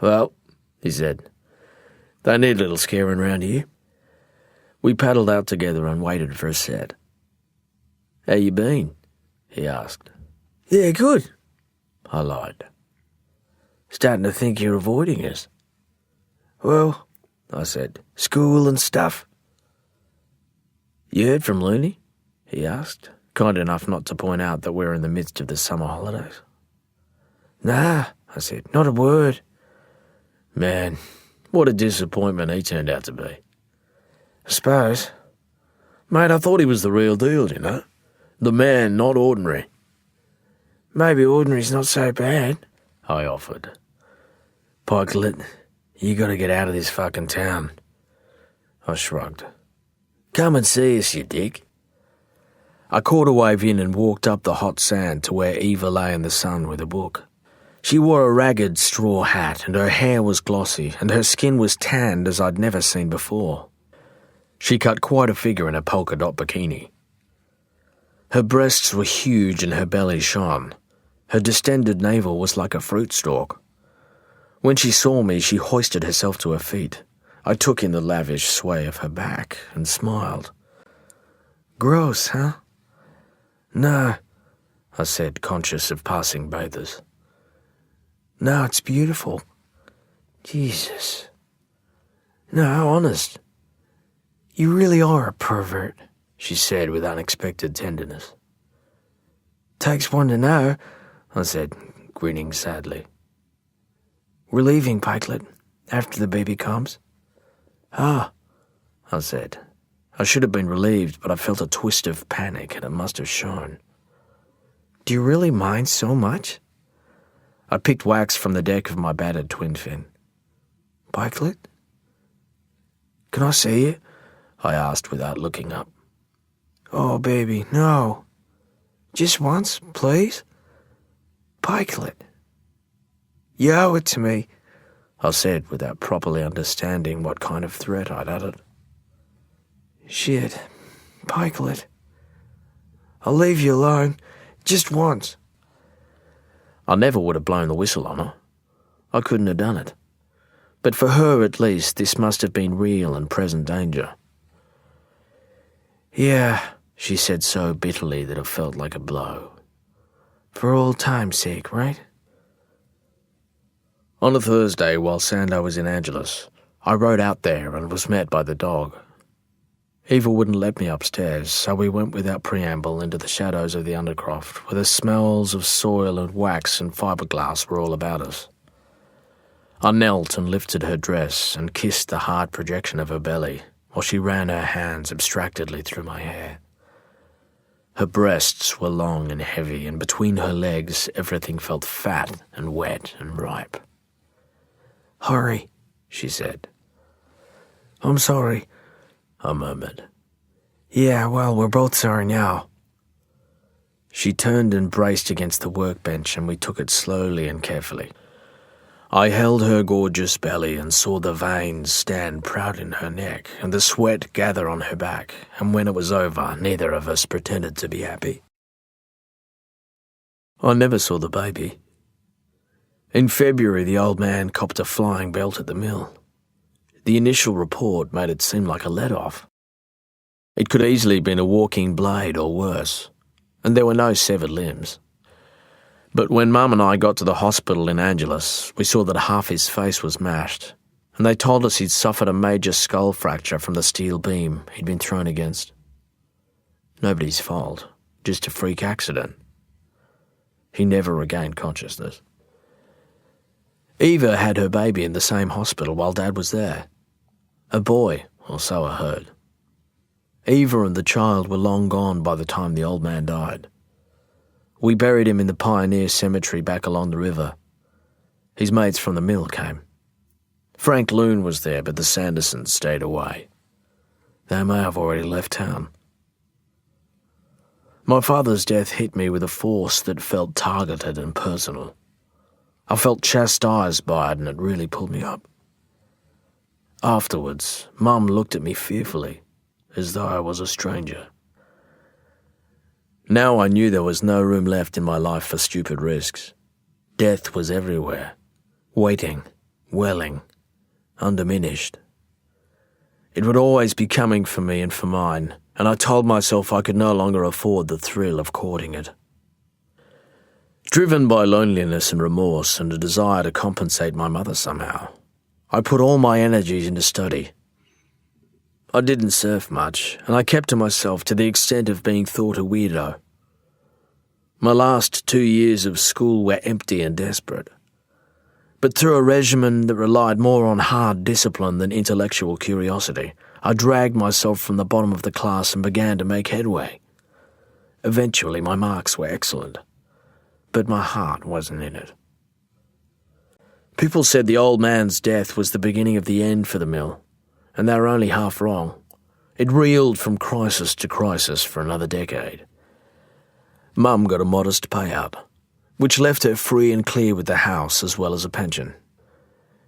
"Well," he said, "they need a little scaring round here." We paddled out together and waited for a set. "How you been?" he asked. "Yeah, good." I lied. "Starting to think you're avoiding us." "Well," I said, "school and stuff." "You heard from Looney?" he asked, kind enough not to point out that we're in the midst of the summer holidays. "Nah," I said, "not a word." Man, what a disappointment he turned out to be. "I suppose." Mate, I thought he was the real deal, you know. The man, not ordinary. "Maybe ordinary's not so bad," I offered. "Pikelet, you gotta get out of this fucking town." I shrugged. "Come and see us, you dick." I caught a wave in and walked up the hot sand to where Eva lay in the sun with a book. She wore a ragged straw hat and her hair was glossy and her skin was tanned as I'd never seen before. She cut quite a figure in a polka dot bikini. Her breasts were huge and her belly shone. Her distended navel was like a fruit stalk. When she saw me, she hoisted herself to her feet. I took in the lavish sway of her back and smiled. "Gross, huh?" "No," I said, conscious of passing bathers. "No, it's beautiful." Jesus. "No, honest. You really are a pervert," she said with unexpected tenderness. "Takes one to know," I said, grinning sadly. "We're leaving, Pikelet. after the baby comes. Ah, I said. I should have been relieved, but I felt a twist of panic, and it must have shown. Do you really mind so much? I picked wax from the deck of my battered twin fin. Pikelet? Can I see it? I asked without looking up. Oh, baby, no. Just once, please? Pikelet. You owe it to me, I said without properly understanding what kind of threat I'd uttered. Shit, Pikelet. I'll leave you alone, just once. I never would have blown the whistle on her. I couldn't have done it. But for her, at least, this must have been real and present danger. Yeah, she said so bitterly that it felt like a blow. For old time's sake, right? On a Thursday, while Sando was in Angeles, I rode out there and was met by the dog. Eva wouldn't let me upstairs, so we went without preamble into the shadows of the undercroft, where the smells of soil and wax and fiberglass were all about us. I knelt and lifted her dress and kissed the hard projection of her belly, while she ran her hands abstractedly through my hair. Her breasts were long and heavy, and between her legs everything felt fat and wet and ripe. Hurry, she said. I'm sorry, I murmured. Yeah, well, we're both sorry now. She turned and braced against the workbench, and we took it slowly and carefully. I held her gorgeous belly and saw the veins stand proud in her neck and the sweat gather on her back, and when it was over, neither of us pretended to be happy. I never saw the baby. In February, the old man copped a flying belt at the mill. The initial report made it seem like a let-off. It could easily have been a walking blade or worse, and there were no severed limbs. But when Mum and I got to the hospital in Angeles, we saw that half his face was mashed, and they told us he'd suffered a major skull fracture from the steel beam he'd been thrown against. Nobody's fault, just a freak accident. He never regained consciousness. Eva had her baby in the same hospital while Dad was there. A boy, or so I heard. Eva and the child were long gone by the time the old man died. We buried him in the Pioneer Cemetery back along the river. His mates from the mill came. Frank Loon was there, but the Sandersons stayed away. They may have already left town. My father's death hit me with a force that felt targeted and personal. I felt chastised by it, and it really pulled me up. Afterwards, Mum looked at me fearfully, as though I was a stranger. Now I knew there was no room left in my life for stupid risks. Death was everywhere, waiting, welling, undiminished. It would always be coming for me and for mine, and I told myself I could no longer afford the thrill of courting it. Driven by loneliness and remorse and a desire to compensate my mother somehow, I put all my energies into study. I didn't surf much, and I kept to myself to the extent of being thought a weirdo. My last 2 years of school were empty and desperate. But through a regimen that relied more on hard discipline than intellectual curiosity, I dragged myself from the bottom of the class and began to make headway. Eventually, my marks were excellent, but my heart wasn't in it. People said the old man's death was the beginning of the end for the mill, and they were only half wrong. It reeled from crisis to crisis for another decade. Mum got a modest payout, which left her free and clear with the house as well as a pension.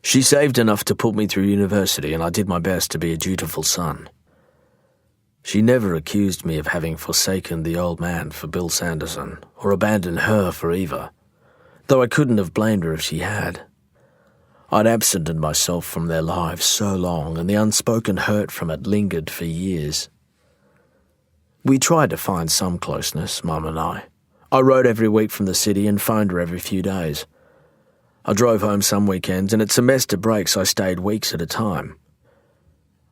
She saved enough to put me through university, and I did my best to be a dutiful son. She never accused me of having forsaken the old man for Bill Sanderson or abandoned her for Eva, though I couldn't have blamed her if she had. I'd absented myself from their lives so long, and the unspoken hurt from it lingered for years. We tried to find some closeness, Mum and I. I wrote every week from the city and phoned her every few days. I drove home some weekends, and at semester breaks I stayed weeks at a time.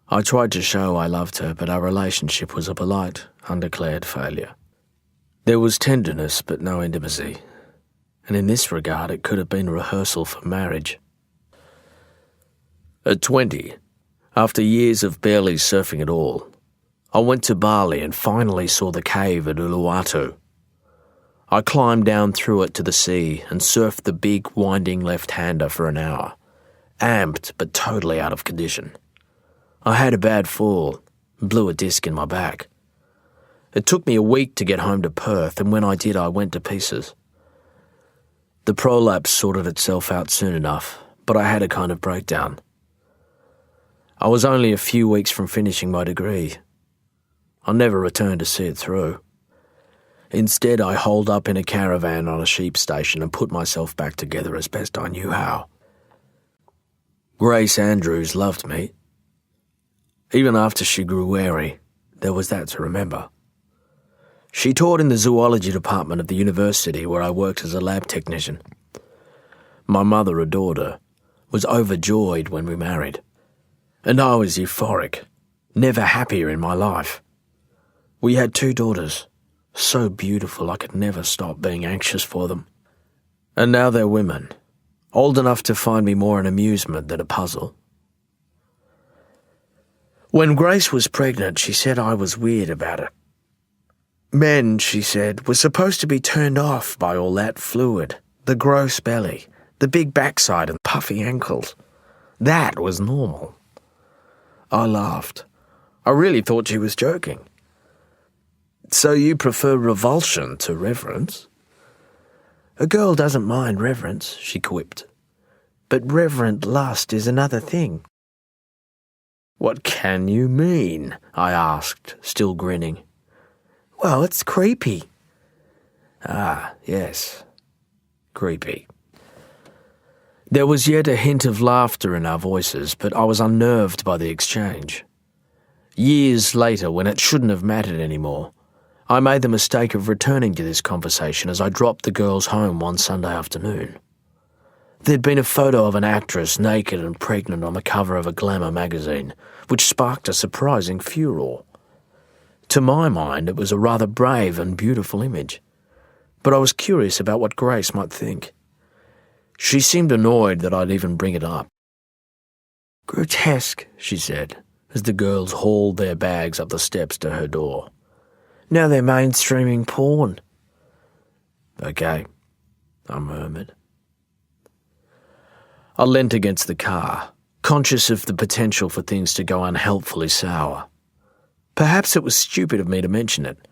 I tried to show I loved her, but our relationship was a polite, undeclared failure. There was tenderness but no intimacy, and in this regard it could have been a rehearsal for marriage. At 20, after years of barely surfing at all, I went to Bali and finally saw the cave at Uluwatu. I climbed down through it to the sea and surfed the big winding left-hander for an hour, amped but totally out of condition. I had a bad fall, blew a disc in my back. It took me a week to get home to Perth, and when I did, I went to pieces. The prolapse sorted itself out soon enough, but I had a kind of breakdown. I was only a few weeks from finishing my degree. I never returned to see it through. Instead, I holed up in a caravan on a sheep station and put myself back together as best I knew how. Grace Andrews loved me. Even after she grew wary, there was that to remember. She taught in the zoology department of the university where I worked as a lab technician. My mother adored her, was overjoyed when we married, and I was euphoric, never happier in my life. We had 2 daughters, so beautiful I could never stop being anxious for them. And now they're women, old enough to find me more an amusement than a puzzle. When Grace was pregnant, she said I was weird about it. Men, she said, were supposed to be turned off by all that fluid, the gross belly, the big backside and puffy ankles. That was normal. I laughed. I really thought she was joking. So you prefer revulsion to reverence? A girl doesn't mind reverence, she quipped. But reverent lust is another thing. What can you mean? I asked, still grinning. Well, it's creepy. Ah, yes. Creepy. There was yet a hint of laughter in our voices, but I was unnerved by the exchange. Years later, when it shouldn't have mattered anymore, I made the mistake of returning to this conversation as I dropped the girls home one Sunday afternoon. There'd been a photo of an actress naked and pregnant on the cover of a glamour magazine, which sparked a surprising furore. To my mind, it was a rather brave and beautiful image, but I was curious about what Grace might think. She seemed annoyed that I'd even bring it up. Grotesque, she said, as the girls hauled their bags up the steps to her door. Now they're mainstreaming porn. Okay, I murmured. I leant against the car, conscious of the potential for things to go unhelpfully sour. Perhaps it was stupid of me to mention it.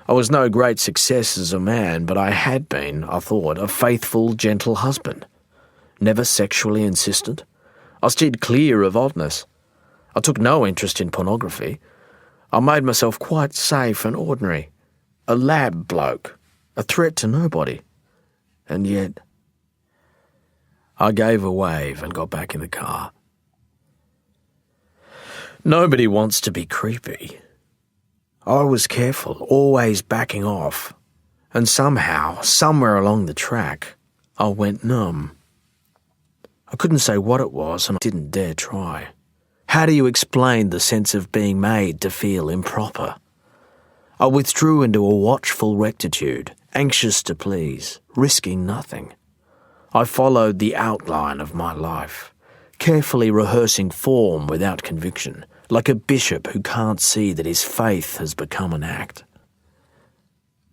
I was no great success as a man, but I had been, I thought, a faithful, gentle husband. Never sexually insistent. I steered clear of oddness. I took no interest in pornography. I made myself quite safe and ordinary. A lab bloke. A threat to nobody. And yet... I gave a wave and got back in the car. Nobody wants to be creepy. I was careful, always backing off. And somehow, somewhere along the track, I went numb. I couldn't say what it was and I didn't dare try. How do you explain the sense of being made to feel improper? I withdrew into a watchful rectitude, anxious to please, risking nothing. I followed the outline of my life, carefully rehearsing form without conviction, like a bishop who can't see that his faith has become an act.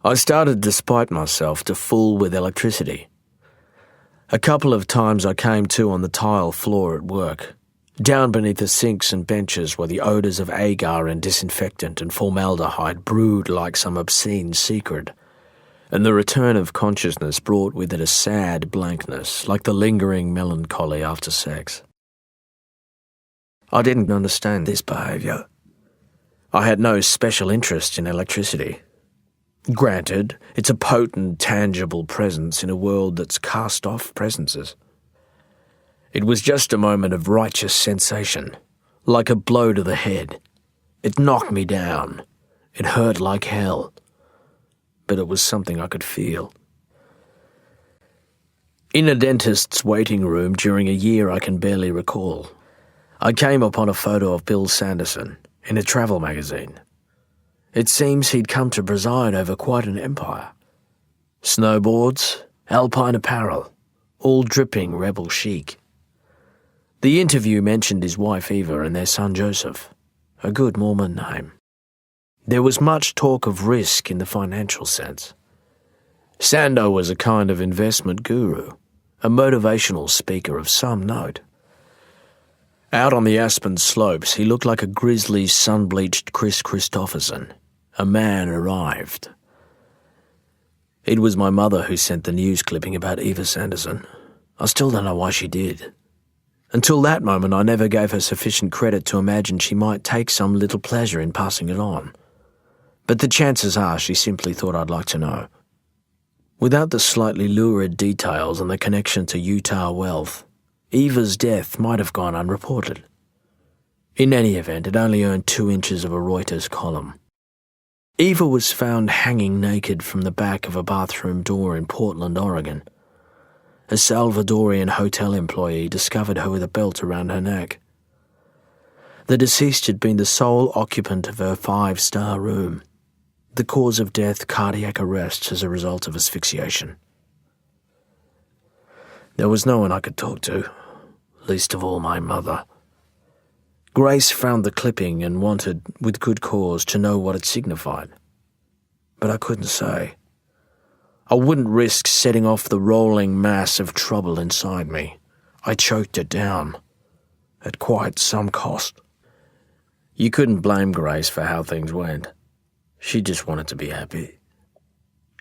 I started despite myself to fool with electricity. A couple of times I came to on the tile floor at work, down beneath the sinks and benches where the odours of agar and disinfectant and formaldehyde brewed like some obscene secret, and the return of consciousness brought with it a sad blankness, like the lingering melancholy after sex. I didn't understand this behaviour. I had no special interest in electricity. Granted, it's a potent, tangible presence in a world that's cast off presences. It was just a moment of righteous sensation, like a blow to the head. It knocked me down. It hurt like hell. But it was something I could feel. In a dentist's waiting room during a year I can barely recall, I came upon a photo of Bill Sanderson in a travel magazine. It seems he'd come to preside over quite an empire. Snowboards, alpine apparel, all dripping rebel chic. The interview mentioned his wife Eva and their son Joseph, a good Mormon name. There was much talk of risk in the financial sense. Sando was a kind of investment guru, a motivational speaker of some note. Out on the Aspen slopes, he looked like a grizzly, sun-bleached Chris Christopherson. A man arrived. It was my mother who sent the news clipping about Eva Sanderson. I still don't know why she did. Until that moment, I never gave her sufficient credit to imagine she might take some little pleasure in passing it on. But the chances are she simply thought I'd like to know. Without the slightly lurid details and the connection to Utah wealth, Eva's death might have gone unreported. In any event, it only earned 2 inches of a Reuters column. Eva was found hanging naked from the back of a bathroom door in Portland, Oregon. A Salvadorian hotel employee discovered her with a belt around her neck. The deceased had been the sole occupant of her 5-star room. The cause of death, cardiac arrest as a result of asphyxiation. There was no one I could talk to, least of all my mother. Grace found the clipping and wanted, with good cause, to know what it signified. But I couldn't say. I wouldn't risk setting off the rolling mass of trouble inside me. I choked it down, at quite some cost. You couldn't blame Grace for how things went. She just wanted to be happy.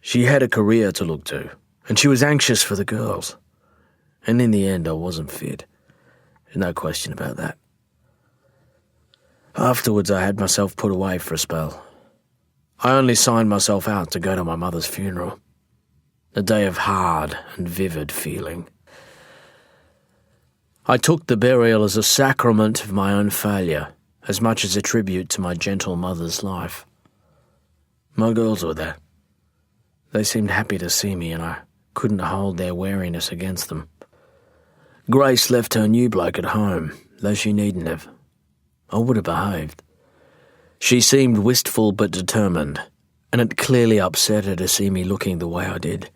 She had a career to look to, and she was anxious for the girls. And in the end, I wasn't fit. There's no question about that. Afterwards, I had myself put away for a spell. I only signed myself out to go to my mother's funeral. A day of hard and vivid feeling. I took the burial as a sacrament of my own failure, as much as a tribute to my gentle mother's life. My girls were there. They seemed happy to see me, and I couldn't hold their wariness against them. Grace left her new bloke at home, though she needn't have. I would have behaved. She seemed wistful but determined, and it clearly upset her to see me looking the way I did.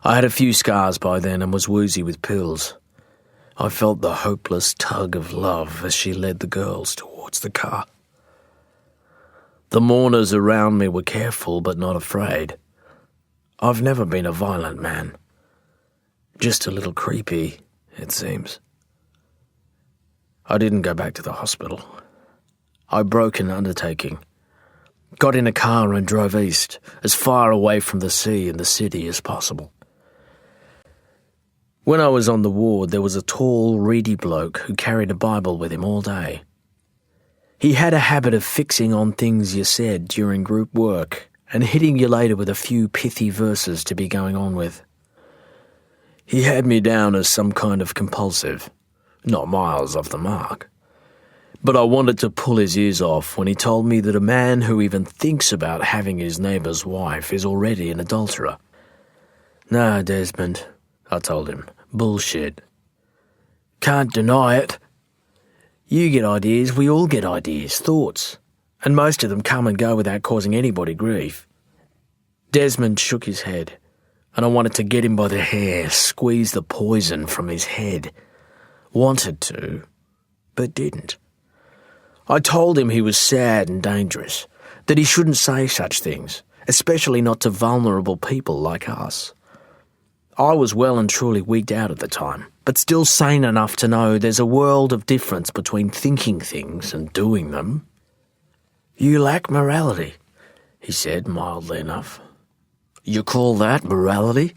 I had a few scars by then and was woozy with pills. I felt the hopeless tug of love as she led the girls towards the car. The mourners around me were careful but not afraid. I've never been a violent man. Just a little creepy, it seems. I didn't go back to the hospital. I broke an undertaking, got in a car and drove east, as far away from the sea and the city as possible. When I was on the ward, there was a tall, reedy bloke who carried a Bible with him all day. He had a habit of fixing on things you said during group work and hitting you later with a few pithy verses to be going on with. He had me down as some kind of compulsive, not miles off the mark. But I wanted to pull his ears off when he told me that a man who even thinks about having his neighbour's wife is already an adulterer. "No, Desmond," I told him. "Bullshit. Can't deny it. You get ideas, we all get ideas, thoughts, and most of them come and go without causing anybody grief." Desmond shook his head, and I wanted to get him by the hair, squeeze the poison from his head. Wanted to, but didn't. I told him he was sad and dangerous, that he shouldn't say such things, especially not to vulnerable people like us. I was well and truly wigged out at the time, but still sane enough to know there's a world of difference between thinking things and doing them. "You lack morality," he said mildly enough. "You call that morality?"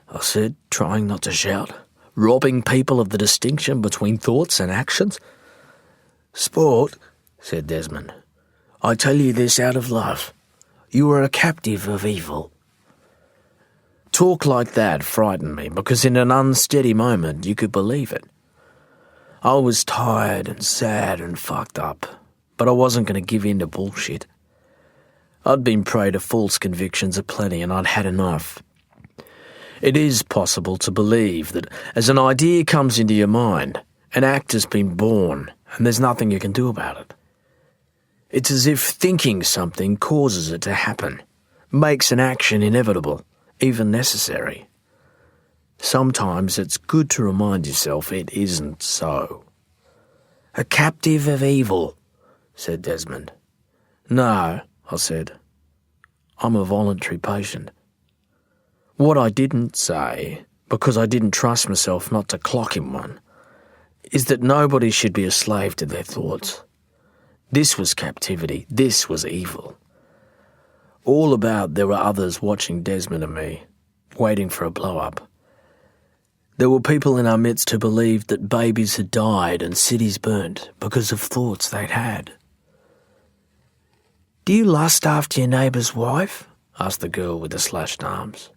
I said, trying not to shout. "Robbing people of the distinction between thoughts and actions?" "Sport," said Desmond. "I tell you this out of love. You are a captive of evil." Talk like that frightened me because in an unsteady moment you could believe it. I was tired and sad and fucked up, but I wasn't going to give in to bullshit. I'd been prey to false convictions aplenty and I'd had enough. It is possible to believe that as an idea comes into your mind, an act has been born and there's nothing you can do about it. It's as if thinking something causes it to happen, makes an action inevitable, even necessary. Sometimes it's good to remind yourself it isn't so. A captive of evil, said Desmond. No, I said. I'm a voluntary patient. What I didn't say, because I didn't trust myself not to clock him one, is that nobody should be a slave to their thoughts. This was captivity. This was evil. All about there were others watching Desmond and me, waiting for a blow-up. There were people in our midst who believed that babies had died and cities burnt because of thoughts they'd had. Do you lust after your neighbour's wife? Asked the girl with the slashed arms.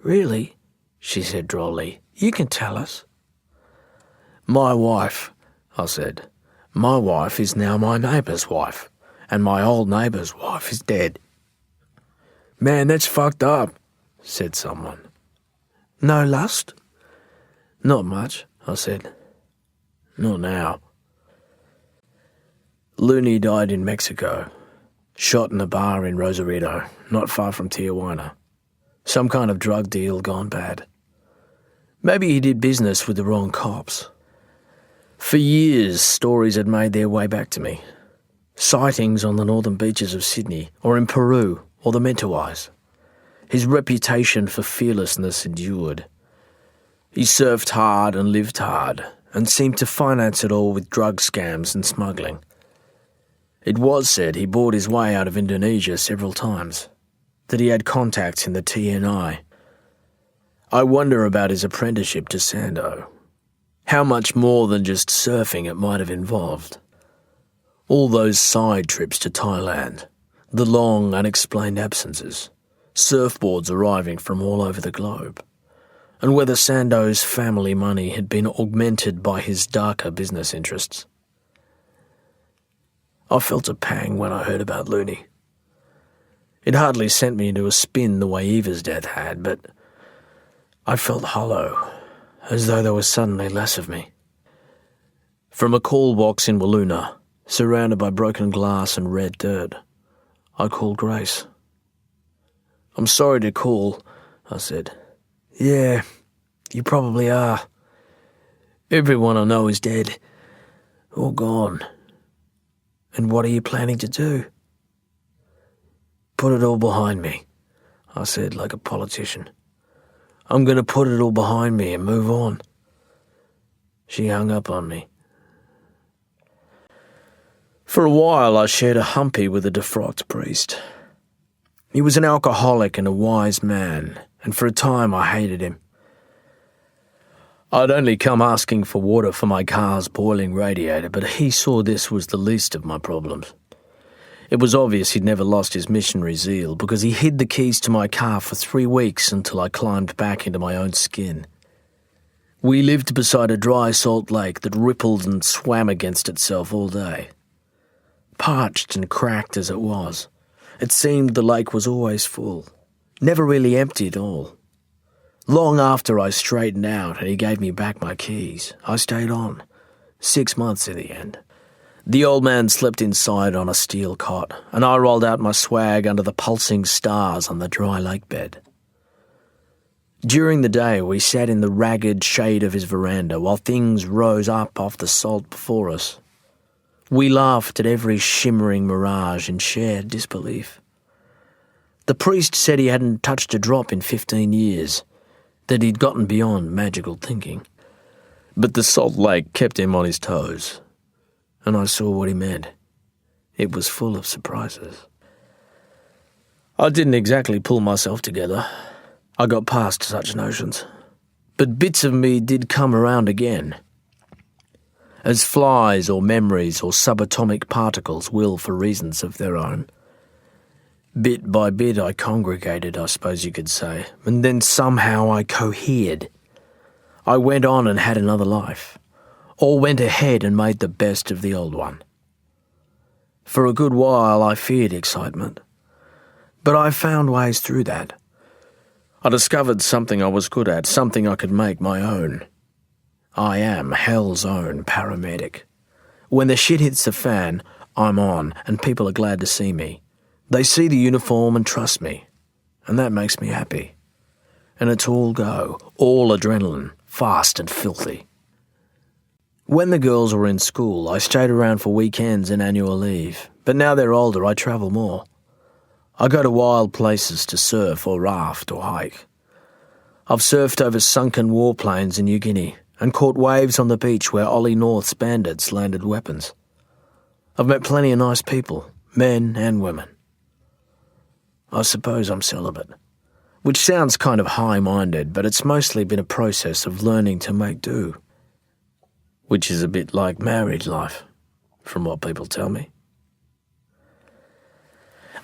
Really? She said drolly. You can tell us. My wife, I said. My wife is now my neighbour's wife, and my old neighbour's wife is dead. Man, that's fucked up, said someone. No lust? Not much, I said. Not now. Looney died in Mexico, shot in a bar in Rosarito, not far from Tijuana. Some kind of drug deal gone bad. Maybe he did business with the wrong cops. For years, stories had made their way back to me. Sightings on the northern beaches of Sydney, or in Peru, or the Mentawais. His reputation for fearlessness endured. He surfed hard and lived hard, and seemed to finance it all with drug scams and smuggling. It was said he bought his way out of Indonesia several times, that he had contacts in the TNI. I wonder about his apprenticeship to Sando. How much more than just surfing it might have involved. All those side trips to Thailand, the long unexplained absences, surfboards arriving from all over the globe, and whether Sando's family money had been augmented by his darker business interests. I felt a pang when I heard about Looney. It hardly sent me into a spin the way Eva's death had, but I felt hollow, as though there was suddenly less of me. From a call box in Wiluna, surrounded by broken glass and red dirt, I called Grace. "I'm sorry to call," I said. Yeah, you probably are. Everyone I know is dead. All gone. And what are you planning to do? Put it all behind me, I said like a politician. I'm going to put it all behind me and move on. She hung up on me. For a while I shared a humpy with a defrocked priest. He was an alcoholic and a wise man, and for a time I hated him. I'd only come asking for water for my car's boiling radiator, but he saw this was the least of my problems. It was obvious he'd never lost his missionary zeal, because he hid the keys to my car for 3 weeks until I climbed back into my own skin. We lived beside a dry salt lake that rippled and swam against itself all day. Parched and cracked as it was, it seemed the lake was always full, never really empty at all. Long after I straightened out and he gave me back my keys, I stayed on, 6 months in the end. The old man slept inside on a steel cot, and I rolled out my swag under the pulsing stars on the dry lake bed. During the day, we sat in the ragged shade of his veranda while things rose up off the salt before us. We laughed at every shimmering mirage in shared disbelief. The priest said he hadn't touched a drop in 15 years, that he'd gotten beyond magical thinking. But the salt lake kept him on his toes, and I saw what he meant. It was full of surprises. I didn't exactly pull myself together. I got past such notions. But bits of me did come around again, as flies or memories or subatomic particles will for reasons of their own. Bit by bit I congregated, I suppose you could say, and then somehow I cohered. I went on and had another life, or went ahead and made the best of the old one. For a good while I feared excitement, but I found ways through that. I discovered something I was good at, something I could make my own. I am hell's own paramedic. When the shit hits the fan, I'm on, and people are glad to see me. They see the uniform and trust me, and that makes me happy. and it's all go, all adrenaline, fast and filthy. When the girls were in school, I stayed around for weekends and annual leave, but now they're older, I travel more. I go to wild places to surf or raft or hike. I've surfed over sunken warplanes in New Guinea and caught waves on the beach where Ollie North's bandits landed weapons. I've met plenty of nice people, men and women. I suppose I'm celibate, which sounds kind of high-minded, but it's mostly been a process of learning to make do, which is a bit like married life, from what people tell me.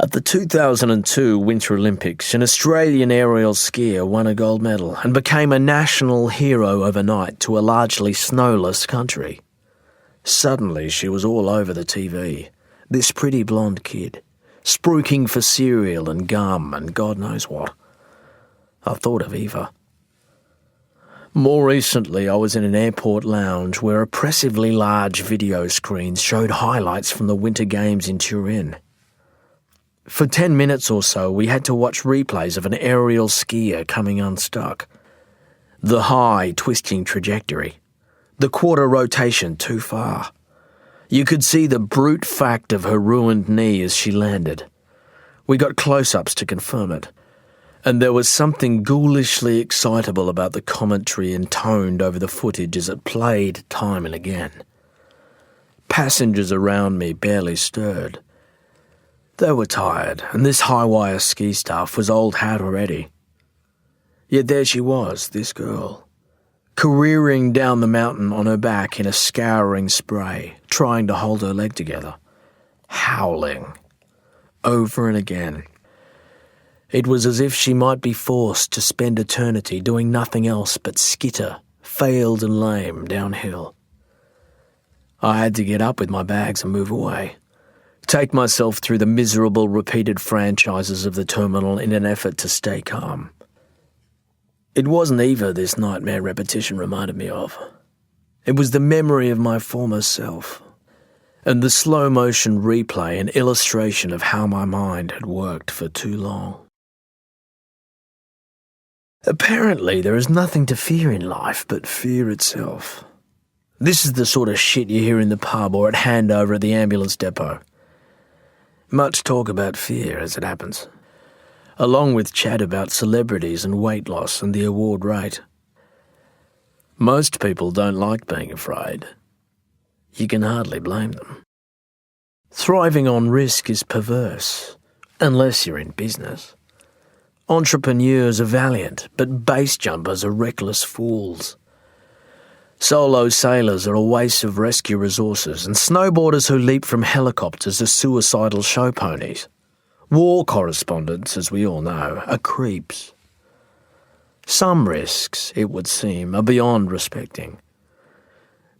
At the 2002 Winter Olympics, an Australian aerial skier won a gold medal and became a national hero overnight to a largely snowless country. Suddenly she was all over the TV, this pretty blonde kid, spruiking for cereal and gum and God knows what. I thought of Eva. More recently, I was in an airport lounge where oppressively large video screens showed highlights from the Winter Games in Turin. For 10 minutes or so, we had to watch replays of an aerial skier coming unstuck. The high, twisting trajectory. The quarter rotation too far. You could see the brute fact of her ruined knee as she landed. We got close-ups to confirm it. And there was something ghoulishly excitable about the commentary intoned over the footage as it played time and again. Passengers around me barely stirred. They were tired, and this high-wire ski stuff was old hat already. Yet there she was, this girl, careering down the mountain on her back in a scouring spray, trying to hold her leg together, howling, over and again. It was as if she might be forced to spend eternity doing nothing else but skitter, failed and lame, downhill. I had to get up with my bags and move away, take myself through the miserable repeated franchises of the terminal in an effort to stay calm. It wasn't Eva this nightmare repetition reminded me of. It was the memory of my former self, and the slow-motion replay and illustration of how my mind had worked for too long. Apparently, there is nothing to fear in life but fear itself. This is the sort of shit you hear in the pub or at handover at the ambulance depot. Much talk about fear as it happens, along with chat about celebrities and weight loss and the award rate. Most people don't like being afraid. You can hardly blame them. Thriving on risk is perverse, unless you're in business. Entrepreneurs are valiant, but base jumpers are reckless fools. Solo sailors are a waste of rescue resources, and snowboarders who leap from helicopters are suicidal show ponies. War correspondents, as we all know, are creeps. Some risks, it would seem, are beyond respecting.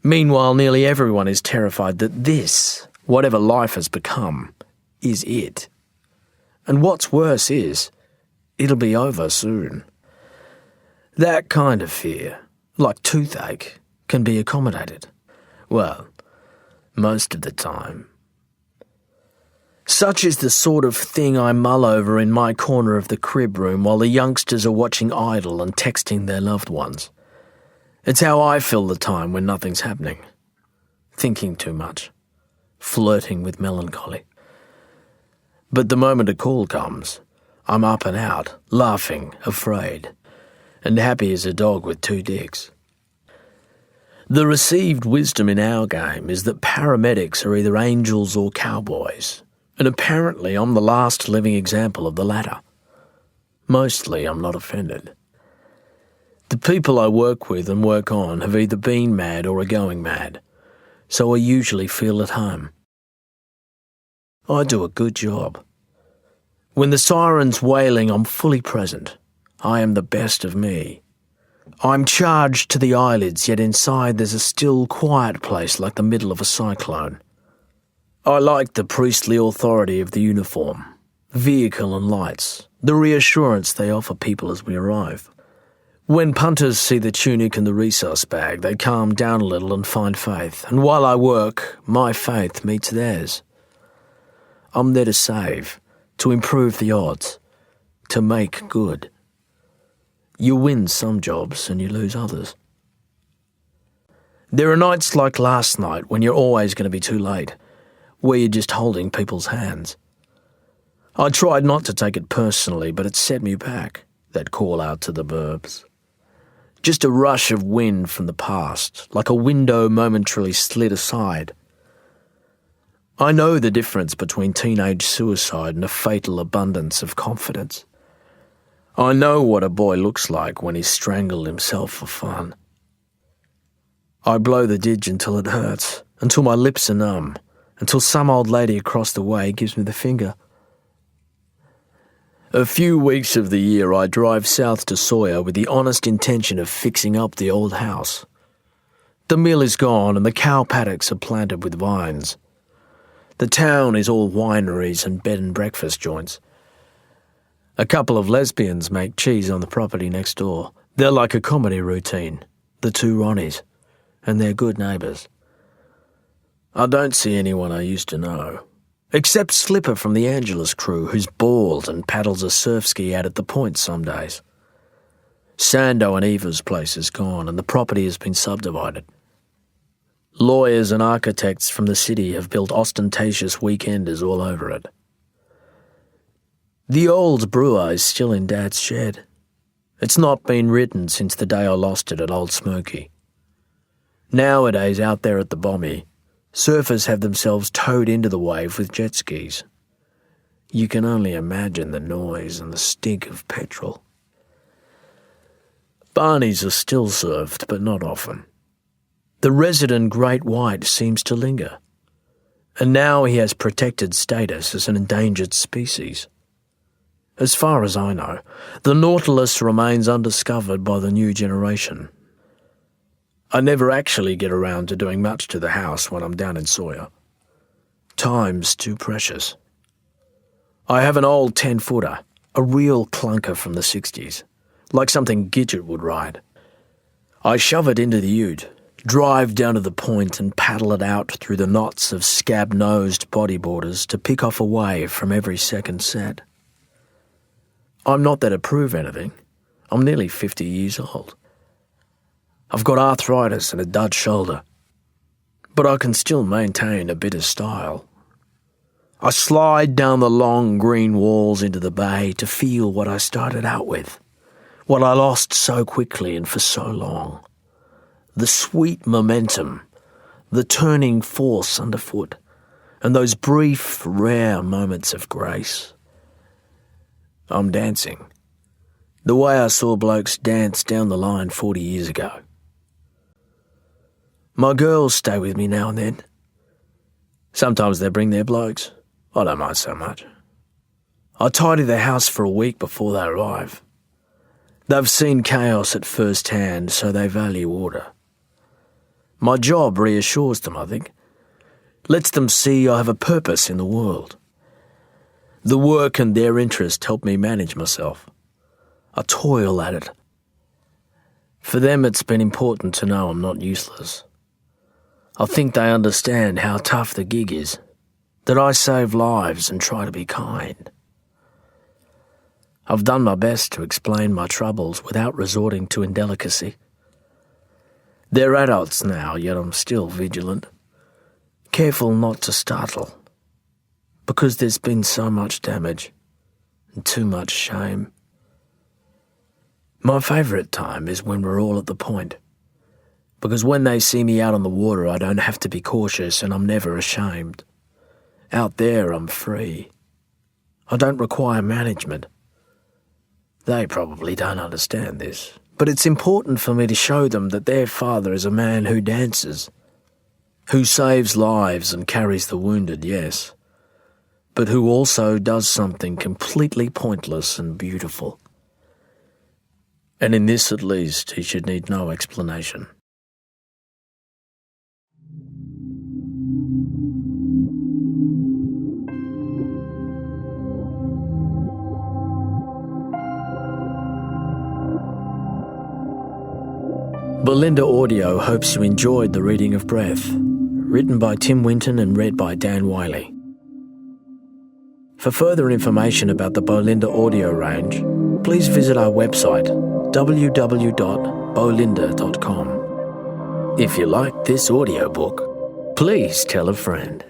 Meanwhile, nearly everyone is terrified that this, whatever life has become, is it. And what's worse is, it'll be over soon. That kind of fear, like toothache, can be accommodated. Well, most of the time. Such is the sort of thing I mull over in my corner of the crib room while the youngsters are watching Idol and texting their loved ones. It's how I fill the time when nothing's happening. Thinking too much. Flirting with melancholy. But the moment a call comes, I'm up and out, laughing, afraid, and happy as a dog with two dicks. The received wisdom in our game is that paramedics are either angels or cowboys, and apparently I'm the last living example of the latter. Mostly I'm not offended. The people I work with and work on have either been mad or are going mad, so I usually feel at home. I do a good job. When the siren's wailing, I'm fully present. I am the best of me. I'm charged to the eyelids, yet inside there's a still, quiet place like the middle of a cyclone. I like the priestly authority of the uniform, vehicle and lights, the reassurance they offer people as we arrive. When punters see the tunic and the resource bag, they calm down a little and find faith, and while I work, my faith meets theirs. I'm there to save, to improve the odds, to make good. You win some jobs and you lose others. There are nights like last night when you're always going to be too late, where you're just holding people's hands. I tried not to take it personally, but it set me back, that call out to the burbs. Just a rush of wind from the past, like a window momentarily slid aside. I know the difference between teenage suicide and a fatal abundance of confidence. I know what a boy looks like when he's strangled himself for fun. I blow the didge until it hurts, until my lips are numb, until some old lady across the way gives me the finger. A few weeks of the year I drive south to Sawyer with the honest intention of fixing up the old house. The mill is gone and the cow paddocks are planted with vines. The town is all wineries and bed and breakfast joints. A couple of lesbians make cheese on the property next door. They're like a comedy routine, the two Ronnies, and they're good neighbours. I don't see anyone I used to know, except Slipper from the Angelus crew, who's bald and paddles a surf ski out at the point some days. Sando and Eva's place is gone and the property has been subdivided. Lawyers and architects from the city have built ostentatious weekenders all over it. The old brewer is still in Dad's shed. It's not been written since the day I lost it at Old Smoky. Nowadays, out there at the Bommy, surfers have themselves towed into the wave with jet skis. You can only imagine the noise and the stink of petrol. Barneys are still served, but not often. The resident great white seems to linger, and now he has protected status as an endangered species. As far as I know, the Nautilus remains undiscovered by the new generation. I never actually get around to doing much to the house when I'm down in Sawyer. Time's too precious. I have an old 10-footer, a real clunker from the 60s, like something Gidget would ride. I shove it into the ute, drive down to the point and paddle it out through the knots of scab-nosed bodyboarders to pick off a wave from every second set. I'm not there to prove anything. I'm nearly 50 years old. I've got arthritis and a dud shoulder, but I can still maintain a bit of style. I slide down the long green walls into the bay to feel what I started out with, what I lost so quickly and for so long. The sweet momentum, the turning force underfoot, and those brief, rare moments of grace. I'm dancing, the way I saw blokes dance down the line 40 years ago. My girls stay with me now and then. Sometimes they bring their blokes. I don't mind so much. I tidy the house for a week before they arrive. They've seen chaos at first hand, so they value order. My job reassures them, I think. Lets them see I have a purpose in the world. The work and their interest help me manage myself. I toil at it. For them, it's been important to know I'm not useless. I think they understand how tough the gig is, that I save lives and try to be kind. I've done my best to explain my troubles without resorting to indelicacy. They're adults now, yet I'm still vigilant, careful not to startle, because there's been so much damage and too much shame. My favourite time is when we're all at the point, because when they see me out on the water I don't have to be cautious and I'm never ashamed. Out there I'm free. I don't require management. They probably don't understand this, but it's important for me to show them that their father is a man who dances, who saves lives and carries the wounded, yes, but who also does something completely pointless and beautiful. And in this at least he should need no explanation. Belinda Audio hopes you enjoyed the reading of Breath, written by Tim Winton and read by Dan Wiley. For further information about the Belinda Audio range, please visit our website www.bolinda.com. If you liked this audiobook, please tell a friend.